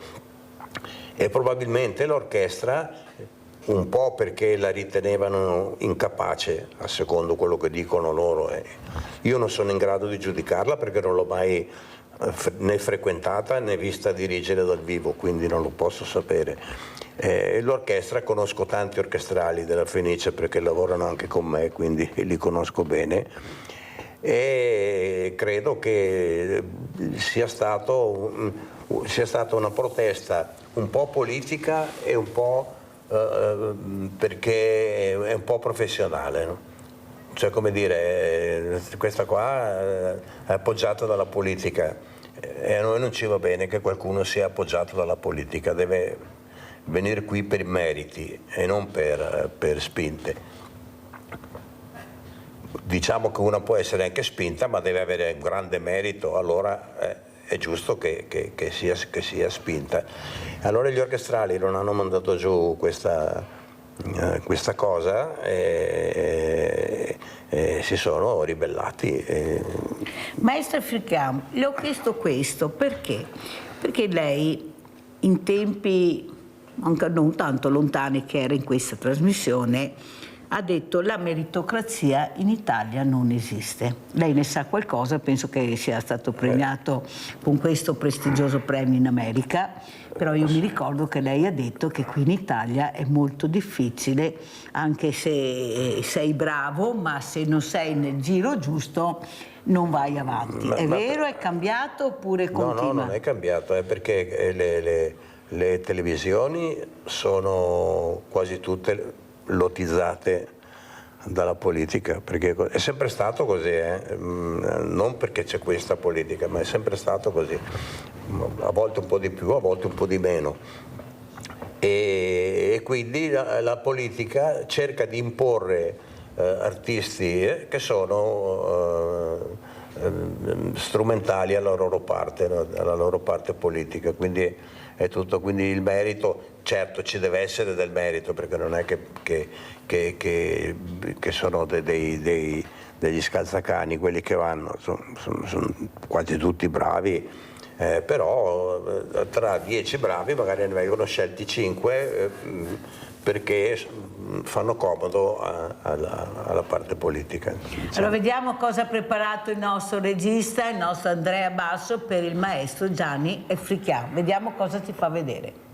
E probabilmente l'orchestra, un po' perché la ritenevano incapace, a secondo quello che dicono loro, io non sono in grado di giudicarla perché non l'ho mai né frequentata né vista dirigere dal vivo, quindi non lo posso sapere. L'orchestra, conosco tanti orchestrali della Fenice perché lavorano anche con me, quindi li conosco bene, e credo che sia stata una protesta un po' politica e un po' perché è un po' professionale, no? Cioè, come dire, questa qua è appoggiata dalla politica e a noi non ci va bene che qualcuno sia appoggiato dalla politica, deve venire qui per meriti e non per spinte. Diciamo che una può essere anche spinta, ma deve avere un grande merito, allora è giusto che sia spinta. Allora gli orchestrali non hanno mandato giù questa cosa e si sono ribellati. Maestra Fricam, le ho chiesto questo perché? Perché lei in tempi anche non tanto lontani che era in questa trasmissione ha detto la meritocrazia in Italia non esiste. Lei ne sa qualcosa, penso che sia stato premiato con questo prestigioso premio in America, però io mi ricordo che lei ha detto che qui in Italia è molto difficile, anche se sei bravo, ma se non sei nel giro giusto non vai avanti. È vero, è cambiato oppure continua? No, non è cambiato, è perché le televisioni sono quasi tutte lotizzate dalla politica, perché è sempre stato così, non perché c'è questa politica, ma è sempre stato così, a volte un po' di più, a volte un po' di meno, e quindi la politica cerca di imporre artisti che sono strumentali alla loro parte politica, quindi è tutto, quindi il merito, certo ci deve essere del merito, perché non è che sono degli scalzacani quelli che vanno, sono quasi tutti bravi, però tra 10 bravi magari ne vengono scelti 5 perché fanno comodo alla parte politica. Allora vediamo cosa ha preparato il nostro regista, il nostro Andrea Basso per il maestro Gianni Fricam. Vediamo cosa ci fa vedere.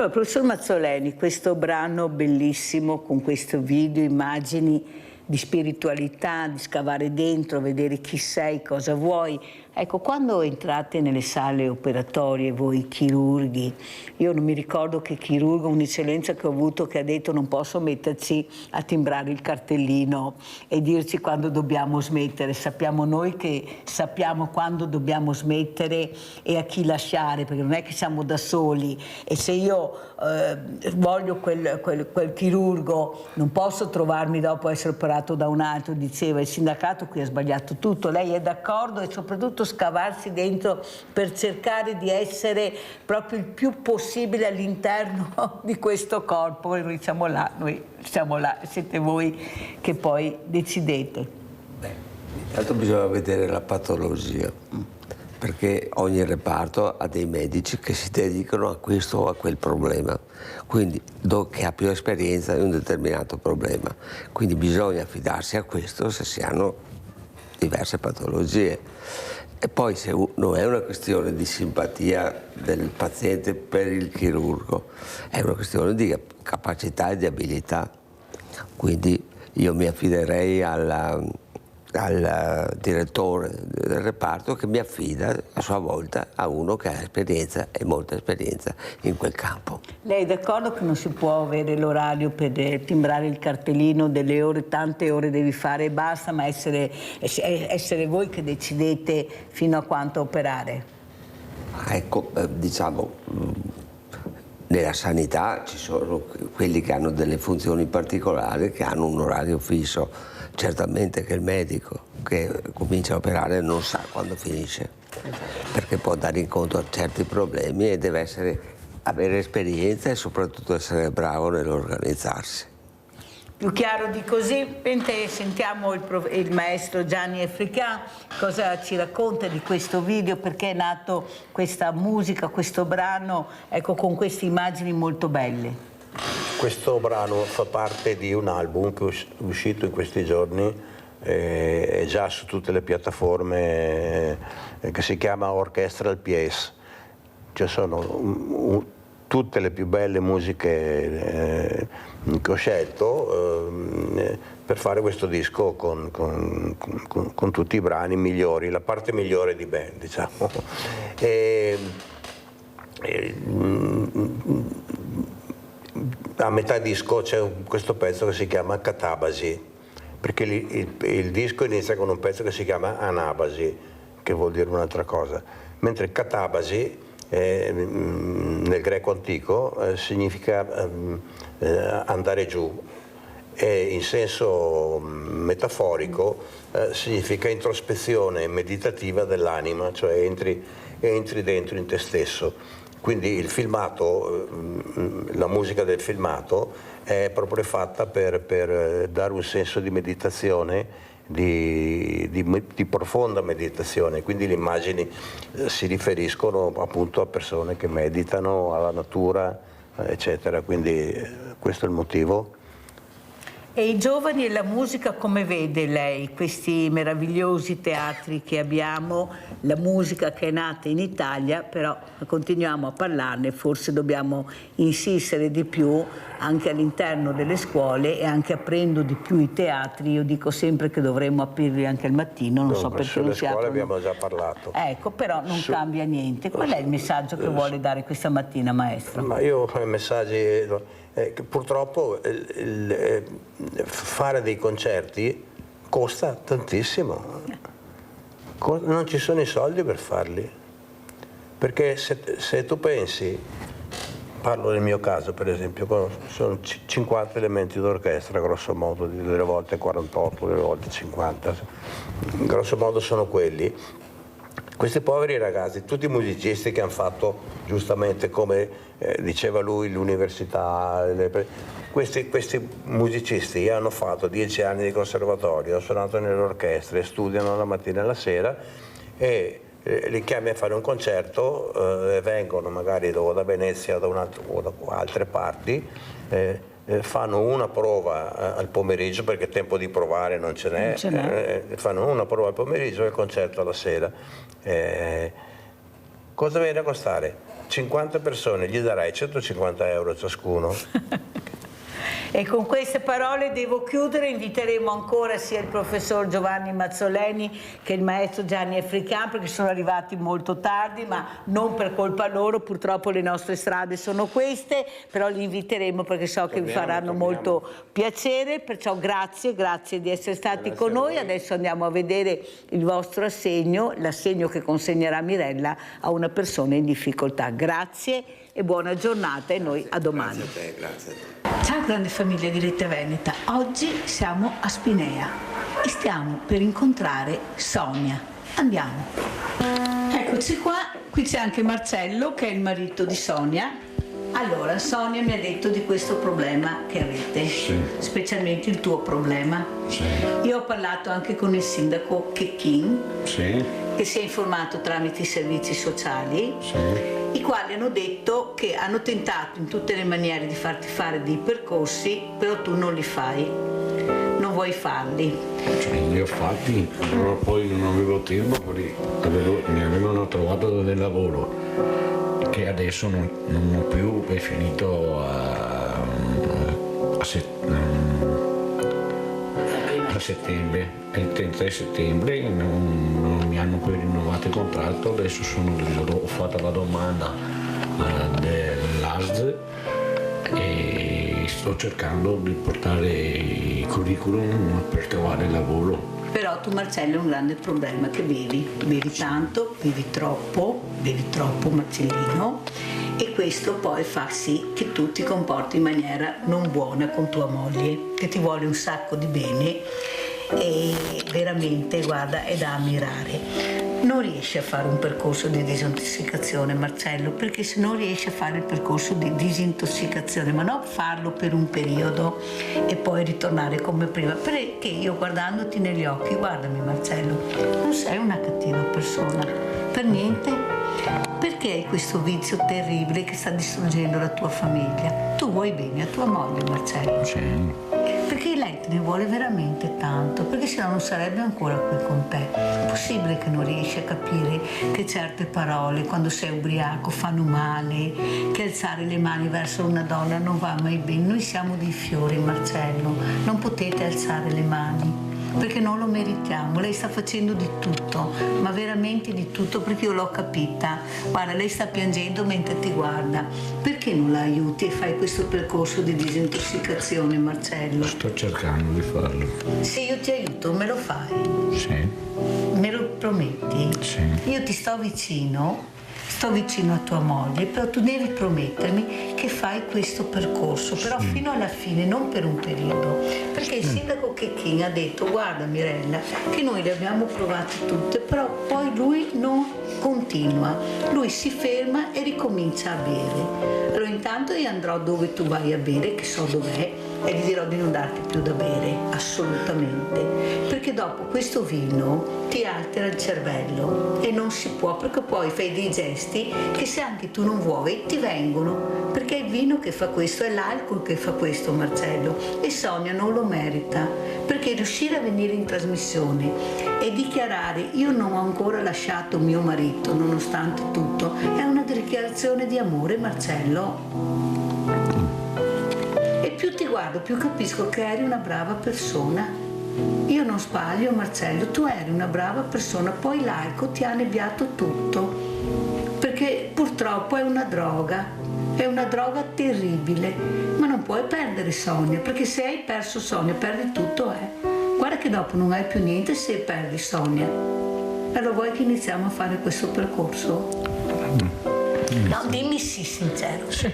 Allora, professor Mazzoleni, questo brano bellissimo con questo video, immagini di spiritualità, di scavare dentro, vedere chi sei, cosa vuoi. Ecco, quando entrate nelle sale operatorie, voi chirurghi, io non mi ricordo che chirurgo, un'eccellenza che ho avuto, che ha detto non posso metterci a timbrare il cartellino e dirci quando dobbiamo smettere. Sappiamo noi che sappiamo quando dobbiamo smettere e a chi lasciare, perché non è che siamo da soli, e se io voglio quel chirurgo non posso trovarmi dopo essere operato da un altro. Diceva il sindacato qui ha sbagliato tutto, lei è d'accordo, e soprattutto scavarsi dentro per cercare di essere proprio il più possibile all'interno di questo corpo. E noi siamo là, siete voi che poi decidete. Intanto bisogna vedere la patologia, perché ogni reparto ha dei medici che si dedicano a questo o a quel problema, quindi che ha più esperienza in un determinato problema. Quindi bisogna affidarsi a questo se si hanno diverse patologie. E poi se non è una questione di simpatia del paziente per il chirurgo, è una questione di capacità e di abilità. Quindi io mi affiderei al direttore del reparto, che mi affida a sua volta a uno che ha esperienza e molta esperienza in quel campo. Lei è d'accordo che non si può avere l'orario per timbrare il cartellino delle ore, tante ore devi fare e basta, ma essere voi che decidete fino a quanto operare? Ecco, diciamo, nella sanità ci sono quelli che hanno delle funzioni particolari, che hanno un orario fisso. Certamente che il medico che comincia a operare non sa quando finisce, perché può andare incontro a certi problemi e deve avere esperienza e soprattutto essere bravo nell'organizzarsi. Più chiaro di così, mentre sentiamo il maestro Gianni Africà cosa ci racconta di questo video, perché è nato questa musica, questo brano, ecco, con queste immagini molto belle. Questo brano fa parte di un album che è uscito in questi giorni, è già su tutte le piattaforme, che si chiama Orchestral Pièce. Cioè sono tutte le più belle musiche che ho scelto per fare questo disco con tutti i brani migliori, la parte migliore di band, diciamo. A metà disco c'è questo pezzo che si chiama Catabasi, perché il disco inizia con un pezzo che si chiama Anabasi, che vuol dire un'altra cosa, mentre Catabasi nel greco antico significa andare giù, e in senso metaforico significa introspezione meditativa dell'anima, cioè entri dentro in te stesso. Quindi il filmato, la musica del filmato è proprio fatta per dare un senso di meditazione, di profonda meditazione. Quindi le immagini si riferiscono appunto a persone che meditano, alla natura, eccetera. Quindi questo è il motivo. E i giovani e la musica, come vede lei questi meravigliosi teatri che abbiamo, la musica che è nata in Italia, però continuiamo a parlarne, forse dobbiamo insistere di più anche all'interno delle scuole e anche aprendo di più i teatri. Io dico sempre che dovremmo aprirli anche al mattino, non so perché non si aprono. Sulle scuole abbiamo già parlato. Ecco, però non cambia niente. Qual è il messaggio che vuole dare questa mattina, maestro? Ma io i messaggi... purtroppo fare dei concerti costa tantissimo, non ci sono i soldi per farli, perché se tu pensi, parlo del mio caso per esempio, sono 50 elementi d'orchestra grosso modo, delle volte 48, delle volte 50, grosso modo sono quelli. Questi poveri ragazzi, tutti i musicisti che hanno fatto giustamente, come diceva lui, l'università, questi musicisti hanno fatto 10 anni di conservatorio, hanno suonato nelle orchestre, studiano la mattina e la sera e li chiami a fare un concerto e vengono magari da Venezia o da altre parti, fanno una prova al pomeriggio, perché tempo di provare non ce n'è, fanno una prova al pomeriggio e il concerto alla sera. Cosa viene a costare? 50 persone, gli darai 150 euro ciascuno. E con queste parole devo chiudere, inviteremo ancora sia il professor Giovanni Mazzoleni che il maestro Gianni African, perché sono arrivati molto tardi, ma non per colpa loro, purtroppo le nostre strade sono queste, però li inviteremo perché so che vi faranno molto piacere, perciò grazie di essere stati con noi. Adesso andiamo a vedere il vostro assegno, l'assegno che consegnerà Mirella a una persona in difficoltà. Grazie e buona giornata e noi a domani. Grazie a te, grazie a te. Ciao grande famiglia di Rete Veneta, oggi siamo a Spinea e stiamo per incontrare Sonia. Andiamo. Eccoci qua, qui c'è anche Marcello che è il marito di Sonia. Allora, Sonia mi ha detto di questo problema che avete, specialmente il tuo problema. Io ho parlato anche con il sindaco Checchin, che si è informato tramite i servizi sociali, i quali hanno detto che hanno tentato in tutte le maniere di farti fare dei percorsi, però tu non li fai, non vuoi farli. Li ho fatti, però poi non avevo tempo perché mi avevano trovato del lavoro che adesso non ho più, è finito a settembre, il 30 settembre non mi hanno più rinnovato il contratto, adesso ho fatto la domanda dell'ASD e sto cercando di portare i curriculum per trovare lavoro. Però tu Marcello hai un grande problema che bevi tanto, bevi troppo Marcellino, e questo poi fa sì che tu ti comporti in maniera non buona con tua moglie, che ti vuole un sacco di bene e veramente, guarda, è da ammirare. Non riesci a fare un percorso di disintossicazione, Marcello, perché se non riesci a fare il percorso di disintossicazione, ma non farlo per un periodo e poi ritornare come prima, perché io guardandoti negli occhi, guardami Marcello, non sei una cattiva persona, per niente. Perché hai questo vizio terribile che sta distruggendo la tua famiglia? Tu vuoi bene a tua moglie, Marcello? Perché lei te ne vuole veramente tanto, perché sennò non sarebbe ancora qui con te. È possibile che non riesci a capire che certe parole, quando sei ubriaco, fanno male, che alzare le mani verso una donna non va mai bene. Noi siamo dei fiori, Marcello, non potete alzare le mani, perché non lo meritiamo. Lei sta facendo di tutto, ma veramente di tutto, perché io l'ho capita. Guarda, lei sta piangendo mentre ti guarda. Perché non la aiuti e fai questo percorso di disintossicazione, Marcello? Sto cercando di farlo. Se io ti aiuto, me lo fai? Sì. Me lo prometti? Sì. Io ti sto vicino a tua moglie, però tu devi promettermi che fai questo percorso, però fino alla fine, non per un periodo, perché il sindaco Checchin ha detto: guarda Mirella, che noi le abbiamo provate tutte, però poi lui non continua, lui si ferma e ricomincia a bere. Allora intanto io andrò dove tu vai a bere, che so dov'è, e gli dirò di non darti più da bere, assolutamente, perché dopo questo vino ti altera il cervello e non si può, perché poi fai dei gesti che se anche tu non vuoi ti vengono, perché è il vino che fa questo, è l'alcol che fa questo, Marcello, e Sonia non lo merita, perché riuscire a venire in trasmissione e dichiarare io non ho ancora lasciato mio marito nonostante tutto è una dichiarazione di amore, Marcello. E più ti guardo più capisco che eri una brava persona. Io non sbaglio, Marcello, tu eri una brava persona, poi l'alcol ti ha nebbiato tutto, perché purtroppo è una droga terribile, ma non puoi perdere Sonia, perché se hai perso Sonia perdi tutto, Guarda che dopo non hai più niente se perdi Sonia. Allora vuoi che iniziamo a fare questo percorso? No, dimmi sì, sincero. Sì.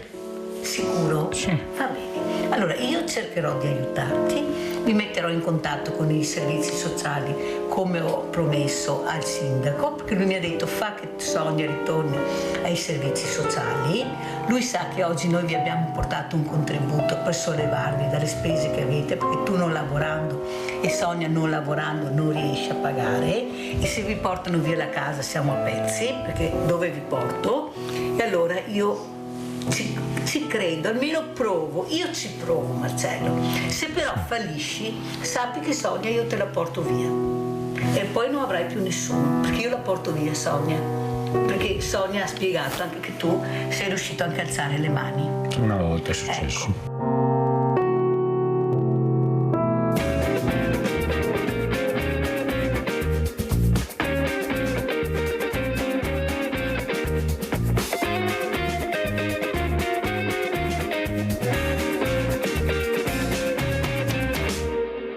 Sicuro? Sì. Va bene. Allora, io cercherò di aiutarti, mi metterò in contatto con i servizi sociali come ho promesso al sindaco, perché lui mi ha detto fa che Sonia ritorni ai servizi sociali. Lui sa che oggi noi vi abbiamo portato un contributo per sollevarvi dalle spese che avete, perché tu non lavorando e Sonia non lavorando non riesce a pagare, e se vi portano via la casa siamo a pezzi, perché dove vi porto? E allora io ci credo, almeno provo, io ci provo, Marcello. Se però fallisci, sappi che Sonia io te la porto via e poi non avrai più nessuno, perché io la porto via Sonia. Perché Sonia ha spiegato anche che tu sei riuscito anche a alzare le mani. Una volta è successo. Ecco.